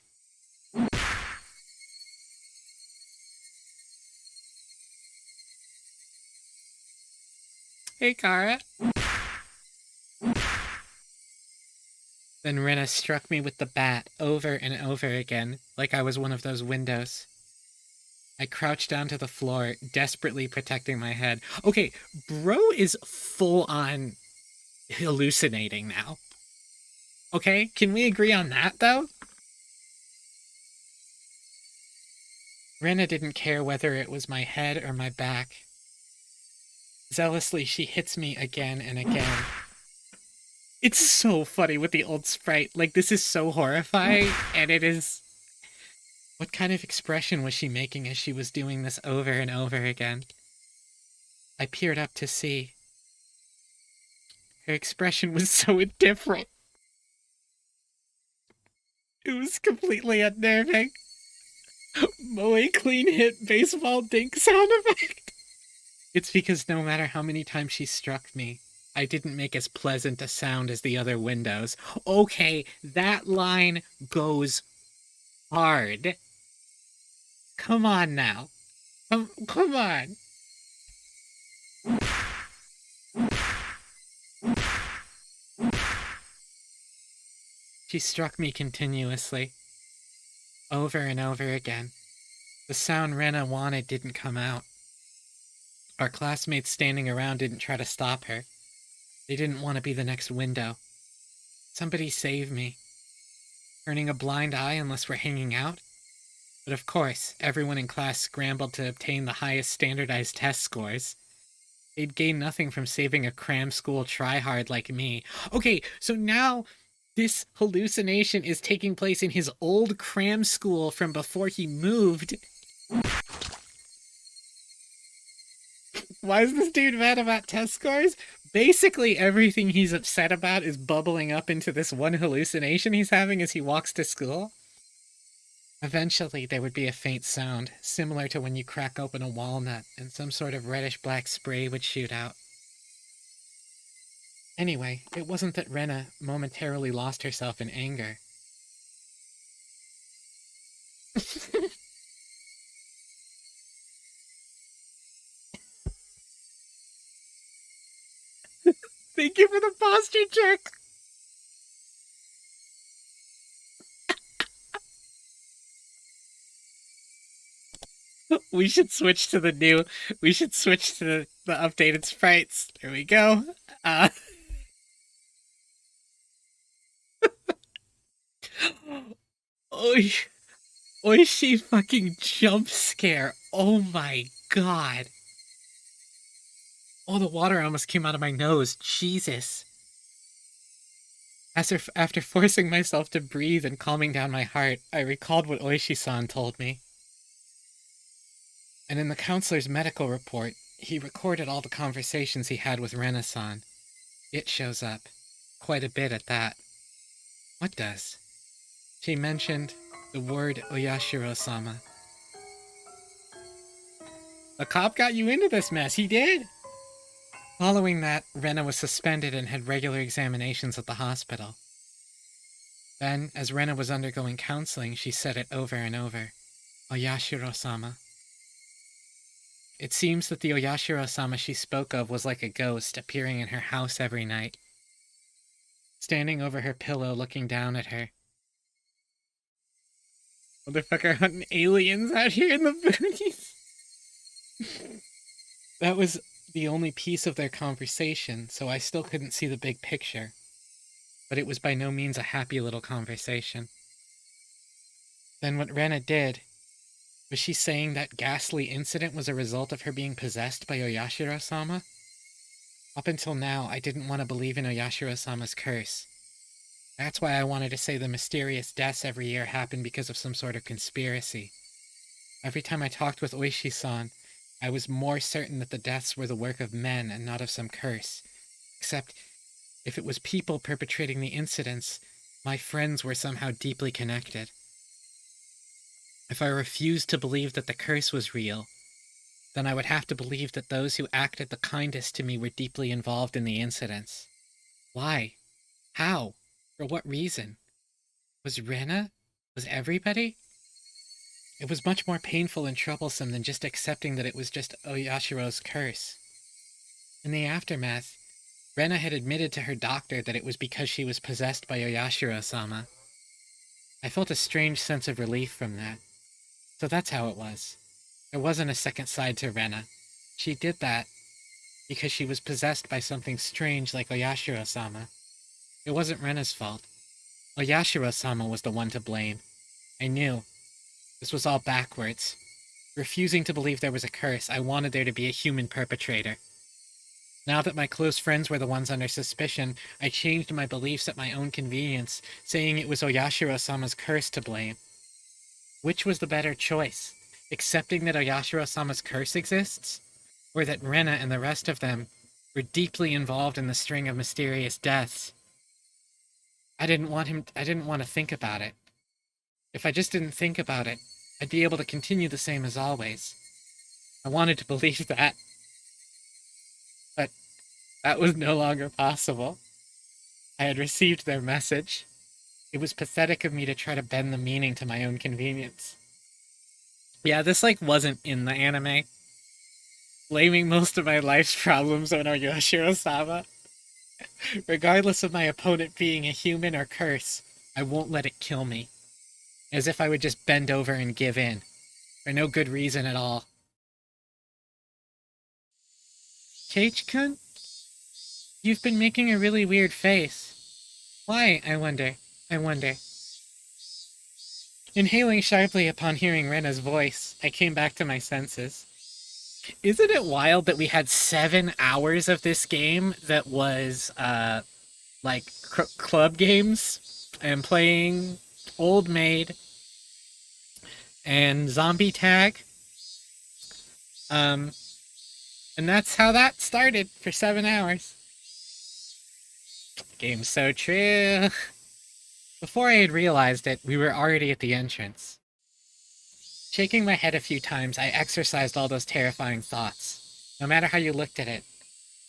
Speaker 1: Hey, Kara. Then Rena struck me with the bat over and over again, like I was one of those windows. I crouched down to the floor, desperately protecting my head. Okay, bro is full on hallucinating now. Okay, can we agree on that, though? Rena didn't care whether it was my head or my back. Zealously, she hits me again and again. It's so funny with the old sprite. Like, this is so horrifying, and it is... What kind of expression was she making as she was doing this over and over again? I peered up to see. Her expression was so indifferent. It was completely unnerving. Moe clean hit baseball dink sound effect. It's because no matter how many times she struck me, I didn't make as pleasant a sound as the other windows. Okay, that line goes hard. Come on now. Come on. She struck me continuously. Over and over again. The sound Rena wanted didn't come out. Our classmates standing around didn't try to stop her. They didn't want to be the next window. Somebody save me. Turning a blind eye unless we're hanging out? But of course, everyone in class scrambled to obtain the highest standardized test scores. They'd gain nothing from saving a cram school tryhard like me. Okay, so now this hallucination is taking place in his old cram school from before he moved. Why is this dude mad about test scores? Basically, everything he's upset about is bubbling up into this one hallucination he's having as he walks to school. Eventually, there would be a faint sound, similar to when you crack open a walnut and some sort of reddish-black spray would shoot out. Anyway, it wasn't that Rena momentarily lost herself in anger. Thank you for the posture check! We should switch to the updated sprites. There we go. Uh, Oishi fucking jump scare. Oh my god. Oh, the water almost came out of my nose. Jesus. After forcing myself to breathe and calming down my heart, I recalled what Oishi-san told me. And in the counselor's medical report, he recorded all the conversations he had with Rena-san. It shows up. Quite a bit at that. What does? She mentioned the word Oyashiro-sama. The cop got you into this mess, he did! Following that, Rena was suspended and had regular examinations at the hospital. Then, as Rena was undergoing counseling, she said it over and over. Oyashiro-sama. It seems that the Oyashiro-sama she spoke of was like a ghost appearing in her house every night, standing over her pillow looking down at her. Motherfucker hunting aliens out here in the boonies. That was the only piece of their conversation, so I still couldn't see the big picture. But it was by no means a happy little conversation. Then what Rena did, was she saying that ghastly incident was a result of her being possessed by Oyashiro-sama? Up until now, I didn't want to believe in Oyashiro-sama's curse. That's why I wanted to say the mysterious deaths every year happened because of some sort of conspiracy. Every time I talked with Oishi-san, I was more certain that the deaths were the work of men and not of some curse. Except, if it was people perpetrating the incidents, my friends were somehow deeply connected. If I refused to believe that the curse was real, then I would have to believe that those who acted the kindest to me were deeply involved in the incidents. Why? How? For what reason? Was Rena? Was everybody? It was much more painful and troublesome than just accepting that it was just Oyashiro's curse. In the aftermath, Rena had admitted to her doctor that it was because she was possessed by Oyashiro-sama. I felt a strange sense of relief from that. So that's how it was. There wasn't a second side to Rena. She did that because she was possessed by something strange like Oyashiro-sama. It wasn't Rena's fault. Oyashiro-sama was the one to blame. I knew. This was all backwards. Refusing to believe there was a curse, I wanted there to be a human perpetrator. Now that my close friends were the ones under suspicion, I changed my beliefs at my own convenience, saying it was Oyashiro-sama's curse to blame. Which was the better choice? Accepting that Oyashiro-sama's curse exists? Or that Rena and the rest of them were deeply involved in the string of mysterious deaths? I didn't want to think about it. If I just didn't think about it, I'd be able to continue the same as always. I wanted to believe that. But that was no longer possible. I had received their message. It was pathetic of me to try to bend the meaning to my own convenience. Yeah, this, wasn't in the anime. Blaming most of my life's problems on Oyashiro-sama. Regardless of my opponent being a human or curse, I won't let it kill me. As if I would just bend over and give in. For no good reason at all. Keiichi-kun? You've been making a really weird face. Why, I wonder. Inhaling sharply upon hearing Rena's voice, I came back to my senses. Isn't it wild that we had 7 hours of this game that was, club games? And playing Old Maid and Zombie Tag. And that's how that started for 7 hours. Game's so true. Before I had realized it, we were already at the entrance. Shaking my head a few times, I exorcised all those terrifying thoughts. No matter how you looked at it,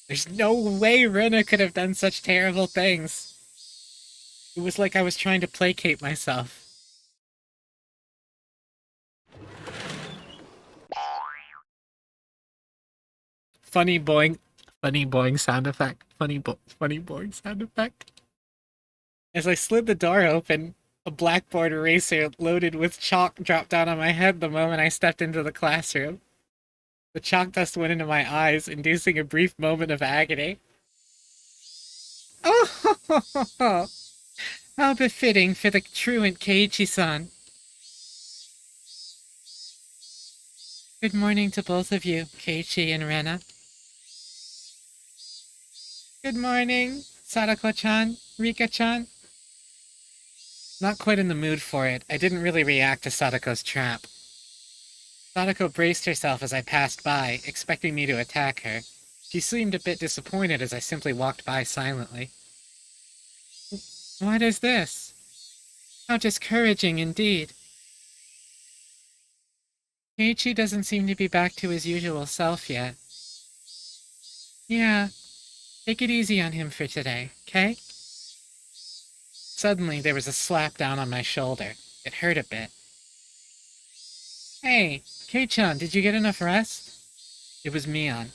Speaker 1: there's no way Rena could have done such terrible things. It was like I was trying to placate myself. Funny boing sound effect. Funny boing sound effect. As I slid the door open, a blackboard eraser loaded with chalk dropped down on my head the moment I stepped into the classroom. The chalk dust went into my eyes, inducing a brief moment of agony. Oh, how befitting for the truant Keiichi-san. Good morning to both of you, Keiichi and Rena. Good morning, Sadako-chan, Rika-chan. Not quite in the mood for it, I didn't really react to Sadako's trap. Sadako braced herself as I passed by, expecting me to attack her. She seemed a bit disappointed as I simply walked by silently. What is this? How discouraging indeed. Keiichi doesn't seem to be back to his usual self yet. Yeah, take it easy on him for today, okay? Suddenly, there was a slap down on my shoulder. It hurt a bit. Hey, Kei-chan, did you get enough rest? It was Mion.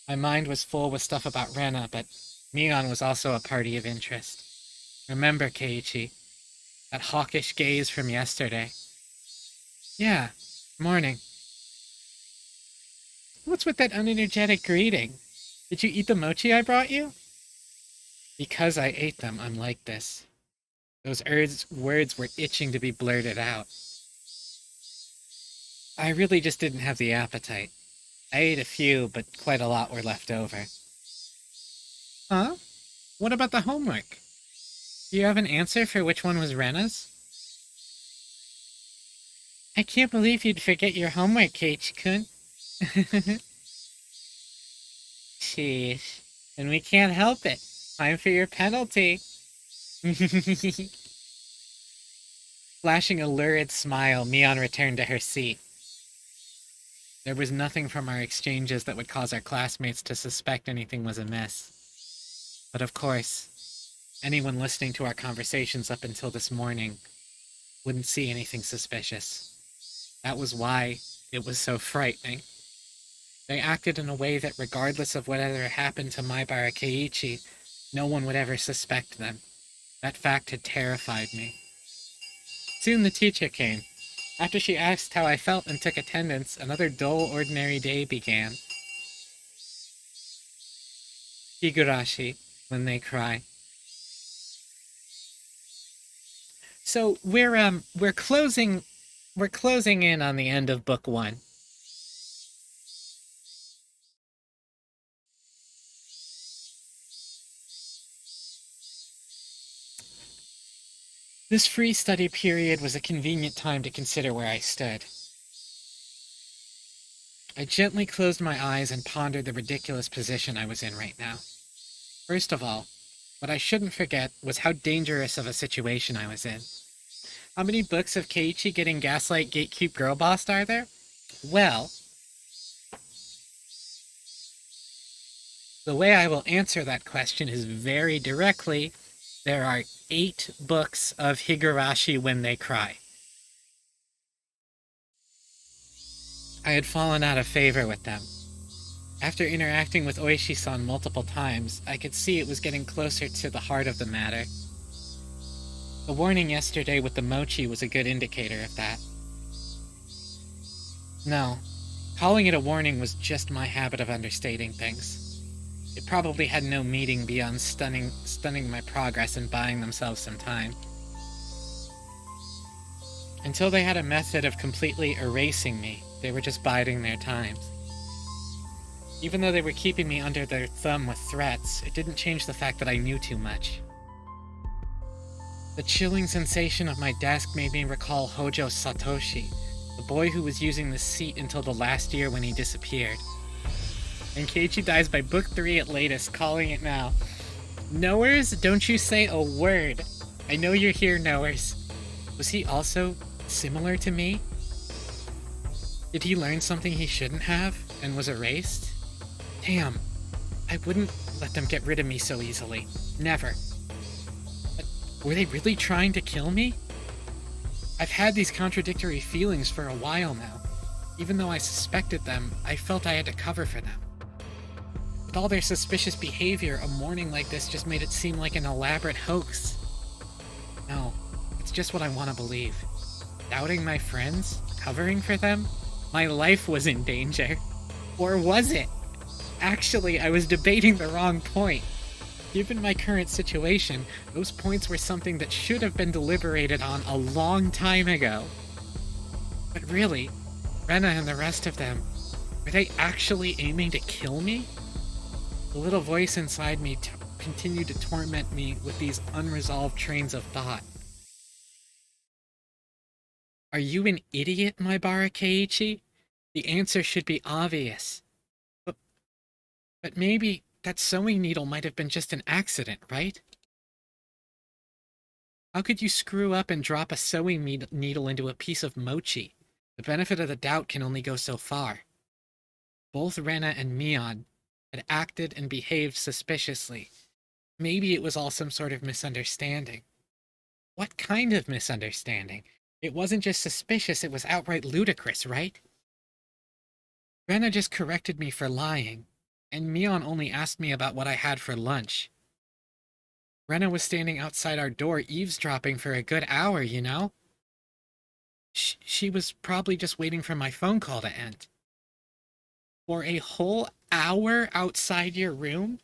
Speaker 1: My mind was full with stuff about Rena, but Mion was also a party of interest. Remember, Keiichi, that hawkish gaze from yesterday. Yeah, morning. What's with that unenergetic greeting? Did you eat the mochi I brought you? Because I ate them, I'm like this. Those words were itching to be blurted out. I really just didn't have the appetite. I ate a few, but quite a lot were left over. Huh? What about the homework? Do you have an answer for which one was Rena's? I can't believe you'd forget your homework, Keiichi-kun. Sheesh. And we can't help it. Time for your penalty. Flashing a lurid smile, Mion returned to her seat. There was nothing from our exchanges that would cause our classmates to suspect anything was amiss. But of course, anyone listening to our conversations up until this morning wouldn't see anything suspicious. That was why it was so frightening. They acted in a way that regardless of whatever happened to Maibara Keiichi, no one would ever suspect them. That fact had terrified me. Soon the teacher came. After she asked how I felt and took attendance, another dull, ordinary day began. Higurashi, when they cry. So we're closing in on the end of book 1. This free study period was a convenient time to consider where I stood. I gently closed my eyes and pondered the ridiculous position I was in right now. First of all, what I shouldn't forget was how dangerous of a situation I was in. How many books of Keiichi getting gaslight gatekeep girl bossed are there? Well, the way I will answer that question is very directly. There are 8 books of Higurashi when they cry. I had fallen out of favor with them. After interacting with Oishi-san multiple times, I could see it was getting closer to the heart of the matter. The warning yesterday with the mochi was a good indicator of that. No, calling it a warning was just my habit of understating things. It probably had no meaning beyond stunning my progress and buying themselves some time. Until they had a method of completely erasing me, they were just biding their time. Even though they were keeping me under their thumb with threats, it didn't change the fact that I knew too much. The chilling sensation of my desk made me recall Hojo Satoshi, the boy who was using this seat until the last year when he disappeared. And Keiichi dies by book 3 at latest, calling it now. Knowers, don't you say a word. I know you're here, Knowers. Was he also similar to me? Did he learn something he shouldn't have and was erased? Damn, I wouldn't let them get rid of me so easily. Never. But were they really trying to kill me? I've had these contradictory feelings for a while now. Even though I suspected them, I felt I had to cover for them. With all their suspicious behavior, a morning like this just made it seem like an elaborate hoax. No, it's just what I want to believe. Doubting my friends? Covering for them? My life was in danger. Or was it? Actually, I was debating the wrong point. Given my current situation, those points were something that should have been deliberated on a long time ago. But really, Rena and the rest of them, were they actually aiming to kill me? The little voice inside me continued to torment me with these unresolved trains of thought. Are you an idiot, Maibara Keiichi? The answer should be obvious. But maybe that sewing needle might have been just an accident, right? How could you screw up and drop a sewing needle into a piece of mochi? The benefit of the doubt can only go so far. Both Rena and Mion had acted and behaved suspiciously. Maybe it was all some sort of misunderstanding. What kind of misunderstanding? It wasn't just suspicious, it was outright ludicrous, right? Rena just corrected me for lying, and Mion only asked me about what I had for lunch. Rena was standing outside our door eavesdropping for a good hour, you know? She was probably just waiting for my phone call to end. For a whole hour outside your room?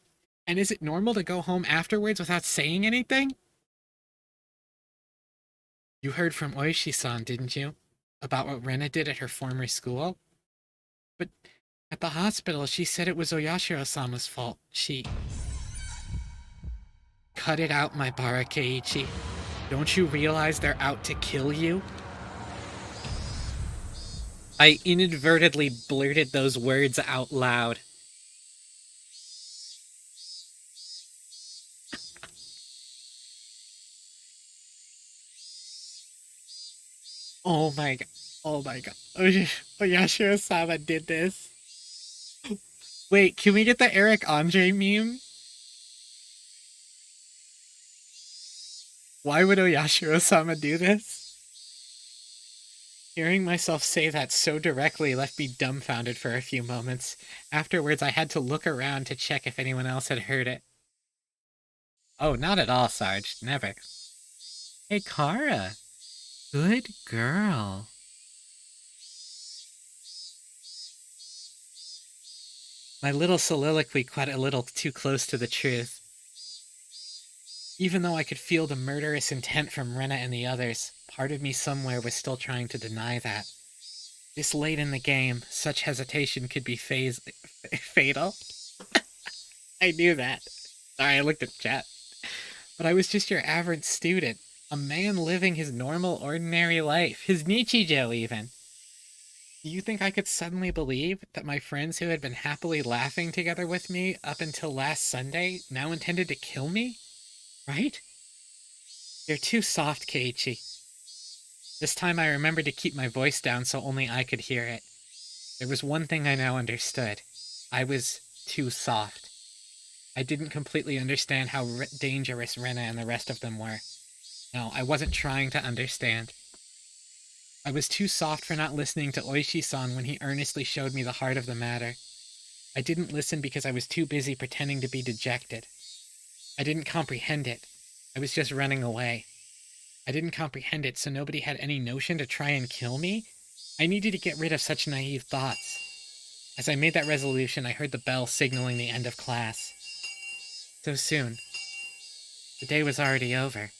Speaker 1: And is it normal to go home afterwards without saying anything? You heard from Oishi-san, didn't you? About what Rena did at her former school? But at the hospital, she said it was Oyashiro-sama's fault. She... Cut it out, Maibara Keiichi. Don't you realize they're out to kill you? I inadvertently blurted those words out loud. Oh my god. Oh my god. Oyashiro-sama did this. Wait, can we get the Eric Andre meme? Why would Oyashiro-sama do this? Hearing myself say that so directly left me dumbfounded for a few moments. Afterwards, I had to look around to check if anyone else had heard it. Oh, not at all, Sarge. Never. Hey, Kara. Good girl. My little soliloquy got a little too close to the truth. Even though I could feel the murderous intent from Rena and the others, part of me somewhere was still trying to deny that. This late in the game, such hesitation could be fatal. I knew that. Sorry, I looked at chat. But I was just your average student. A man living his normal, ordinary life. His Nichijou, even. Do you think I could suddenly believe that my friends who had been happily laughing together with me up until last Sunday now intended to kill me? Right? You're too soft, Keiichi. This time I remembered to keep my voice down so only I could hear it. There was one thing I now understood. I was too soft. I didn't completely understand how dangerous Rena and the rest of them were. No, I wasn't trying to understand. I was too soft for not listening to Oishi-san when he earnestly showed me the heart of the matter. I didn't listen because I was too busy pretending to be dejected. I didn't comprehend it. I was just running away. I didn't comprehend it, so nobody had any notion to try and kill me? I needed to get rid of such naive thoughts. As I made that resolution, I heard the bell signaling the end of class. So soon. The day was already over.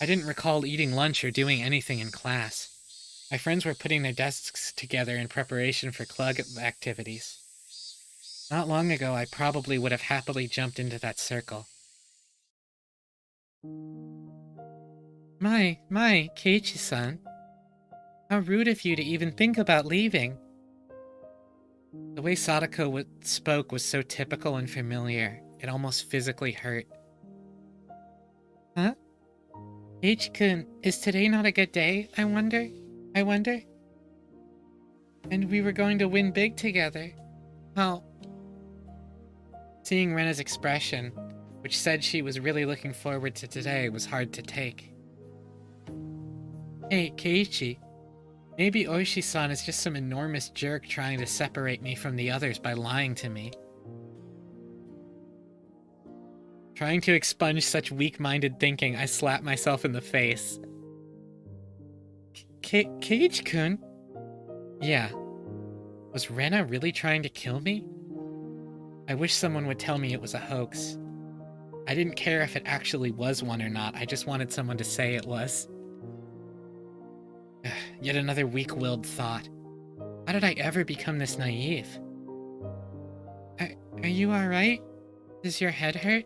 Speaker 1: I didn't recall eating lunch or doing anything in class. My friends were putting their desks together in preparation for club activities. Not long ago, I probably would have happily jumped into that circle. My, Keiichi-san. How rude of you to even think about leaving. The way Sadako spoke was so typical and familiar, it almost physically hurt. Huh? H-kun, is today not a good day, I wonder? I wonder? And we were going to win big together. How? Seeing Rena's expression, which said she was really looking forward to today, was hard to take. Hey, Keiichi. Maybe Oishi-san is just some enormous jerk trying to separate me from the others by lying to me. Trying to expunge such weak-minded thinking, I slapped myself in the face. Keiichi-kun? Yeah. Was Rena really trying to kill me? I wish someone would tell me it was a hoax. I didn't care if it actually was one or not, I just wanted someone to say it was. Yet another weak-willed thought. How did I ever become this naive? Are you alright? Does your head hurt?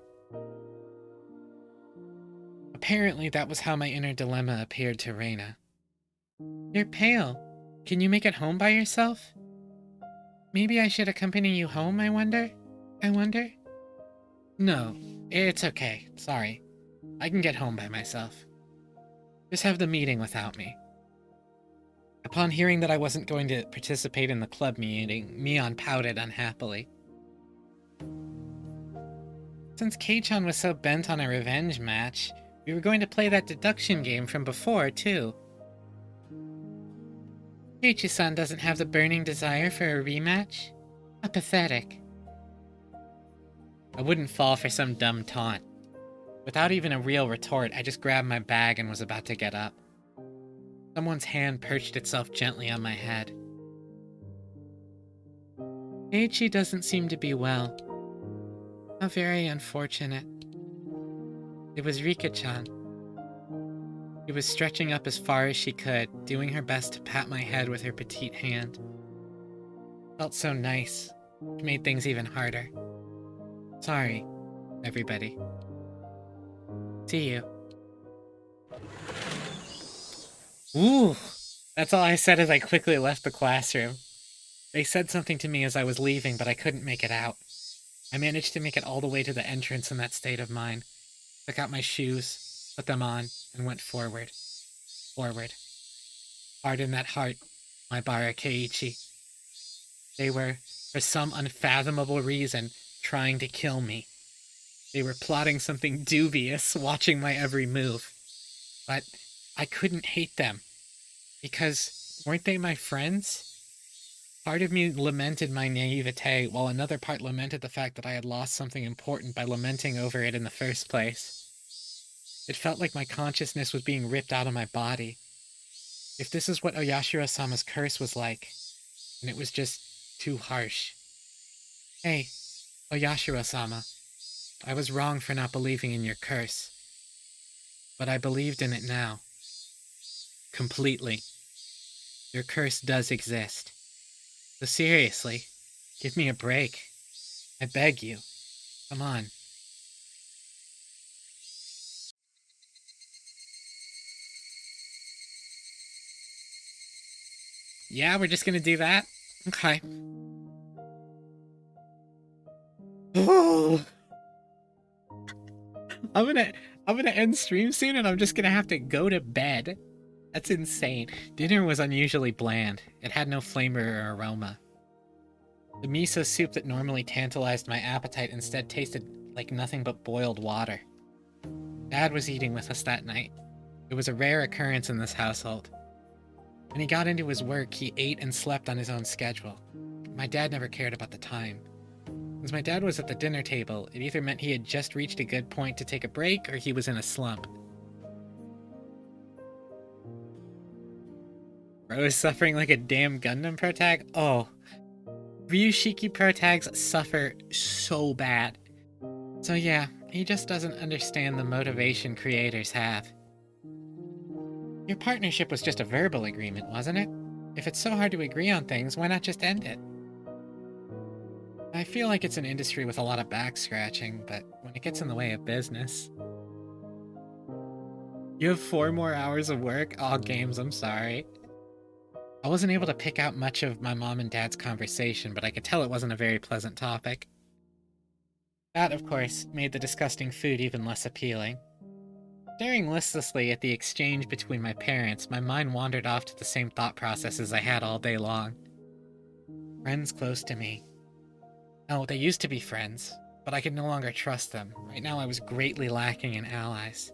Speaker 1: Apparently that was how my inner dilemma appeared to Reina. You're pale. Can you make it home by yourself? Maybe I should accompany you home, I wonder? No, it's okay. Sorry. I can get home by myself. Just have the meeting without me. Upon hearing that I wasn't going to participate in the club meeting, Mion pouted unhappily. Since Kei-chan was so bent on a revenge match, we were going to play that deduction game from before, too. Keiichi-san doesn't have the burning desire for a rematch? How pathetic. I wouldn't fall for some dumb taunt. Without even a real retort, I just grabbed my bag and was about to get up. Someone's hand perched itself gently on my head. Keiichi doesn't seem to be well. How very unfortunate. It was Rika-chan. She was stretching up as far as she could, doing her best to pat my head with her petite hand. Felt so nice. It made things even harder. Sorry, everybody. See you. Ooh! That's all I said as I quickly left the classroom. They said something to me as I was leaving, but I couldn't make it out. I managed to make it all the way to the entrance in that state of mind. Took out my shoes, put them on, and went forward. Hard in that heart, my Bara Keiichi. They were, for some unfathomable reason, trying to kill me. They were plotting something dubious, watching my every move. But I couldn't hate them. Because weren't they my friends? Part of me lamented my naivete, while another part lamented the fact that I had lost something important by lamenting over it in the first place. It felt like my consciousness was being ripped out of my body. If this is what Oyashiro-sama's curse was like, and it was just too harsh. Hey, Oyashiro-sama, I was wrong for not believing in your curse. But I believed in it now. Completely. Your curse does exist. So seriously, give me a break. I beg you. Come on. Yeah, we're just gonna do that? Okay. Oh! I'm gonna end stream soon and I'm just gonna have to go to bed. That's insane. Dinner was unusually bland. It had no flavor or aroma. The miso soup that normally tantalized my appetite instead tasted like nothing but boiled water. Dad was eating with us that night. It was a rare occurrence in this household. When he got into his work, he ate and slept on his own schedule. My dad never cared about the time. Since my dad was at the dinner table, it either meant he had just reached a good point to take a break or he was in a slump. Bro is suffering like a damn Gundam protag? Oh. Ryushiki protags suffer so bad. So yeah, he just doesn't understand the motivation creators have. Your partnership was just a verbal agreement, wasn't it? If it's so hard to agree on things, why not just end it? I feel like it's an industry with a lot of back scratching, but when it gets in the way of business... You have 4 more hours of work? Aw, games, I'm sorry. I wasn't able to pick out much of my mom and dad's conversation, but I could tell it wasn't a very pleasant topic. That, of course, made the disgusting food even less appealing. Staring listlessly at the exchange between my parents, my mind wandered off to the same thought processes I had all day long. Friends close to me. No, they used to be friends, but I could no longer trust them. Right now I was greatly lacking in allies.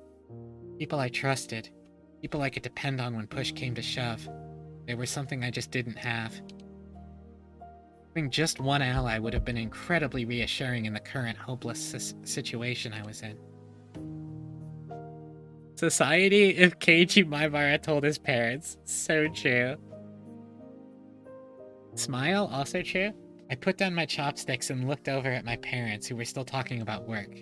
Speaker 1: People I trusted. People I could depend on when push came to shove. They were something I just didn't have. Having just one ally would have been incredibly reassuring in the current hopeless situation I was in. Society if Keiichi Maibara told his parents. So true. Smile, also true. I put down my chopsticks and looked over at my parents, who were still talking about work.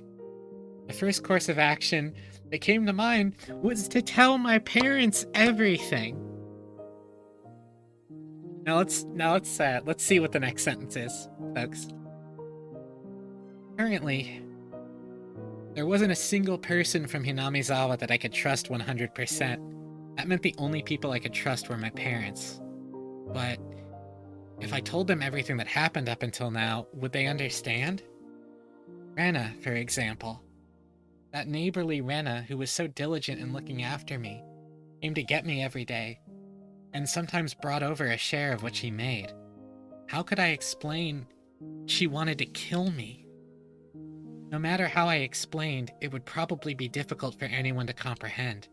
Speaker 1: The first course of action that came to mind was to tell my parents everything. Now let's see what the next sentence is, folks. Currently, there wasn't a single person from Hinamizawa that I could trust 100%. That meant the only people I could trust were my parents. But if I told them everything that happened up until now, would they understand? Rena, for example. That neighborly Rena who was so diligent in looking after me, came to get me every day, and sometimes brought over a share of what she made. How could I explain she wanted to kill me? No matter how I explained, it would probably be difficult for anyone to comprehend.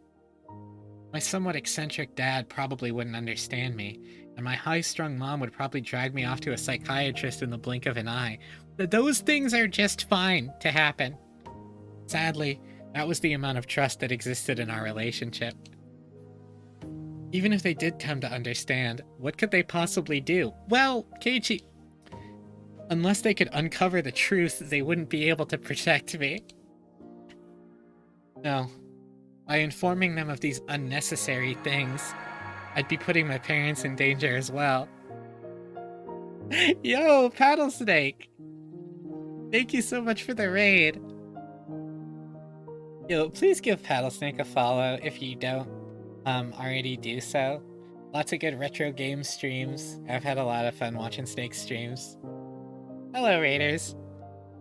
Speaker 1: My somewhat eccentric dad probably wouldn't understand me, and my high-strung mom would probably drag me off to a psychiatrist in the blink of an eye. But those things are just fine to happen. Sadly, that was the amount of trust that existed in our relationship. Even if they did come to understand, what could they possibly do? Well, Keiichi, unless they could uncover the truth, they wouldn't be able to protect me. No. By informing them of these unnecessary things, I'd be putting my parents in danger as well. Yo, Paddle Snake! Thank you so much for the raid. Yo, please give Paddle Snake a follow if you don't already do so. Lots of good retro game streams. I've had a lot of fun watching Snake's streams. Hello, Raiders.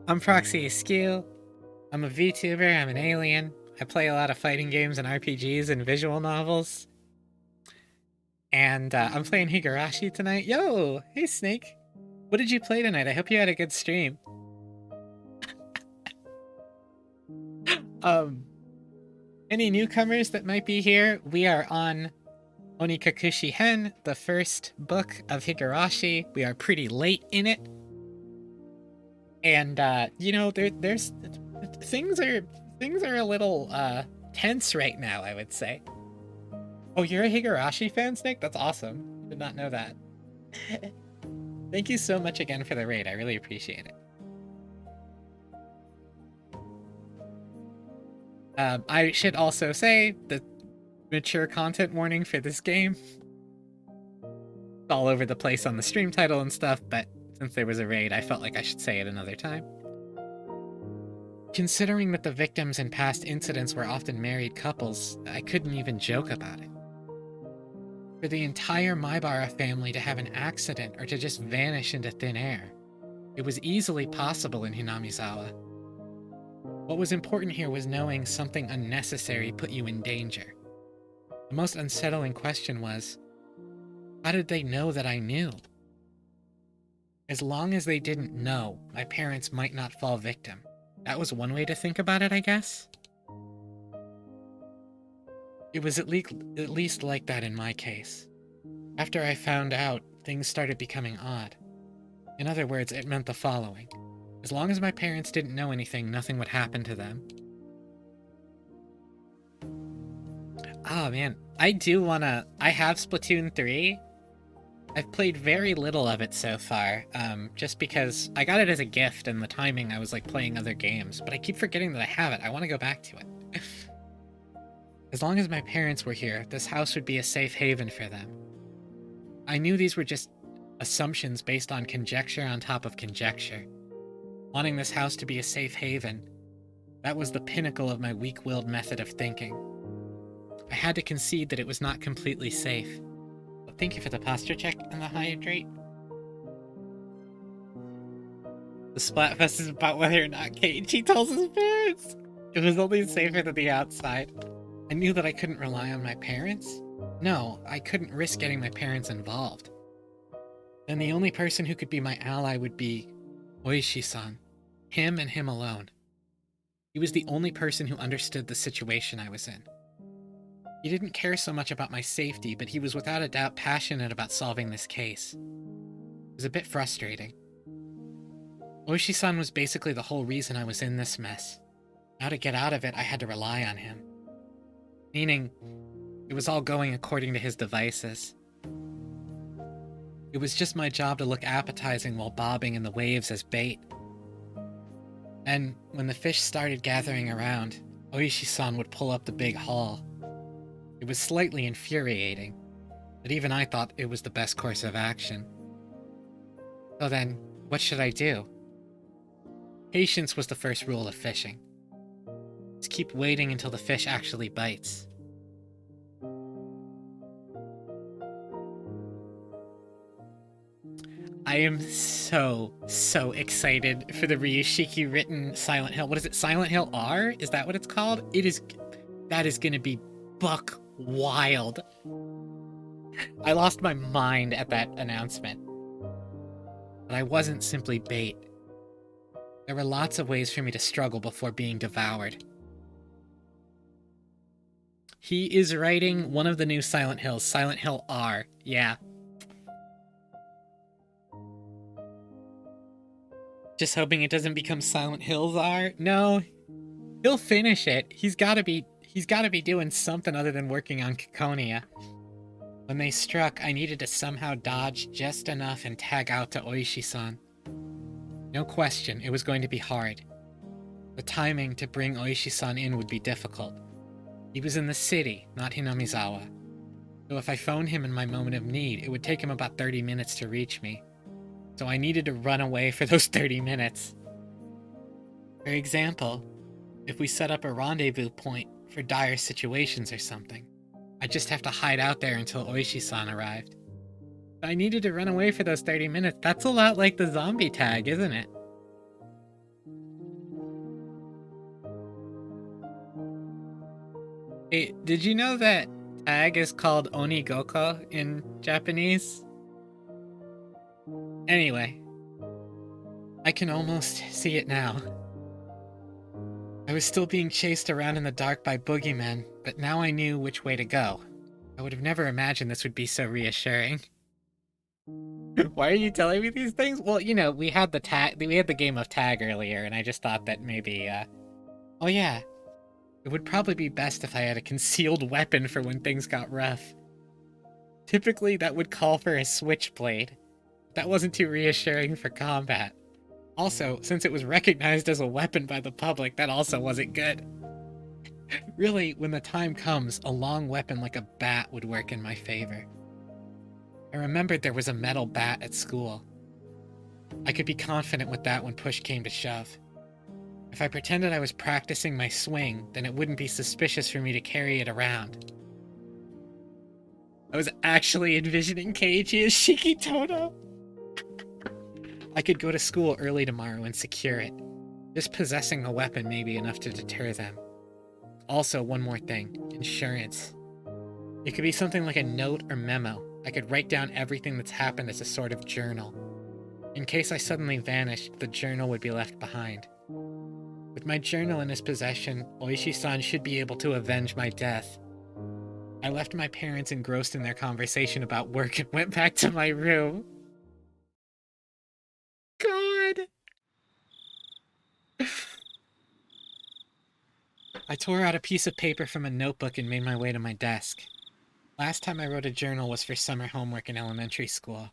Speaker 1: I'm Proxy Askew. I'm a VTuber, I'm an alien. I play a lot of fighting games and RPGs and visual novels. And I'm playing Higurashi tonight. Yo! Hey, Snake. What did you play tonight? I hope you had a good stream. Any newcomers that might be here, we are on Onikakushi-hen, the first book of Higurashi. We are pretty late in it. And, you know, there's... Things are a little, tense right now, I would say. Oh, you're a Higurashi fan, Snake? That's awesome. Did not know that. Thank you so much again for the raid. I really appreciate it. I should also say the mature content warning for this game. It's all over the place on the stream title and stuff, but since there was a raid, I felt like I should say it another time. Considering that the victims in past incidents were often married couples, I couldn't even joke about it. For the entire Maibara family to have an accident or to just vanish into thin air, it was easily possible in Hinamizawa. What was important here was knowing something unnecessary put you in danger. The most unsettling question was, how did they know that I knew? As long as they didn't know, my parents might not fall victim. That was one way to think about it, I guess. It was at least like that in my case. After I found out, things started becoming odd. In other words, it meant the following. As long as my parents didn't know anything, nothing would happen to them. Oh man, I have Splatoon 3. I've played very little of it so far, just because I got it as a gift and the timing I was like playing other games, but I keep forgetting that I have it. I want to go back to it. As long as my parents were here, this house would be a safe haven for them. I knew these were just assumptions based on conjecture on top of conjecture. Wanting this house to be a safe haven, that was the pinnacle of my weak-willed method of thinking. I had to concede that it was not completely safe. But thank you for the posture check and the hydrate. The Splatfest is about whether or not Keiichi tells his parents. It was only safer than the outside. I knew that I couldn't rely on my parents. No, I couldn't risk getting my parents involved. Then the only person who could be my ally would be Oishi-san. Him and him alone. He was the only person who understood the situation I was in. He didn't care so much about my safety, but he was without a doubt passionate about solving this case. It was a bit frustrating. Oishi-san was basically the whole reason I was in this mess. Now to get out of it, I had to rely on him. Meaning, it was all going according to his devices. It was just my job to look appetizing while bobbing in the waves as bait. And when the fish started gathering around, Oishi-san would pull up the big haul. It was slightly infuriating, but even I thought it was the best course of action. So then, what should I do? Patience was the first rule of fishing. Just keep waiting until the fish actually bites. I am so excited for the Ryushiki written Silent Hill. What is it? Silent Hill R? Is that what it's called? That is gonna be buck wild. I lost my mind at that announcement. But I wasn't simply bait. There were lots of ways for me to struggle before being devoured. He is writing one of the new Silent Hills, Silent Hill R. Yeah. Just hoping it doesn't become Silent Hills R. No, he'll finish it. He's gotta be doing something other than working on Kikonia. When they struck, I needed to somehow dodge just enough and tag out to Oishi-san. No question, it was going to be hard. The timing to bring Oishi-san in would be difficult. He was in the city, not Hinamizawa. So if I phoned him in my moment of need, it would take him about 30 minutes to reach me. So I needed to run away for those 30 minutes. For example, if we set up a rendezvous point for dire situations or something, I'd just have to hide out there until Oishi-san arrived. I needed to run away for those 30 minutes. That's a lot like the zombie tag, isn't it? Hey, did you know that tag is called Onigoko in Japanese? Anyway, I can almost see it now. I was still being chased around in the dark by boogeymen, but now I knew which way to go. I would have never imagined this would be so reassuring. Why are you telling me these things? Well, you know, we had the game of tag earlier, and I just thought that maybe, oh yeah. It would probably be best if I had a concealed weapon for when things got rough. Typically, that would call for a switchblade. That wasn't too reassuring for combat. Also, since it was recognized as a weapon by the public, that also wasn't good. Really, when the time comes, a long weapon like a bat would work in my favor. I remembered there was a metal bat at school. I could be confident with that when push came to shove. If I pretended I was practicing my swing, then it wouldn't be suspicious for me to carry it around. I was actually envisioning Keiichi as Shikitono. I could go to school early tomorrow and secure it. Just possessing a weapon may be enough to deter them. Also, one more thing. Insurance. It could be something like a note or memo. I could write down everything that's happened as a sort of journal. In case I suddenly vanished, the journal would be left behind. With my journal in his possession, Oishi-san should be able to avenge my death. I left my parents engrossed in their conversation about work and went back to my room. God! I tore out a piece of paper from a notebook and made my way to my desk. Last time I wrote a journal was for summer homework in elementary school.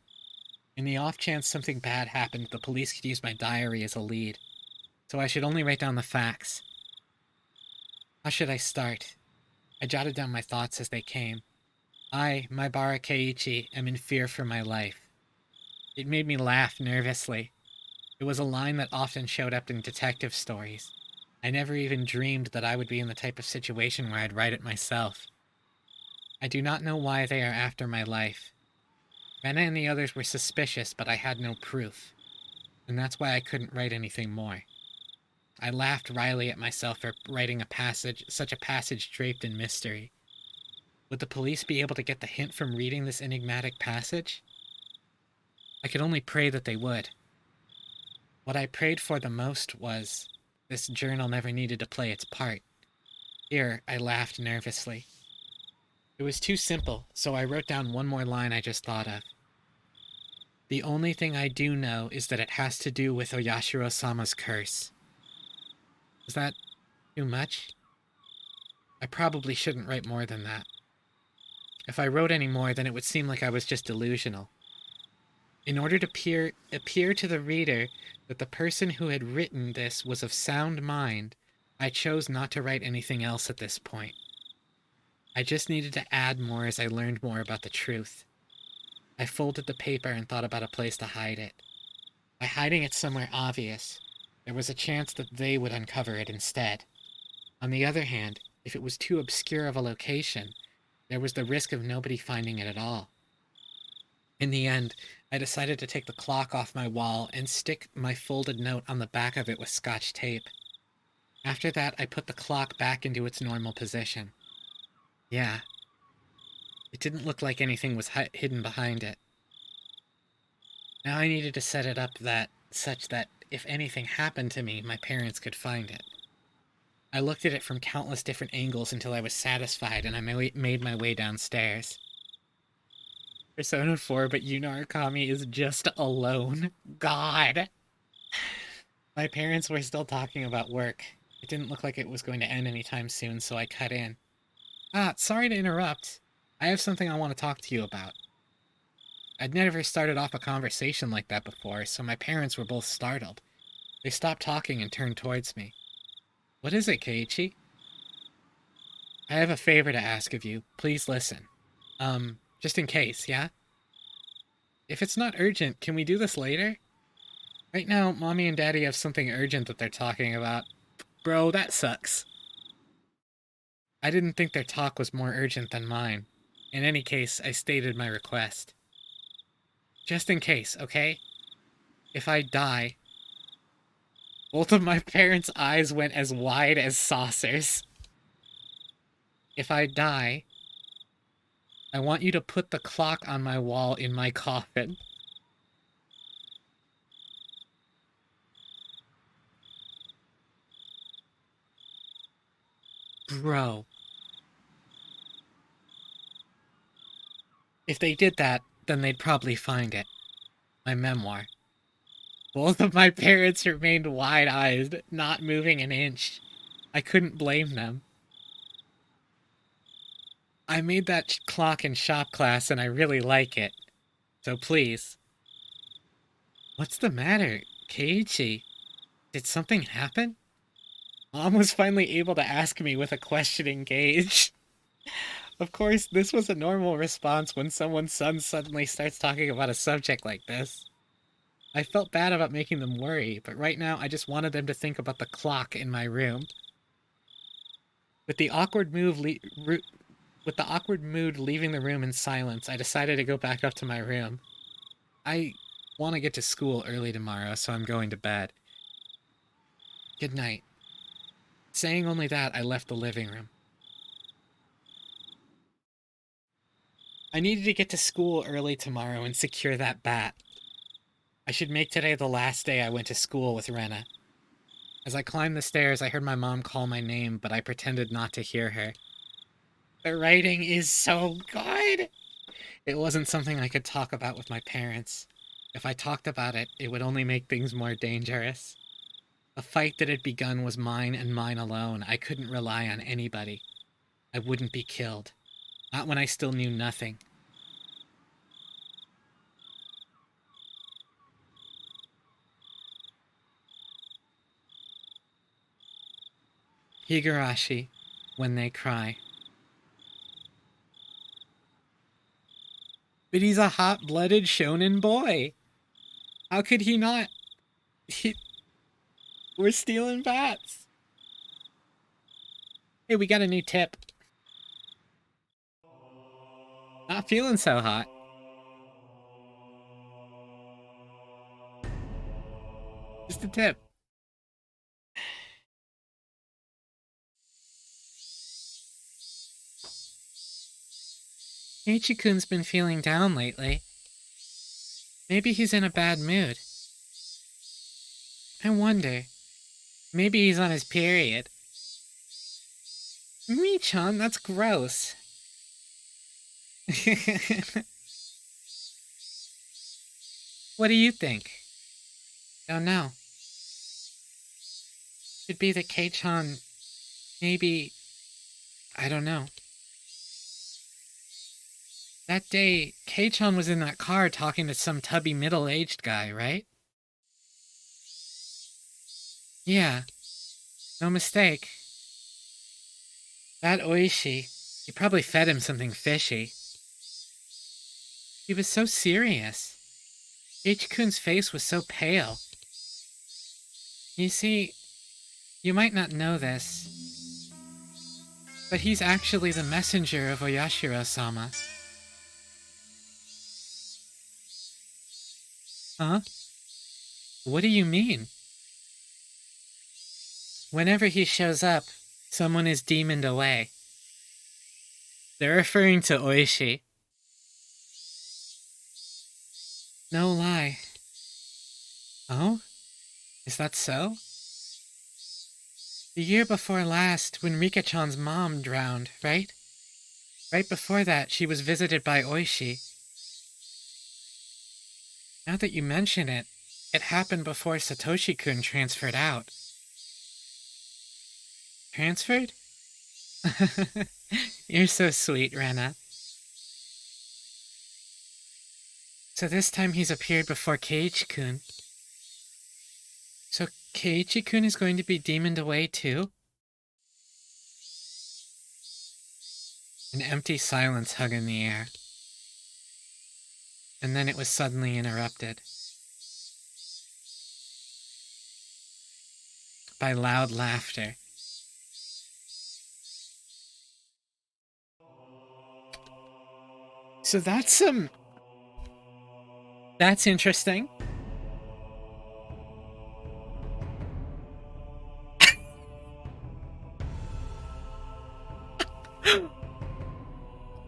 Speaker 1: In the off chance something bad happened, the police could use my diary as a lead. So I should only write down the facts. How should I start? I jotted down my thoughts as they came. I, Maibara Keiichi, am in fear for my life. It made me laugh nervously. It was a line that often showed up in detective stories. I never even dreamed that I would be in the type of situation where I'd write it myself. I do not know why they are after my life. Rena and the others were suspicious, but I had no proof, and that's why I couldn't write anything more. I laughed wryly at myself for writing such a passage draped in mystery. Would the police be able to get the hint from reading this enigmatic passage? I could only pray that they would. What I prayed for the most was this journal never needed to play its part. Here, I laughed nervously. It was too simple, so I wrote down one more line I just thought of. The only thing I do know is that it has to do with Oyashiro-sama's curse. Is that too much? I probably shouldn't write more than that. If I wrote any more, then it would seem like I was just delusional. In order to appear to the reader that the person who had written this was of sound mind, I chose not to write anything else at this point. I just needed to add more as I learned more about the truth. I folded the paper and thought about a place to hide it. By hiding it somewhere obvious, there was a chance that they would uncover it instead. On the other hand, if it was too obscure of a location, there was the risk of nobody finding it at all. In the end, I decided to take the clock off my wall and stick my folded note on the back of it with Scotch tape. After that, I put the clock back into its normal position. Yeah, it didn't look like anything was hidden behind it. Now I needed to set it up such that if anything happened to me, my parents could find it. I looked at it from countless different angles until I was satisfied, and I made my way downstairs. Persona 4, but Yuna Arkami is just alone. God! My parents were still talking about work. It didn't look like it was going to end anytime soon, so I cut in. Sorry to interrupt. I have something I want to talk to you about. I'd never started off a conversation like that before, so my parents were both startled. They stopped talking and turned towards me. What is it, Keiichi? I have a favor to ask of you. Please listen. Just in case, yeah? If it's not urgent, can we do this later? Right now, Mommy and Daddy have something urgent that they're talking about. Bro, that sucks. I didn't think their talk was more urgent than mine. In any case, I stated my request. Just in case, okay? If I die... Both of my parents' eyes went as wide as saucers. If I die, I want you to put the clock on my wall in my coffin. Bro. If they did that, then they'd probably find it. My memoir. Both of my parents remained wide-eyed, not moving an inch. I couldn't blame them. I made that clock in shop class and I really like it. So please. What's the matter, Keiichi? Did something happen? Mom was finally able to ask me with a questioning gaze. Of course, this was a normal response when someone's son suddenly starts talking about a subject like this. I felt bad about making them worry, but right now I just wanted them to think about the clock in my room. With the awkward mood leaving the room in silence, I decided to go back up to my room. I want to get to school early tomorrow, so I'm going to bed. Good night. Saying only that, I left the living room. I needed to get to school early tomorrow and secure that bat. I should make today the last day I went to school with Rena. As I climbed the stairs, I heard my mom call my name, but I pretended not to hear her. The writing is so good! It wasn't something I could talk about with my parents. If I talked about it, it would only make things more dangerous. The fight that had begun was mine and mine alone. I couldn't rely on anybody. I wouldn't be killed. Not when I still knew nothing. Higurashi, when they cry. But he's a hot-blooded shonen boy. How could he not? We're stealing bats. Hey, we got a new tip. Not feeling so hot. Just a tip. Ichi-kun's been feeling down lately. Maybe he's in a bad mood. I wonder. Maybe he's on his period. Me-chan, that's gross. What do you think? Don't know. Could be that Kei-chan, maybe, I don't know. That day, Kei-chan was in that car talking to some tubby middle-aged guy, right? Yeah, no mistake. That Oishi, he probably fed him something fishy. He was so serious. Ichi-kun's face was so pale. You see, you might not know this, but he's actually the messenger of Oyashiro-sama. Huh? What do you mean? Whenever he shows up, someone is demoned away. They're referring to Oishi. No lie. Oh? Is that so? The year before last, when Rika-chan's mom drowned, right? Right before that, she was visited by Oishi. Now that you mention it, it happened before Satoshi-kun transferred out. Transferred? You're so sweet, Rena. So this time he's appeared before Keiichi-kun. So Keiichi-kun is going to be demoned away too? An empty silence hung in the air. And then it was suddenly interrupted by loud laughter. So that's interesting.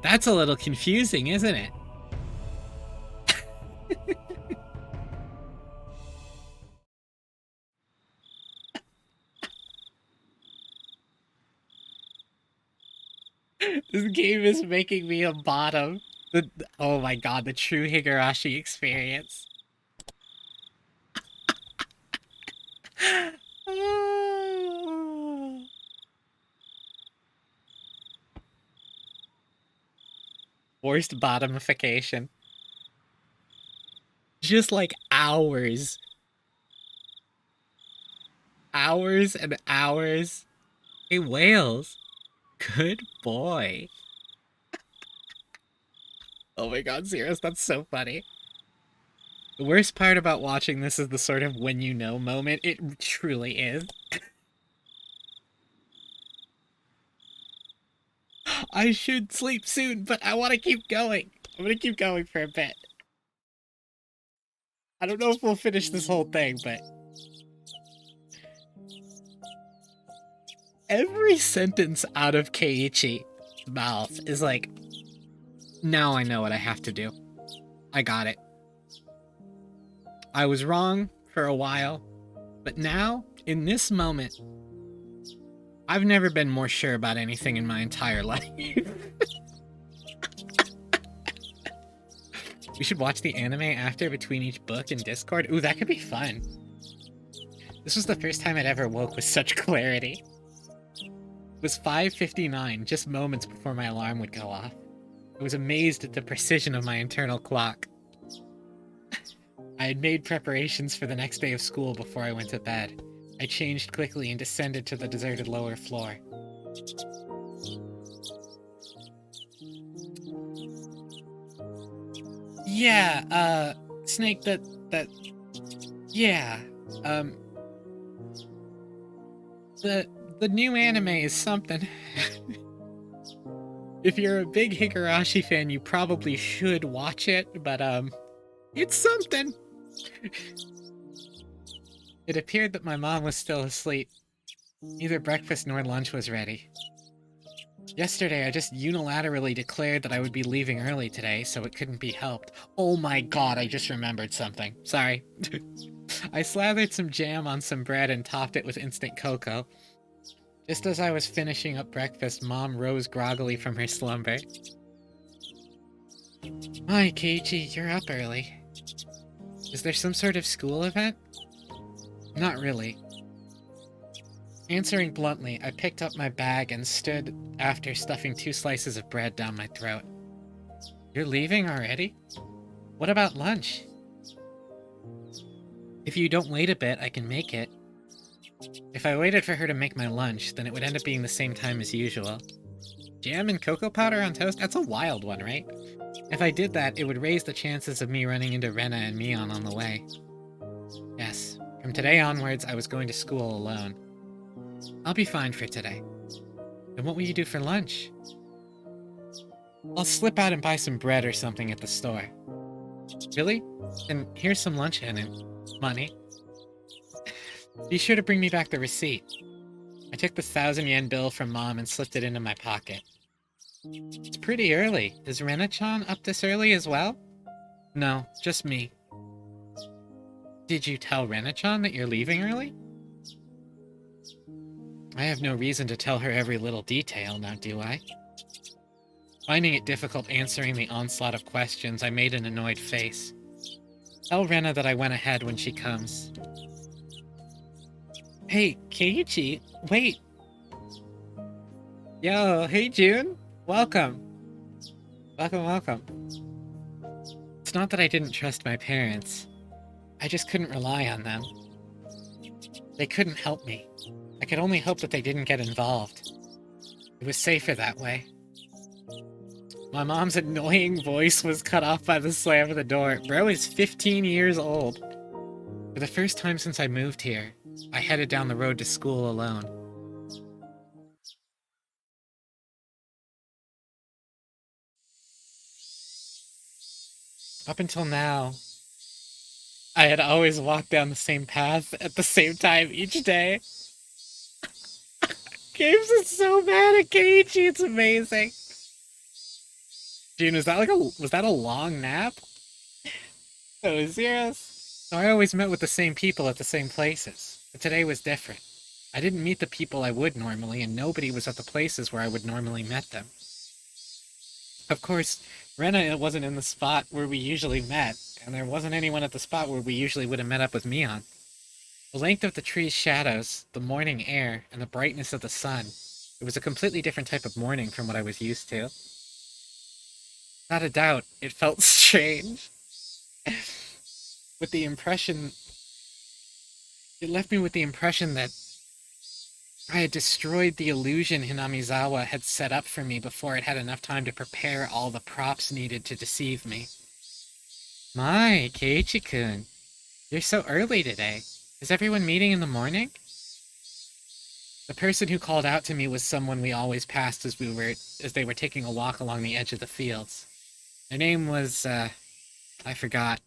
Speaker 1: That's a little confusing, isn't it? This game is making me a bottom. Oh my god, the true Higurashi experience. Forced bottomification. Just like hours. Hours and hours. Hey, Wales. Good boy. Oh my god, Zeros, that's so funny. The worst part about watching this is the sort of when you know moment. It truly is. I should sleep soon, but I want to keep going. I'm gonna keep going for a bit. I don't know if we'll finish this whole thing, but every sentence out of Keiichi's mouth is like, now I know what I have to do. I got it. I was wrong for a while, but now, in this moment, I've never been more sure about anything in my entire life. We should watch the anime after between each book in Discord. Ooh, that could be fun. This was the first time I'd ever woke with such clarity. It was 5:59, just moments before my alarm would go off. I was amazed at the precision of my internal clock. I had made preparations for the next day of school before I went to bed. I changed quickly and descended to the deserted lower floor. Yeah, Snake, yeah, the new anime is something. If you're a big Higurashi fan, you probably should watch it, but, it's something. It appeared that my mom was still asleep. Neither breakfast nor lunch was ready. Yesterday, I just unilaterally declared that I would be leaving early today, so it couldn't be helped. Oh my god, I just remembered something. Sorry. I slathered some jam on some bread and topped it with instant cocoa. Just as I was finishing up breakfast, Mom rose groggily from her slumber. My, Keiichi, you're up early. Is there some sort of school event? Not really. Answering bluntly, I picked up my bag and stood after stuffing 2 slices of bread down my throat. You're leaving already? What about lunch? If you don't wait a bit, I can make it. If I waited for her to make my lunch, then it would end up being the same time as usual. Jam and cocoa powder on toast? That's a wild one, right? If I did that, it would raise the chances of me running into Rena and Mion on the way. Yes, from today onwards, I was going to school alone. I'll be fine for today. And what will you do for lunch? I'll slip out and buy some bread or something at the store. Really? And here's some lunch money. Be sure to bring me back the receipt. I took the 1,000 yen bill from Mom and slipped it into my pocket. It's pretty early. Is Rena-chan up this early as well? No, just me. Did you tell Rena-chan that you're leaving early? I have no reason to tell her every little detail, now do I? Finding it difficult answering the onslaught of questions, I made an annoyed face. Tell Rena that I went ahead when she comes. Hey, Keiichi, wait! Yo, hey June! Welcome! Welcome. It's not that I didn't trust my parents. I just couldn't rely on them. They couldn't help me. I could only hope that they didn't get involved. It was safer that way. My mom's annoying voice was cut off by the slam of the door. Bro is 15 years old. For the first time since I moved here, I headed down the road to school alone. Up until now, I had always walked down the same path at the same time each day. Games is so bad at Keiichi, it's amazing. June, was that a long nap? That was serious. So I always met with the same people at the same places, but today was different. I didn't meet the people I would normally, and nobody was at the places where I would normally met them. Of course, Rena wasn't in the spot where we usually met, and there wasn't anyone at the spot where we usually would have met up with Mion. The length of the tree's shadows, the morning air, and the brightness of the sun, it was a completely different type of morning from what I was used to. Not a doubt, it felt strange. With the impression... It left me with the impression that I had destroyed the illusion Hinamizawa had set up for me before it had enough time to prepare all the props needed to deceive me. My, Keiichi-kun, you're so early today. Is everyone meeting in the morning? The person who called out to me was someone we always passed as they were taking a walk along the edge of the fields. Their name was, I forgot.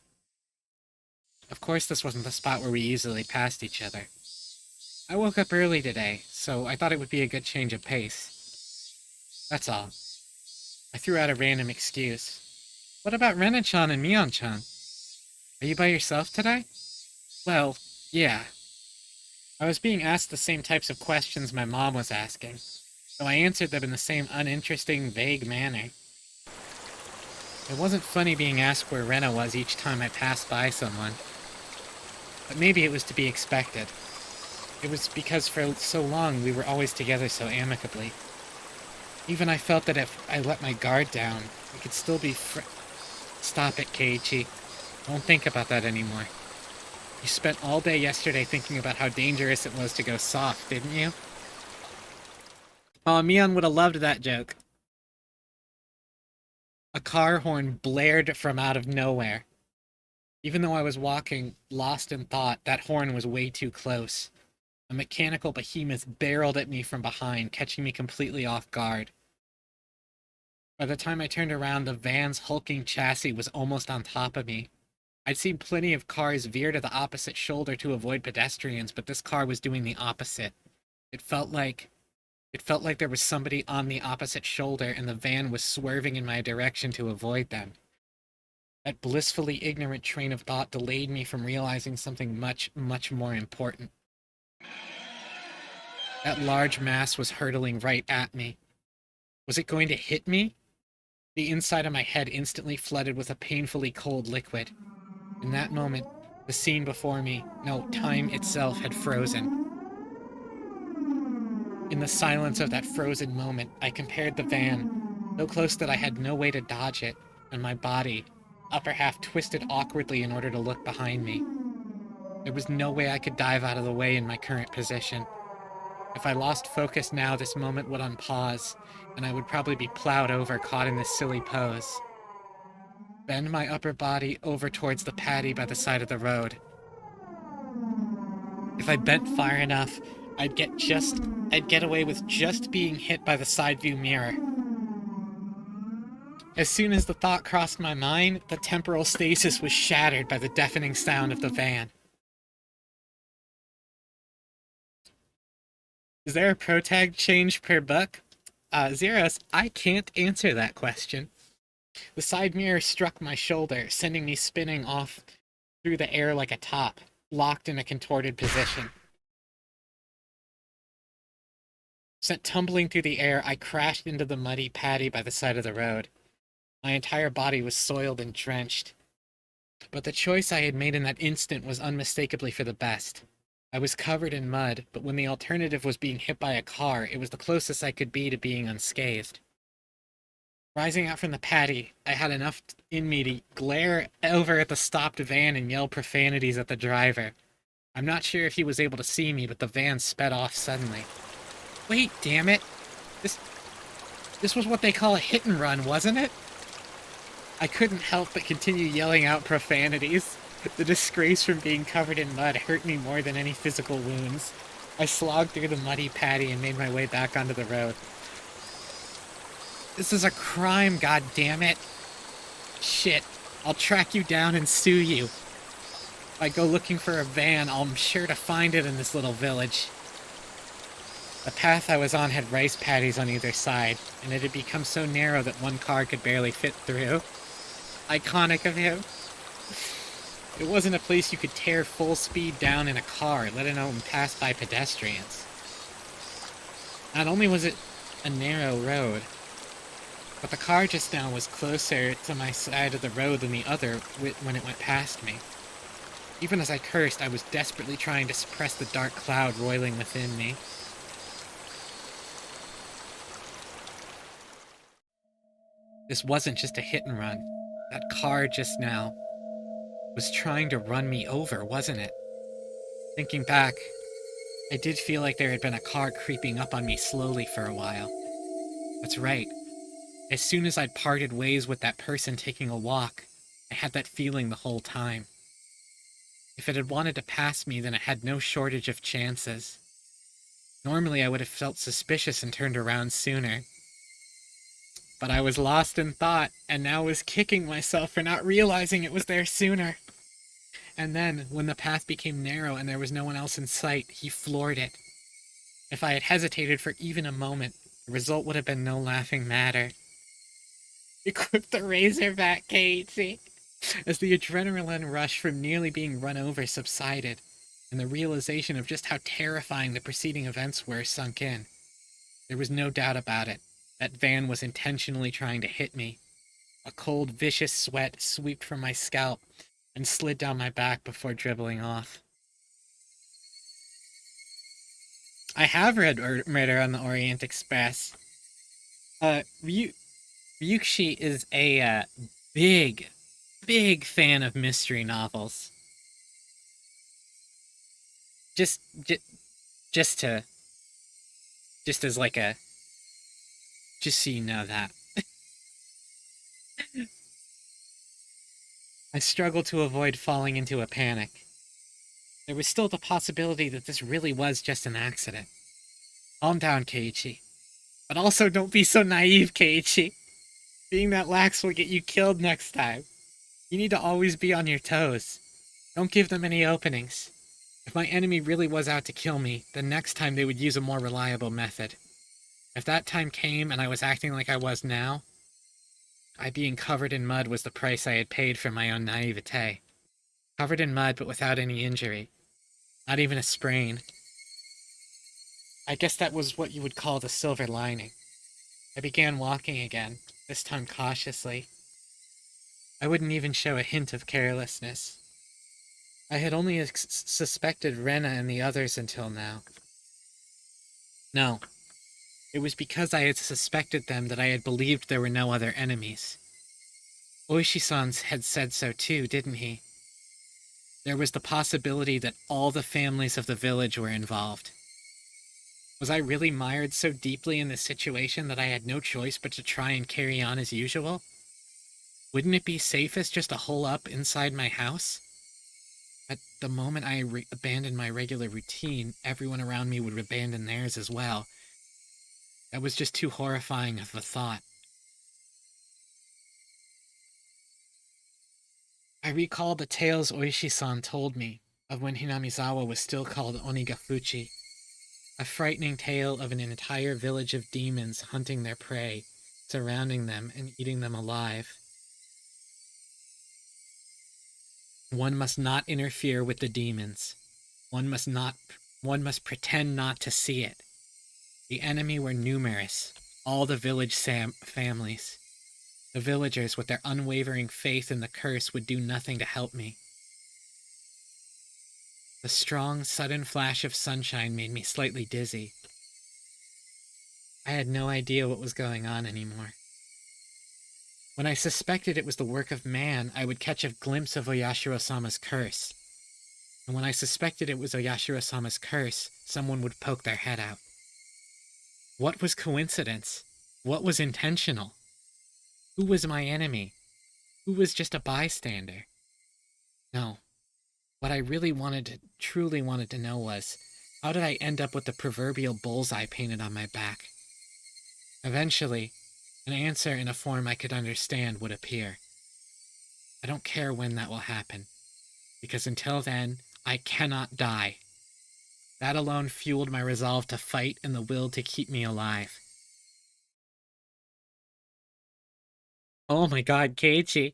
Speaker 1: Of course this wasn't the spot where we easily passed each other. I woke up early today, so I thought it would be a good change of pace. That's all. I threw out a random excuse. What about Rena-chan and Mion-chan? Are you by yourself today? Well, yeah. I was being asked the same types of questions my mom was asking, so I answered them in the same uninteresting, vague manner. It wasn't funny being asked where Rena was each time I passed by someone. But maybe it was to be expected. It was because for so long we were always together so amicably. Even I felt that if I let my guard down, we could still be Stop it, Keiichi. Don't think about that anymore. You spent all day yesterday thinking about how dangerous it was to go soft, didn't you? Oh, Mion would have loved that joke. A car horn blared from out of nowhere. Even though I was walking, lost in thought, that horn was way too close. A mechanical behemoth barreled at me from behind, catching me completely off guard. By the time I turned around, the van's hulking chassis was almost on top of me. I'd seen plenty of cars veer to the opposite shoulder to avoid pedestrians, but this car was doing the opposite. It felt like it felt like there was somebody on the opposite shoulder and the van was swerving in my direction to avoid them. That blissfully ignorant train of thought delayed me from realizing something much, much more important. That large mass was hurtling right at me. Was it going to hit me? The inside of my head instantly flooded with a painfully cold liquid. In that moment, the scene before me, no, time itself, had frozen. In the silence of that frozen moment, I compared the van, so close that I had no way to dodge it, and my body, upper half twisted awkwardly in order to look behind me. There was no way I could dive out of the way in my current position. If I lost focus now, this moment would unpause, and I would probably be plowed over, caught in this silly pose. Bend my upper body over towards the paddy by the side of the road. If I bent far enough, I'd get away with just being hit by the side view mirror. As soon as the thought crossed my mind, the temporal stasis was shattered by the deafening sound of the van. Is there a protag change per book? Zeros, I can't answer that question. The side mirror struck my shoulder, sending me spinning off through the air like a top, locked in a contorted position. Sent tumbling through the air, I crashed into the muddy paddy by the side of the road. My entire body was soiled and drenched. But the choice I had made in that instant was unmistakably for the best. I was covered in mud, but when the alternative was being hit by a car, it was the closest I could be to being unscathed. Rising out from the paddy, I had enough in me to glare over at the stopped van and yell profanities at the driver. I'm not sure if he was able to see me, but the van sped off suddenly. Wait, damn it! This was what they call a hit and run, wasn't it? I couldn't help but continue yelling out profanities. The disgrace from being covered in mud hurt me more than any physical wounds. I slogged through the muddy paddy and made my way back onto the road. This is a crime, goddammit. Shit, I'll track you down and sue you. If I go looking for a van, I'm sure to find it in this little village. The path I was on had rice paddies on either side, and it had become so narrow that one car could barely fit through. Iconic of him. It wasn't a place you could tear full speed down in a car, let alone pass by pedestrians. Not only was it a narrow road, but the car just now was closer to my side of the road than the other when it went past me. Even as I cursed, I was desperately trying to suppress the dark cloud roiling within me. This wasn't just a hit and run. That car just now was trying to run me over, wasn't it? Thinking back, I did feel like there had been a car creeping up on me slowly for a while. That's right. As soon as I'd parted ways with that person taking a walk, I had that feeling the whole time. If it had wanted to pass me, then it had no shortage of chances. Normally, I would have felt suspicious and turned around sooner. But I was lost in thought, and now was kicking myself for not realizing it was there sooner. And then, when the path became narrow and there was no one else in sight, he floored it. If I had hesitated for even a moment, the result would have been no laughing matter. Equip the Razorback, Casey! As the adrenaline rush from nearly being run over subsided, and the realization of just how terrifying the preceding events were sunk in, there was no doubt about it. That van was intentionally trying to hit me. A cold, vicious sweat swept from my scalp and slid down my back before dribbling off. I have read Murder on the Orient Express. Ryukishi is a big fan of mystery novels. Just as like a, just so you know that. I struggled to avoid falling into a panic. There was still the possibility that this really was just an accident. Calm down, Keiichi. But also don't be so naive, Keiichi. Being that lax will get you killed next time. You need to always be on your toes. Don't give them any openings. If my enemy really was out to kill me, then next time they would use a more reliable method. If that time came and I was acting like I was now, I being covered in mud was the price I had paid for my own naivete. Covered in mud but without any injury. Not even a sprain. I guess that was what you would call the silver lining. I began walking again, this time cautiously. I wouldn't even show a hint of carelessness. I had only suspected Rena and the others until now. No, it was because I had suspected them that I had believed there were no other enemies. Oishi-san had said so too, didn't he? There was the possibility that all the families of the village were involved. Was I really mired so deeply in this situation that I had no choice but to try and carry on as usual? Wouldn't it be safest just to hole up inside my house? At the moment I abandoned my regular routine, everyone around me would abandon theirs as well. That was just too horrifying of a thought. I recalled the tales Oishi-san told me of when Hinamizawa was still called Onikakushi, a frightening tale of an entire village of demons hunting their prey, surrounding them and eating them alive. One must not interfere with the demons. One must pretend not to see it. The enemy were numerous, all the village families. The villagers, with their unwavering faith in the curse, would do nothing to help me. The strong, sudden flash of sunshine made me slightly dizzy. I had no idea what was going on anymore. When I suspected it was the work of man, I would catch a glimpse of Oyashiro-sama's curse. And when I suspected it was Oyashiro-sama's curse, someone would poke their head out. What was coincidence? What was intentional? Who was my enemy? Who was just a bystander? No. What I really truly wanted to know was, how did I end up with the proverbial bullseye painted on my back? Eventually, an answer in a form I could understand would appear. I don't care when that will happen, because until then, I cannot die. That alone fueled my resolve to fight and the will to keep me alive. Oh my god, Keiichi.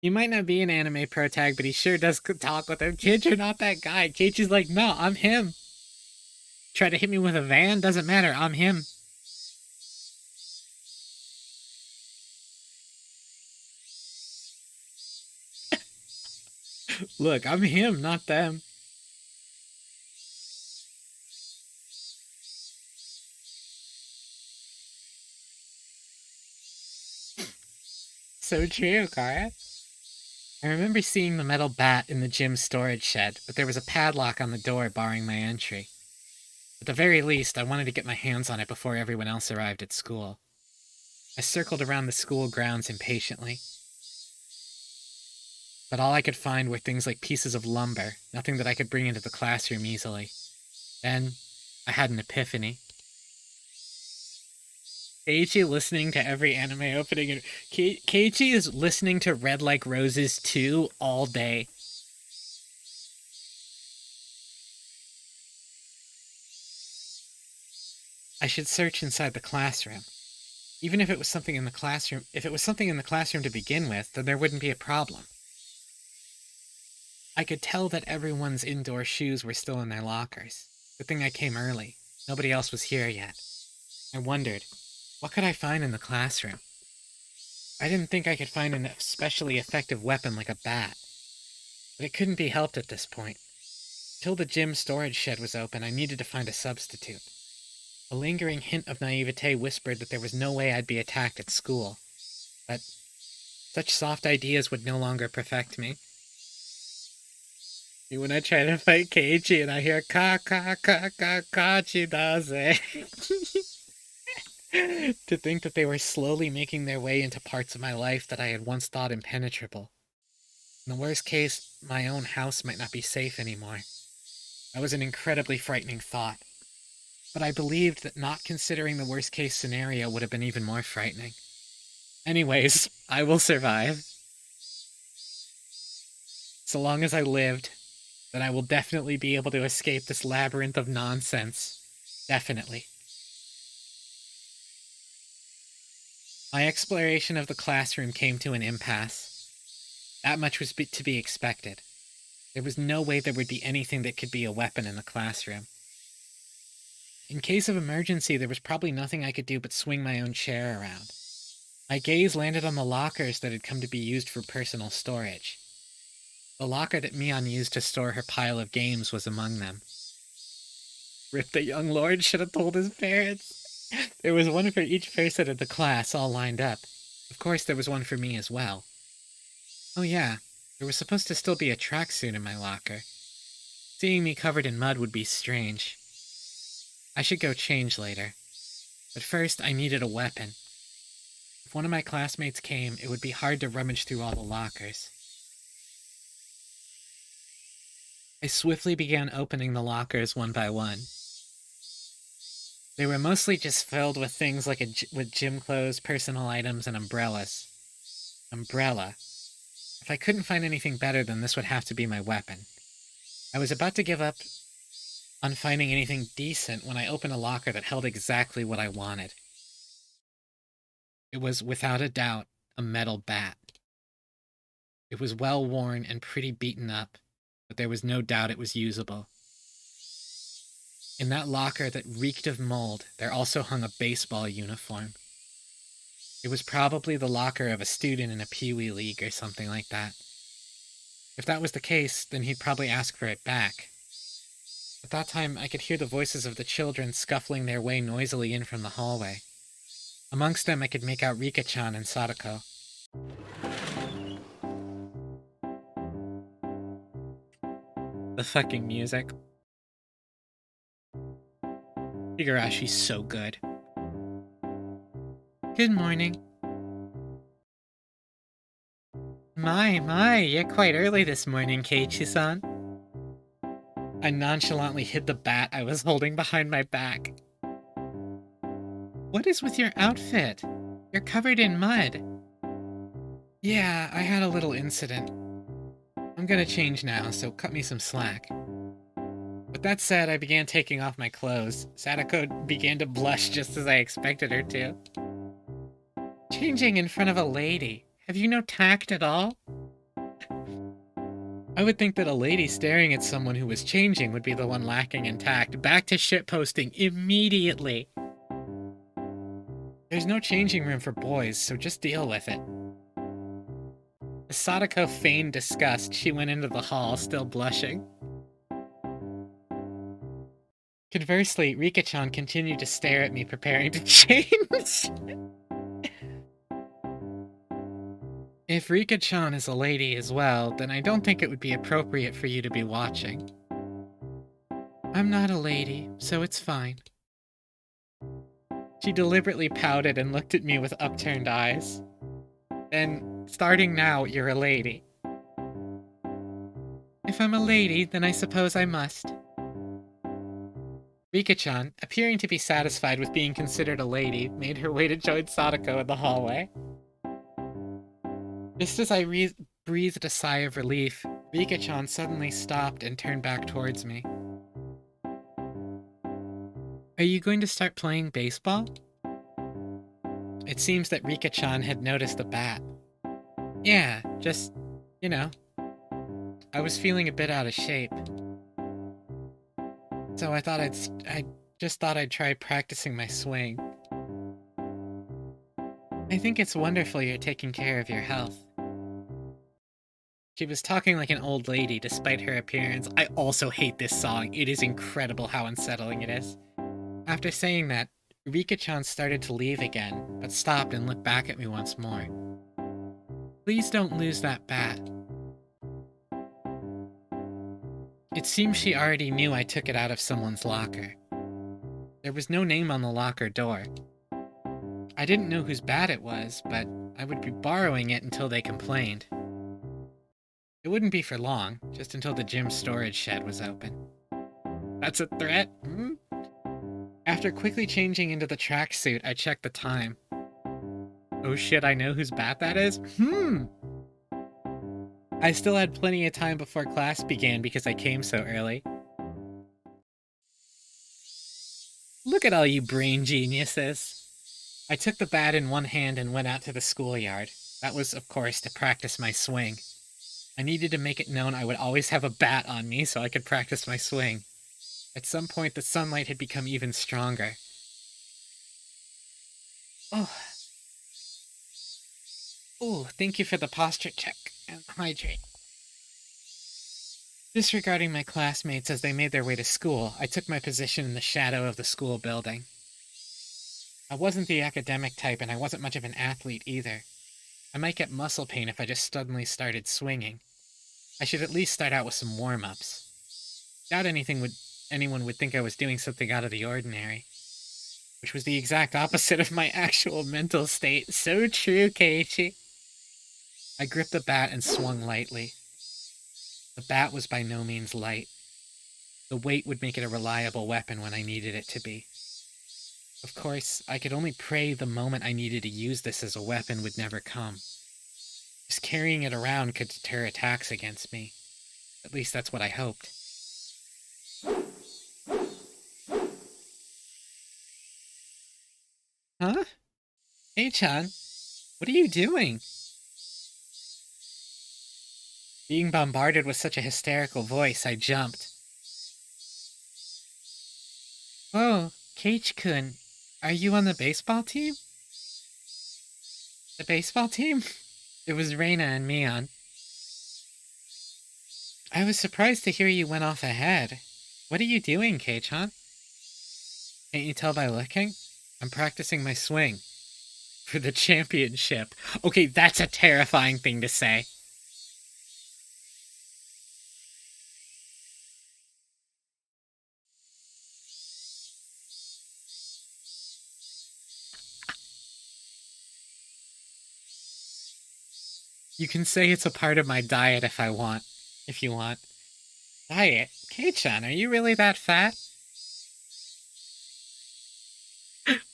Speaker 1: He might not be an anime protag, but he sure does talk with him. Kid, you're not that guy. Keiichi's like, no, I'm him. Try to hit me with a van? Doesn't matter, I'm him. Look, I'm him, not them. So true, Kara. I remember seeing the metal bat in the gym storage shed, but there was a padlock on the door barring my entry. At the very least, I wanted to get my hands on it before everyone else arrived at school. I circled around the school grounds impatiently. But all I could find were things like pieces of lumber, nothing that I could bring into the classroom easily. Then, I had an epiphany. Keiichi listening to every anime opening, and Keiichi is listening to Red Like Roses 2 all day. I should search inside the classroom. Even if it was something in the classroom, to begin with, then there wouldn't be a problem. I could tell that everyone's indoor shoes were still in their lockers. Good thing I came early. Nobody else was here yet. I wondered, what could I find in the classroom? I didn't think I could find an especially effective weapon like a bat. But it couldn't be helped at this point. Until the gym storage shed was open, I needed to find a substitute. A lingering hint of naivete whispered that there was no way I'd be attacked at school. But such soft ideas would no longer perfect me. When I try to fight Keiichi and I hear kachidaze. To think that they were slowly making their way into parts of my life that I had once thought impenetrable. In the worst case, my own house might not be safe anymore. That was an incredibly frightening thought. But I believed that not considering the worst case scenario would have been even more frightening. Anyways, I will survive. So long as I lived, then I will definitely be able to escape this labyrinth of nonsense. Definitely. My exploration of the classroom came to an impasse. That much was to be expected. There was no way there would be anything that could be a weapon in the classroom. In case of emergency, there was probably nothing I could do but swing my own chair around. My gaze landed on the lockers that had come to be used for personal storage. The locker that Mion used to store her pile of games was among them. Rip, the young lord should have told his parents. There was one for each person in the class, all lined up. Of course, there was one for me as well. Oh yeah, there was supposed to still be a tracksuit in my locker. Seeing me covered in mud would be strange. I should go change later. But first, I needed a weapon. If one of my classmates came, it would be hard to rummage through all the lockers. I swiftly began opening the lockers one by one. They were mostly just filled with things like with gym clothes, personal items, and umbrellas. Umbrella. If I couldn't find anything better, then this would have to be my weapon. I was about to give up on finding anything decent when I opened a locker that held exactly what I wanted. It was, without a doubt, a metal bat. It was well worn and pretty beaten up, but there was no doubt it was usable. In that locker that reeked of mold, there also hung a baseball uniform. It was probably the locker of a student in a Pee-wee league or something like that. If that was the case, then he'd probably ask for it back. At that time, I could hear the voices of the children scuffling their way noisily in from the hallway. Amongst them, I could make out Rika-chan and Sadako. The fucking music. Higurashi's so good. Good morning. My, you're quite early this morning, Keiichi-san. I nonchalantly hid the bat I was holding behind my back. What is with your outfit? You're covered in mud. Yeah, I had a little incident. I'm gonna change now, so cut me some slack. With that said, I began taking off my clothes. Sadako began to blush just as I expected her to. Changing in front of a lady. Have you no tact at all? I would think that a lady staring at someone who was changing would be the one lacking in tact. Back to shitposting immediately. There's no changing room for boys, so just deal with it. As Sadako feigned disgust, she went into the hall, still blushing. Conversely, Rika-chan continued to stare at me, preparing to change. If Rika-chan is a lady as well, then I don't think it would be appropriate for you to be watching. I'm not a lady, so it's fine. She deliberately pouted and looked at me with upturned eyes. Then, starting now, you're a lady. If I'm a lady, then I suppose I must. Rika-chan, appearing to be satisfied with being considered a lady, made her way to join Sadako in the hallway. Just as I breathed a sigh of relief, Rika-chan suddenly stopped and turned back towards me. Are you going to start playing baseball? It seems that Rika-chan had noticed the bat. Yeah, just, you know. I was feeling a bit out of shape. So I just thought I'd try practicing my swing. I think it's wonderful you're taking care of your health. She was talking like an old lady despite her appearance. I also hate this song. It is incredible how unsettling it is. After saying that, Rika-chan started to leave again, but stopped and looked back at me once more. Please don't lose that bat. It seems she already knew I took it out of someone's locker. There was no name on the locker door. I didn't know whose bat it was, but I would be borrowing it until they complained. It wouldn't be for long, just until the gym storage shed was open. That's a threat? After quickly changing into the tracksuit, I checked the time. Oh shit, I know whose bat that is? I still had plenty of time before class began because I came so early. Look at all you brain geniuses. I took the bat in one hand and went out to the schoolyard. That was, of course, to practice my swing. I needed to make it known I would always have a bat on me so I could practice my swing. At some point, the sunlight had become even stronger. Oh, thank you for the posture check and hydrate. Disregarding my classmates as they made their way to school, I took my position in the shadow of the school building. I wasn't the academic type, and I wasn't much of an athlete either. I might get muscle pain if I just suddenly started swinging. I should at least start out with some warm-ups. Doubt anyone would think I was doing something out of the ordinary. Which was the exact opposite of my actual mental state. So true, Keiichi. I gripped the bat and swung lightly. The bat was by no means light. The weight would make it a reliable weapon when I needed it to be. Of course, I could only pray the moment I needed to use this as a weapon would never come. Just carrying it around could deter attacks against me. At least that's what I hoped. Huh? Hey, Chan. What are you doing? Being bombarded with such a hysterical voice, I jumped. Oh, Keiichi-kun, are you on the baseball team? The baseball team? It was Reina and Mion. I was surprised to hear you went off ahead. What are you doing, Kei-chan? Can't you tell by looking? I'm practicing my swing. For the championship. Okay, that's a terrifying thing to say. You can say it's a part of my diet if you want. Diet? Kei-chan, are you really that fat?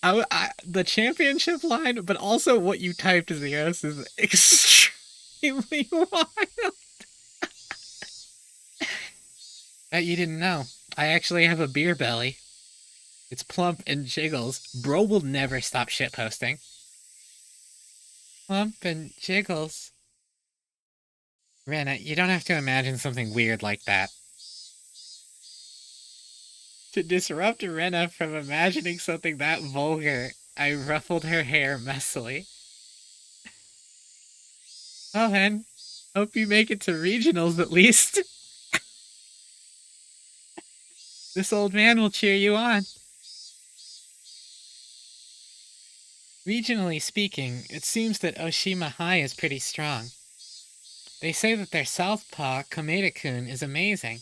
Speaker 1: The championship line, but also what you typed as the host is extremely wild. Bet you didn't know. I actually have a beer belly. It's plump and jiggles. Bro will never stop shitposting. Plump and jiggles. Rena, you don't have to imagine something weird like that. To disrupt Rena from imagining something that vulgar, I ruffled her hair messily. Well then, hope you make it to regionals at least. This old man will cheer you on. Regionally speaking, it seems that Oshima High is pretty strong. They say that their southpaw, Komeda-kun, is amazing.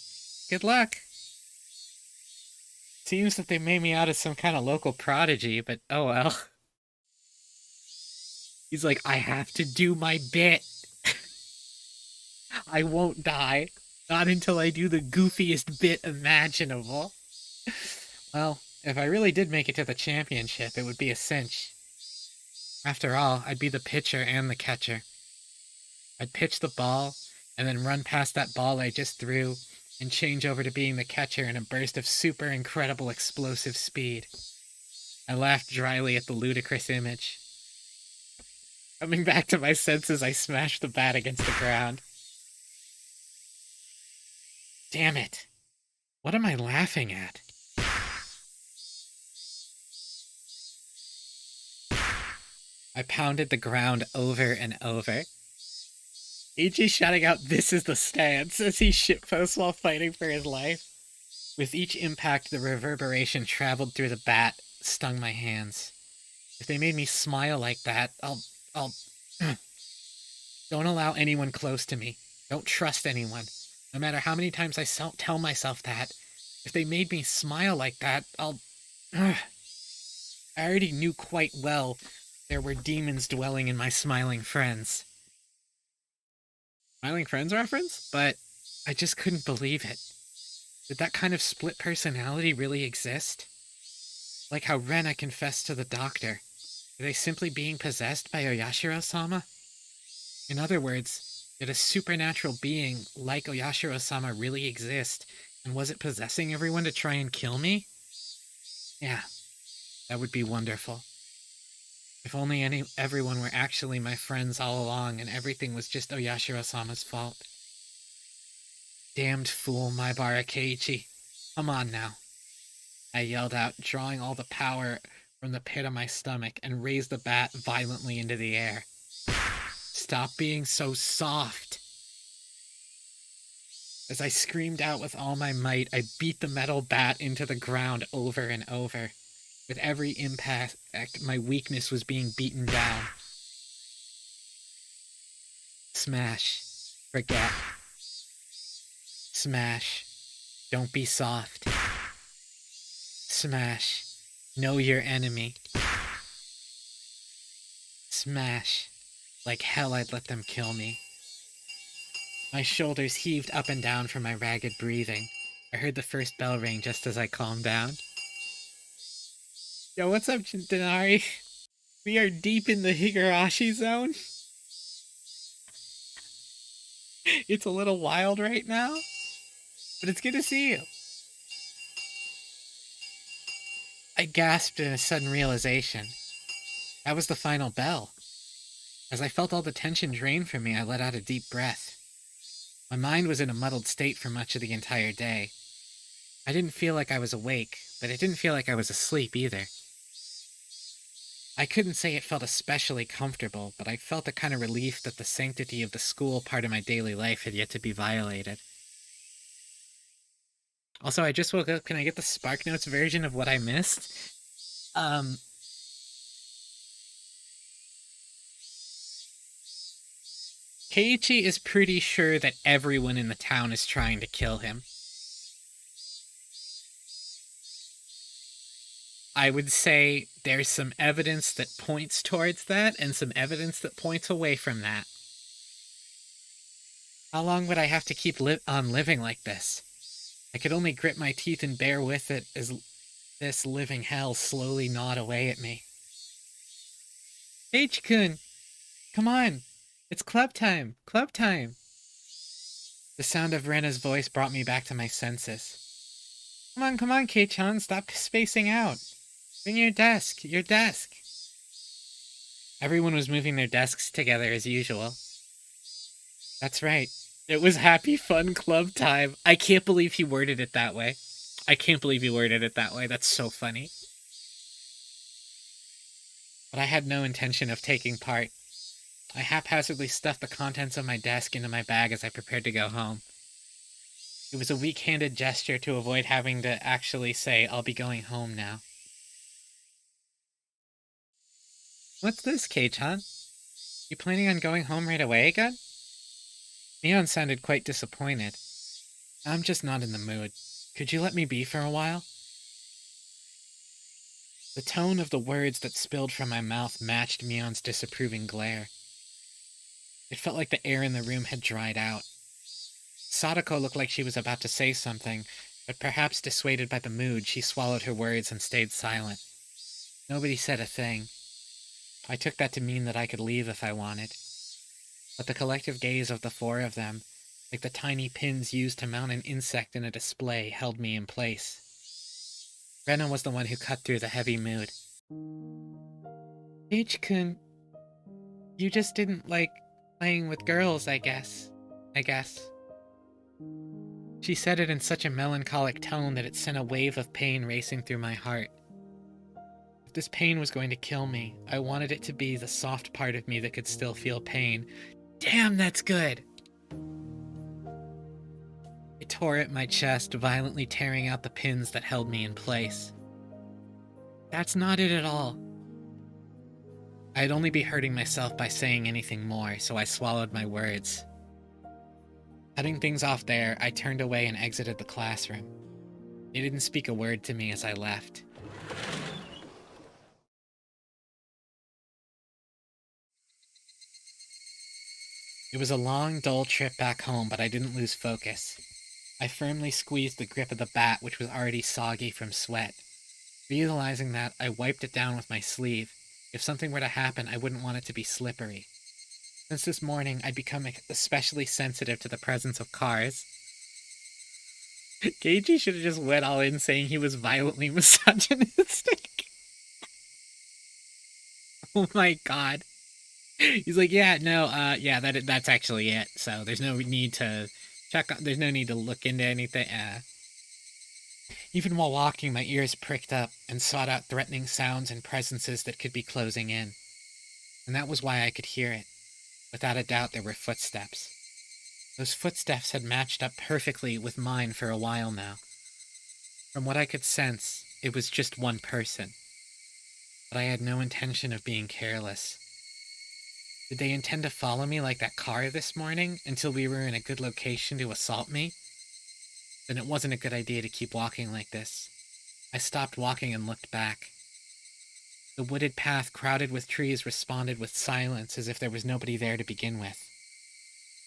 Speaker 1: Good luck. Seems that they made me out as some kind of local prodigy, but oh well. He's like, I have to do my bit. I won't die. Not until I do the goofiest bit imaginable. Well, if I really did make it to the championship, it would be a cinch. After all, I'd be the pitcher and the catcher. I'd pitch the ball, and then run past that ball I just threw, and change over to being the catcher in a burst of super incredible explosive speed. I laughed dryly at the ludicrous image. Coming back to my senses, I smashed the bat against the ground. Damn it. What am I laughing at? I pounded the ground over and over. Ichi shouting out, "This is the stance," as he shitposts while fighting for his life. With each impact, the reverberation traveled through the bat, stung my hands. If they made me smile like that, I'll... Don't allow anyone close to me. Don't trust anyone. No matter how many times I tell myself that, if they made me smile like that, I'll... I already knew quite well there were demons dwelling in my smiling friends. Smiling Friends reference? But I just couldn't believe it. Did that kind of split personality really exist? Like how Rena confessed to the doctor. Were they simply being possessed by Oyashiro-sama? In other words, did a supernatural being like Oyashiro-sama really exist, and was it possessing everyone to try and kill me? Yeah, that would be wonderful. If only everyone were actually my friends all along and everything was just Oyashiro-sama's fault. Damned fool, Maibara Keiichi. Come on now. I yelled out, drawing all the power from the pit of my stomach, and raised the bat violently into the air. Stop being so soft. As I screamed out with all my might, I beat the metal bat into the ground over and over. With every impact, my weakness was being beaten down. Smash. Forget. Smash. Don't be soft. Smash. Know your enemy. Smash. Like hell I'd let them kill me. My shoulders heaved up and down from my ragged breathing. I heard the first bell ring just as I calmed down. Yo, what's up, Denari? We are deep in the Higurashi zone. It's a little wild right now, but it's good to see you. I gasped in a sudden realization. That was the final bell. As I felt all the tension drain from me, I let out a deep breath. My mind was in a muddled state for much of the entire day. I didn't feel like I was awake, but it didn't feel like I was asleep either. I couldn't say it felt especially comfortable, but I felt a kind of relief that the sanctity of the school part of my daily life had yet to be violated. Also, I just woke up. Can I get the SparkNotes version of what I missed? Keiichi is pretty sure that everyone in the town is trying to kill him. I would say there's some evidence that points towards that and some evidence that points away from that. How long would I have to keep on living like this? I could only grit my teeth and bear with it as this living hell slowly gnawed away at me. H-kun, come on. It's club time. Club time. The sound of Rena's voice brought me back to my senses. Come on, Kei-chan, stop spacing out. Bring your desk, your desk. Everyone was moving their desks together as usual. That's right. It was happy fun club time. I can't believe he worded it that way. That's so funny. But I had no intention of taking part. I haphazardly stuffed the contents of my desk into my bag as I prepared to go home. It was a weak-handed gesture to avoid having to actually say, I'll be going home now. What's this, Kei-chan? You planning on going home right away again? Neon sounded quite disappointed. I'm just not in the mood. Could you let me be for a while? The tone of the words that spilled from my mouth matched Mion's disapproving glare. It felt like the air in the room had dried out. Sadako looked like she was about to say something, but perhaps dissuaded by the mood, she swallowed her words and stayed silent. Nobody said a thing. I took that to mean that I could leave if I wanted. But the collective gaze of the four of them, like the tiny pins used to mount an insect in a display, held me in place. Rena was the one who cut through the heavy mood. H-kun, you just didn't like playing with girls, I guess. She said it in such a melancholic tone that it sent a wave of pain racing through my heart. If this pain was going to kill me, I wanted it to be the soft part of me that could still feel pain. Damn, that's good! It tore at my chest, violently tearing out the pins that held me in place. That's not it at all. I'd only be hurting myself by saying anything more, so I swallowed my words. Cutting things off there, I turned away and exited the classroom. They didn't speak a word to me as I left. It was a long, dull trip back home, but I didn't lose focus. I firmly squeezed the grip of the bat, which was already soggy from sweat. Realizing that, I wiped it down with my sleeve. If something were to happen, I wouldn't want it to be slippery. Since this morning, I'd become especially sensitive to the presence of cars. Keiji should have just went all in saying he was violently misogynistic. Oh my god. He's like, yeah, no, yeah, that's actually it. So there's no need to there's no need to look into anything. Even while walking, my ears pricked up and sought out threatening sounds and presences that could be closing in. And that was why I could hear it. Without a doubt, there were footsteps. Those footsteps had matched up perfectly with mine for a while now. From what I could sense, it was just one person. But I had no intention of being careless. Did they intend to follow me like that car this morning until we were in a good location to assault me? Then it wasn't a good idea to keep walking like this. I stopped walking and looked back. The wooded path crowded with trees responded with silence as if there was nobody there to begin with.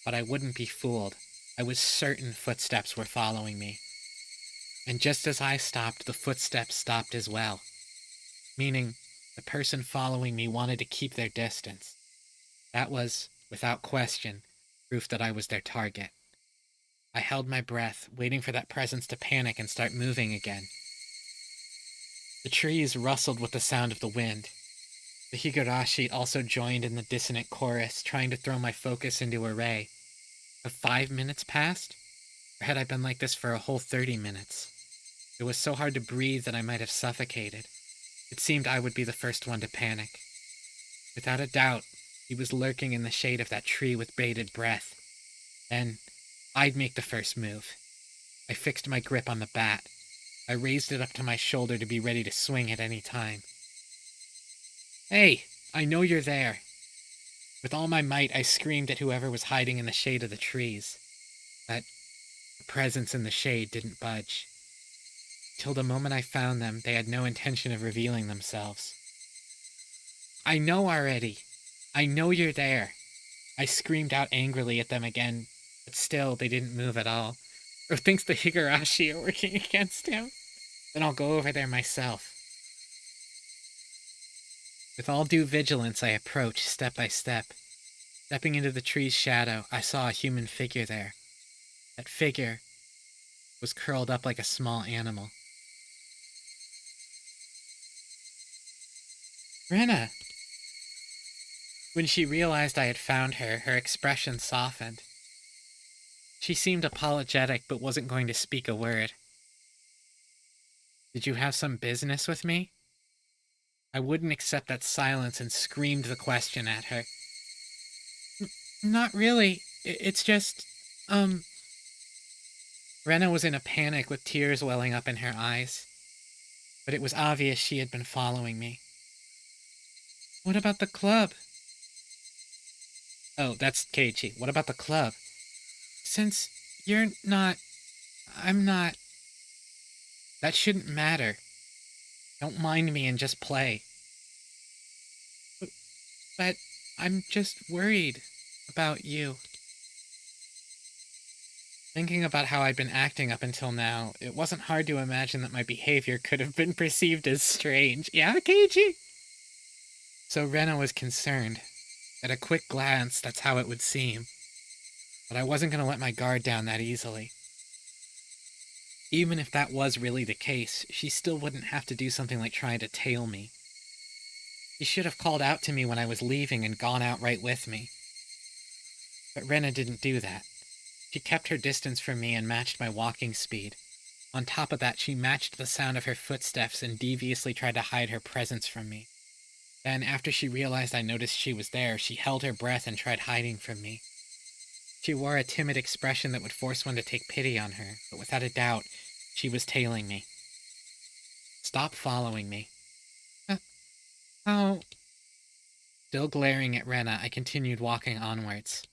Speaker 1: But I wouldn't be fooled. I was certain footsteps were following me. And just as I stopped, the footsteps stopped as well. Meaning, the person following me wanted to keep their distance. That was, without question, proof that I was their target. I held my breath, waiting for that presence to panic and start moving again. The trees rustled with the sound of the wind. The Higurashi also joined in the dissonant chorus, trying to throw my focus into array. Have 5 minutes passed? Or had I been like this for a whole 30 minutes? It was so hard to breathe that I might have suffocated. It seemed I would be the first one to panic. Without a doubt, he was lurking in the shade of that tree with bated breath. Then, I'd make the first move. I fixed my grip on the bat. I raised it up to my shoulder to be ready to swing at any time. Hey, I know you're there. With all my might, I screamed at whoever was hiding in the shade of the trees. But the presence in the shade didn't budge. Till the moment I found them, they had no intention of revealing themselves. I know already. I know you're there. I screamed out angrily at them again, but still they didn't move at all. Or thinks the Higurashi are working against him. Then I'll go over there myself. With all due vigilance, I approached step by step. Stepping into the tree's shadow, I saw a human figure there. That figure was curled up like a small animal. Rena! When she realized I had found her, her expression softened. She seemed apologetic but wasn't going to speak a word. Did you have some business with me? I wouldn't accept that silence and screamed the question at her. Not really. It's just, Rena was in a panic with tears welling up in her eyes. But it was obvious she had been following me. What about the club? Oh, that's Keiichi. What about the club? Since you're not... I'm not... That shouldn't matter. Don't mind me and just play. But I'm just worried about you. Thinking about how I'd been acting up until now, it wasn't hard to imagine that my behavior could have been perceived as strange. Yeah, Keiichi? So Rena was concerned. At a quick glance, that's how it would seem. But I wasn't going to let my guard down that easily. Even if that was really the case, she still wouldn't have to do something like trying to tail me. She should have called out to me when I was leaving and gone out right with me. But Rena didn't do that. She kept her distance from me and matched my walking speed. On top of that, she matched the sound of her footsteps and deviously tried to hide her presence from me. Then, after she realized I noticed she was there, she held her breath and tried hiding from me. She wore a timid expression that would force one to take pity on her, but without a doubt, she was tailing me. Stop following me. How? Still glaring at Rena, I continued walking onwards.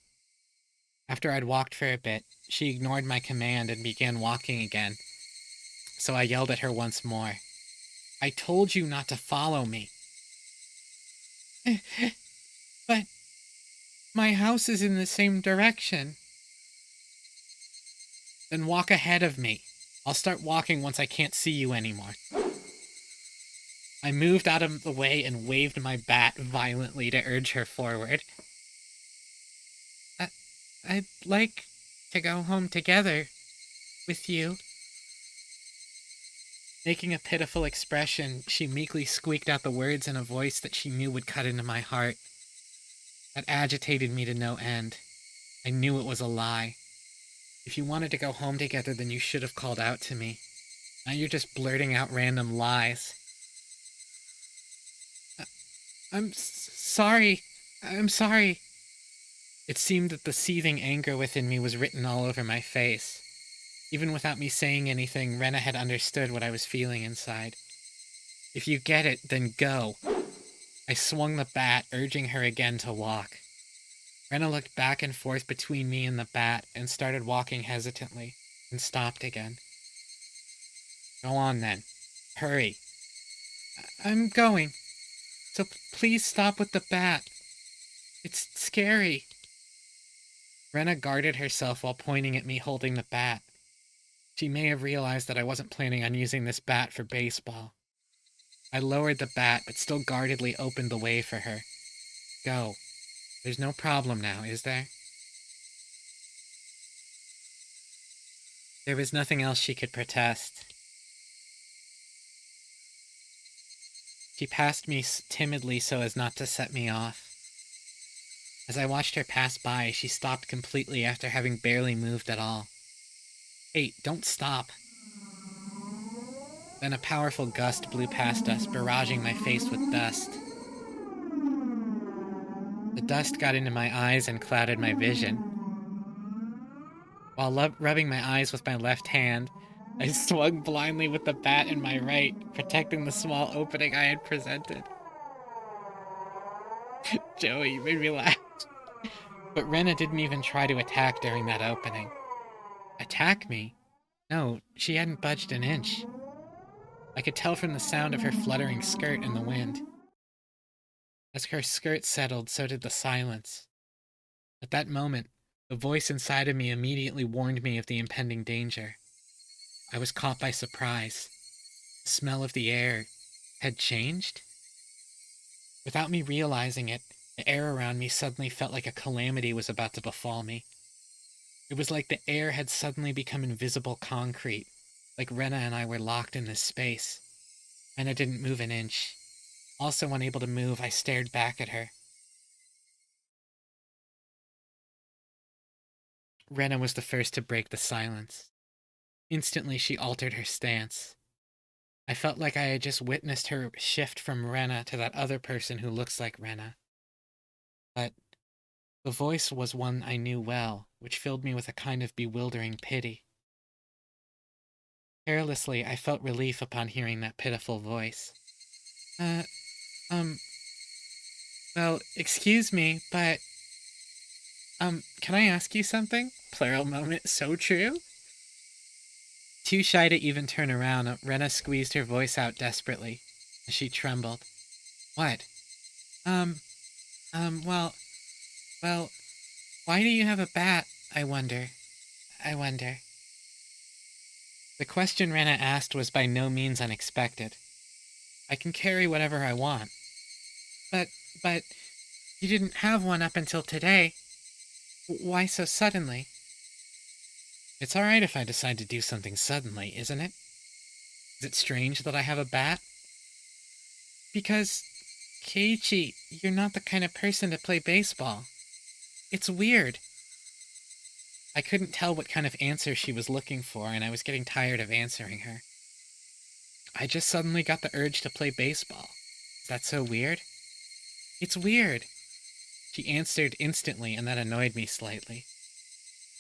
Speaker 1: After I'd walked for a bit, she ignored my command and began walking again, so I yelled at her once more. I told you not to follow me. But my house is in the same direction. Then walk ahead of me. I'll start walking once I can't see you anymore. I moved out of the way and waved my bat violently to urge her forward. I'd like to go home together with you. Making a pitiful expression, she meekly squeaked out the words in a voice that she knew would cut into my heart. That agitated me to no end. I knew it was a lie. If you wanted to go home together, then you should have called out to me. Now you're just blurting out random lies. I'm sorry. I'm sorry. It seemed that the seething anger within me was written all over my face. Even without me saying anything, Rena had understood what I was feeling inside. If you get it, then go. I swung the bat, urging her again to walk. Rena looked back and forth between me and the bat and started walking hesitantly, and stopped again. Go on then. Hurry. I'm going. So please stop with the bat. It's scary. Rena guarded herself while pointing at me holding the bat. She may have realized that I wasn't planning on using this bat for baseball. I lowered the bat, but still guardedly opened the way for her. Go. There's no problem now, is there? There was nothing else she could protest. She passed me timidly so as not to set me off. As I watched her pass by, she stopped completely after having barely moved at all. Hey, don't stop. Then a powerful gust blew past us, barraging my face with dust. The dust got into my eyes and clouded my vision. While rubbing my eyes with my left hand, I swung blindly with the bat in my right, protecting the small opening I had presented. Joey, you made me laugh. But Rena didn't even try to attack during that opening. Attack me? No, she hadn't budged an inch. I could tell from the sound of her fluttering skirt in the wind. As her skirt settled, so did the silence. At that moment, the voice inside of me immediately warned me of the impending danger. I was caught by surprise. The smell of the air had changed? Without me realizing it, the air around me suddenly felt like a calamity was about to befall me. It was like the air had suddenly become invisible concrete, like Rena and I were locked in this space. Rena didn't move an inch. Also unable to move, I stared back at her. Rena was the first to break the silence. Instantly, she altered her stance. I felt like I had just witnessed her shift from Rena to that other person who looks like Rena. But the voice was one I knew well, which filled me with a kind of bewildering pity. Carelessly, I felt relief upon hearing that pitiful voice. Uh, um, well, excuse me, but, can I ask you something? Plural moment, so true? Too shy to even turn around, Rena squeezed her voice out desperately. She trembled. What? Um, well, why do you have a bat, I wonder? I wonder. The question Rena asked was by no means unexpected. I can carry whatever I want. But, you didn't have one up until today. Why so suddenly? It's alright if I decide to do something suddenly, isn't it? Is it strange that I have a bat? Because, Keiichi, you're not the kind of person to play baseball. It's weird. I couldn't tell what kind of answer she was looking for, and I was getting tired of answering her. I just suddenly got the urge to play baseball. Is that so weird? It's weird. She answered instantly, and that annoyed me slightly.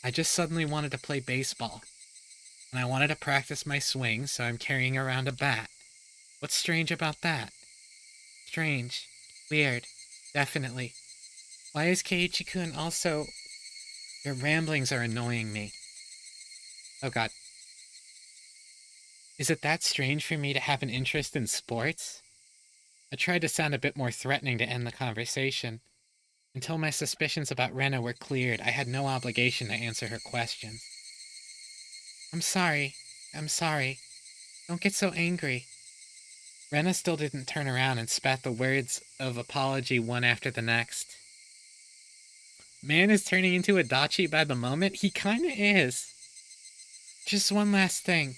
Speaker 1: I just suddenly wanted to play baseball, and I wanted to practice my swing, so I'm carrying around a bat. What's strange about that? Strange. Weird. Definitely. Why is Keiichi-kun also... Your ramblings are annoying me. Oh god. Is it that strange for me to have an interest in sports? I tried to sound a bit more threatening to end the conversation. Until my suspicions about Rena were cleared, I had no obligation to answer her questions. I'm sorry. Don't get so angry. Rena still didn't turn around and spat the words of apology one after the next. Man is turning into a dachi by the moment? He kinda is. Just one last thing.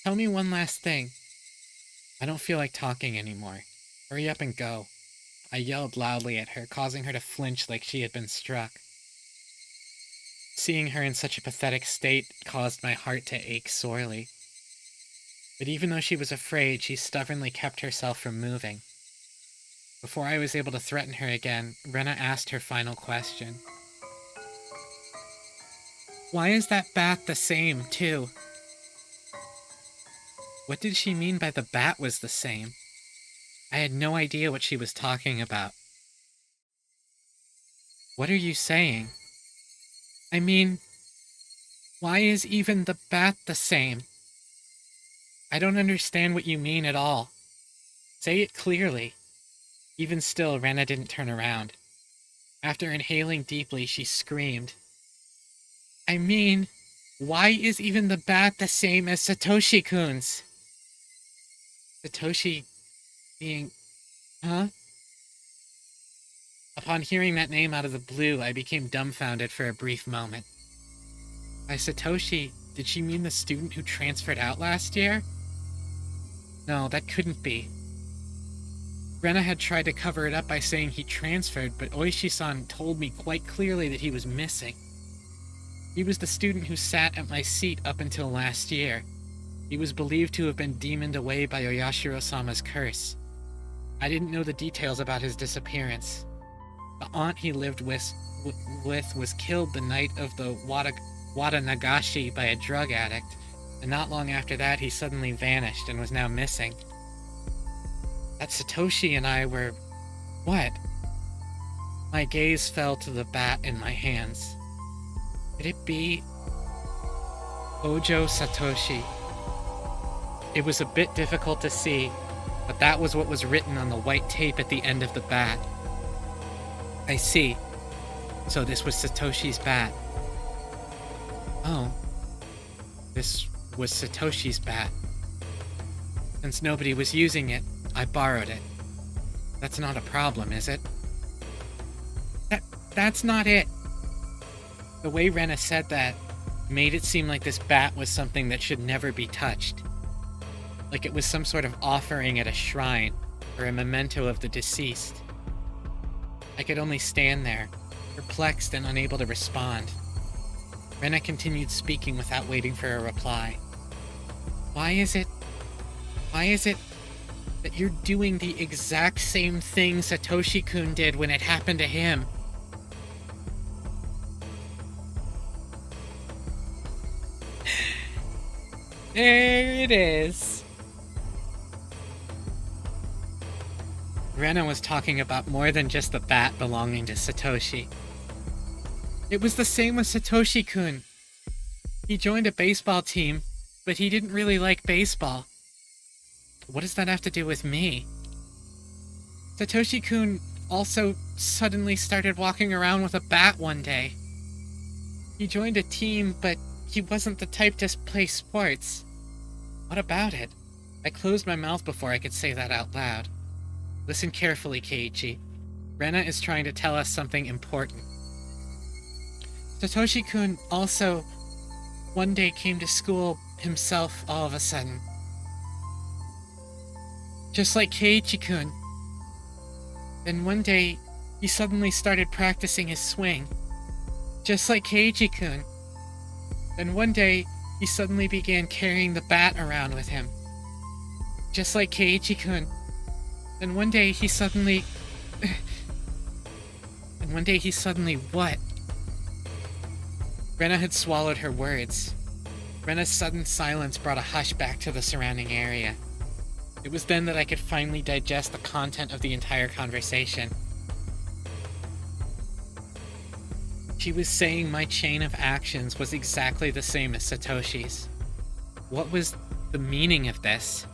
Speaker 1: Tell me one last thing. I don't feel like talking anymore. Hurry up and go. I yelled loudly at her, causing her to flinch like she had been struck. Seeing her in such a pathetic state caused my heart to ache sorely. But even though she was afraid, she stubbornly kept herself from moving. Before I was able to threaten her again, Rena asked her final question. Why is that bat the same, too? What did she mean by the bat was the same? I had no idea what she was talking about. What are you saying? I mean, why is even the bat the same? I don't understand what you mean at all. Say it clearly. Even still, Rena didn't turn around. After inhaling deeply, she screamed. I mean, why is even the bat the same as Satoshi-kun's? Satoshi being... Huh? Upon hearing that name out of the blue, I became dumbfounded for a brief moment. By Satoshi, did she mean the student who transferred out last year? No, that couldn't be. Rena had tried to cover it up by saying he transferred, but Oishi-san told me quite clearly that he was missing. He was the student who sat at my seat up until last year. He was believed to have been demoned away by Oyashiro-sama's curse. I didn't know the details about his disappearance. The aunt he lived with was killed the night of the Wada Nagashi by a drug addict, and not long after that he suddenly vanished and was now missing. That Satoshi and I were... What? My gaze fell to the bat in my hands. Could it be... Hojo Satoshi? It was a bit difficult to see, but that was what was written on the white tape at the end of the bat. I see. So this was Satoshi's bat. Oh. This was Satoshi's bat. Since nobody was using it, I borrowed it. That's not a problem, is it? That's not it. The way Rena said that made it seem like this bat was something that should never be touched. Like it was some sort of offering at a shrine, or a memento of the deceased. I could only stand there, perplexed and unable to respond. Rena continued speaking without waiting for a reply. Why is it that you're doing the exact same thing Satoshi-kun did when it happened to him? There it is. Rena was talking about more than just the bat belonging to Satoshi. It was the same with Satoshi-kun. He joined a baseball team, but he didn't really like baseball. What does that have to do with me? Satoshi-kun also suddenly started walking around with a bat one day. He joined a team, but he wasn't the type to play sports. What about it? I closed my mouth before I could say that out loud. Listen carefully, Keiichi. Rena is trying to tell us something important. Satoshi-kun also one day came to school himself all of a sudden. Just like Keiichi-kun. Then one day, he suddenly started practicing his swing. Just like Keiichi-kun. Then one day, he suddenly began carrying the bat around with him. Just like Keiichi-kun. Then one day, he suddenly... And one day he suddenly what? Rena had swallowed her words. Rena's sudden silence brought a hush back to the surrounding area. It was then that I could finally digest the content of the entire conversation. She was saying my chain of actions was exactly the same as Satoshi's. What was the meaning of this?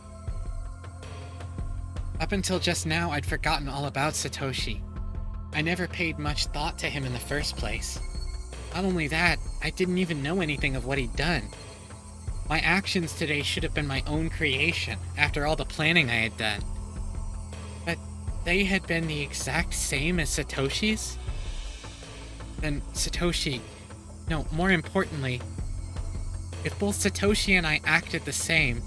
Speaker 1: Up until just now, I'd forgotten all about Satoshi. I never paid much thought to him in the first place. Not only that, I didn't even know anything of what he'd done. My actions today should have been my own creation, after all the planning I had done. But they had been the exact same as Satoshi's? Then Satoshi... No, more importantly, if both Satoshi and I acted the same,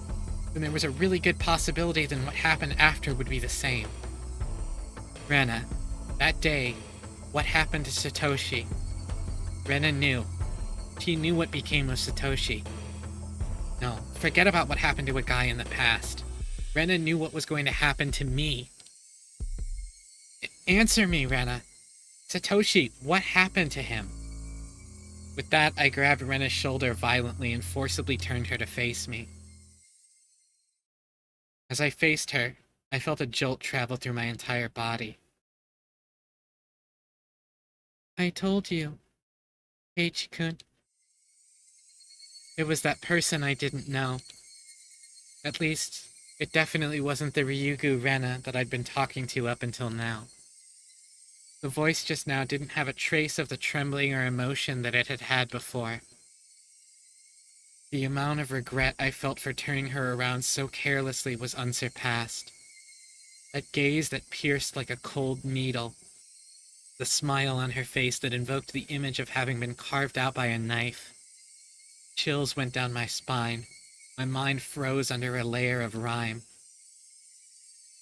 Speaker 1: then there was a really good possibility that what happened after would be the same. Rena, that day, what happened to Satoshi? Rena knew. She knew what became of Satoshi. No, forget about what happened to a guy in the past. Rena knew what was going to happen to me. Answer me, Rena. Satoshi, what happened to him? With that, I grabbed Rena's shoulder violently and forcibly turned her to face me. As I faced her, I felt a jolt travel through my entire body. I told you, H-kun. It was that person I didn't know. At least, it definitely wasn't the Ryugu Rena that I'd been talking to up until now. The voice just now didn't have a trace of the trembling or emotion that it had had before. The amount of regret I felt for turning her around so carelessly was unsurpassed. That gaze that pierced like a cold needle. The smile on her face that invoked the image of having been carved out by a knife. Chills went down my spine. My mind froze under a layer of rime.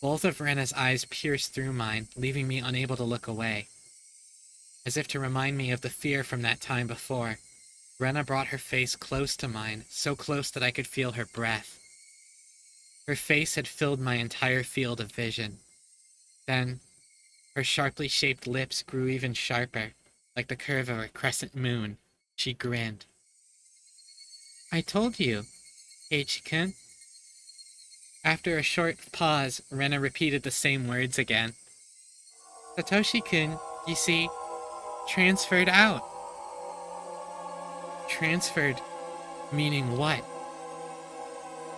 Speaker 1: Both of Rena's eyes pierced through mine, leaving me unable to look away. As if to remind me of the fear from that time before, Rena brought her face close to mine, so close that I could feel her breath. Her face had filled my entire field of vision. Then, her sharply shaped lips grew even sharper, like the curve of a crescent moon. She grinned. I told you, H-kun. After a short pause, Rena repeated the same words again. Satoshi-kun, you see, transferred out. Transferred, meaning what?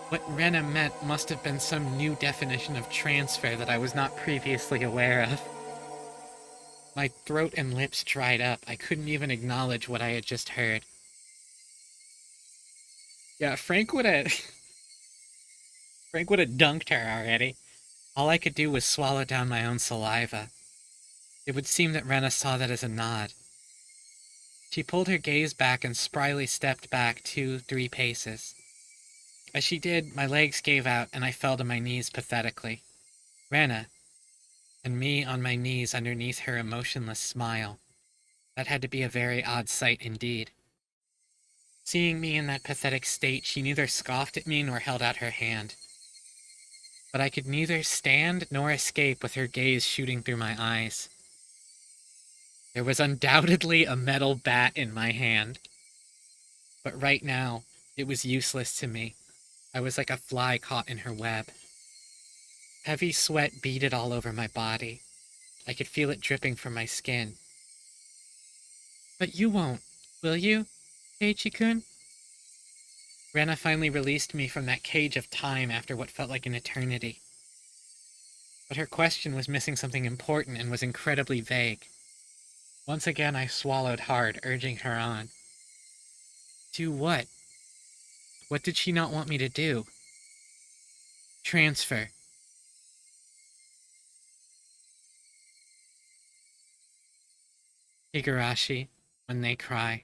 Speaker 1: What Rena meant must have been some new definition of transfer that I was not previously aware of. My throat and lips dried up. I couldn't even acknowledge what I had just heard. Yeah, Frank would have... Frank would have dunked her already. All I could do was swallow down my own saliva. It would seem that Rena saw that as a nod. She pulled her gaze back and spryly stepped back 2-3 paces. As she did, my legs gave out and I fell to my knees pathetically. Rena, and me on my knees underneath her emotionless smile. That had to be a very odd sight indeed. Seeing me in that pathetic state, she neither scoffed at me nor held out her hand. But I could neither stand nor escape with her gaze shooting through my eyes. There was undoubtedly a metal bat in my hand. But right now, it was useless to me. I was like a fly caught in her web. Heavy sweat beaded all over my body. I could feel it dripping from my skin. But you won't, will you, Eiichi-kun? Rena finally released me from that cage of time after what felt like an eternity. But her question was missing something important and was incredibly vague. Once again I swallowed hard, urging her on. Do what? What did she not want me to do? Transfer. Higurashi, when they cry.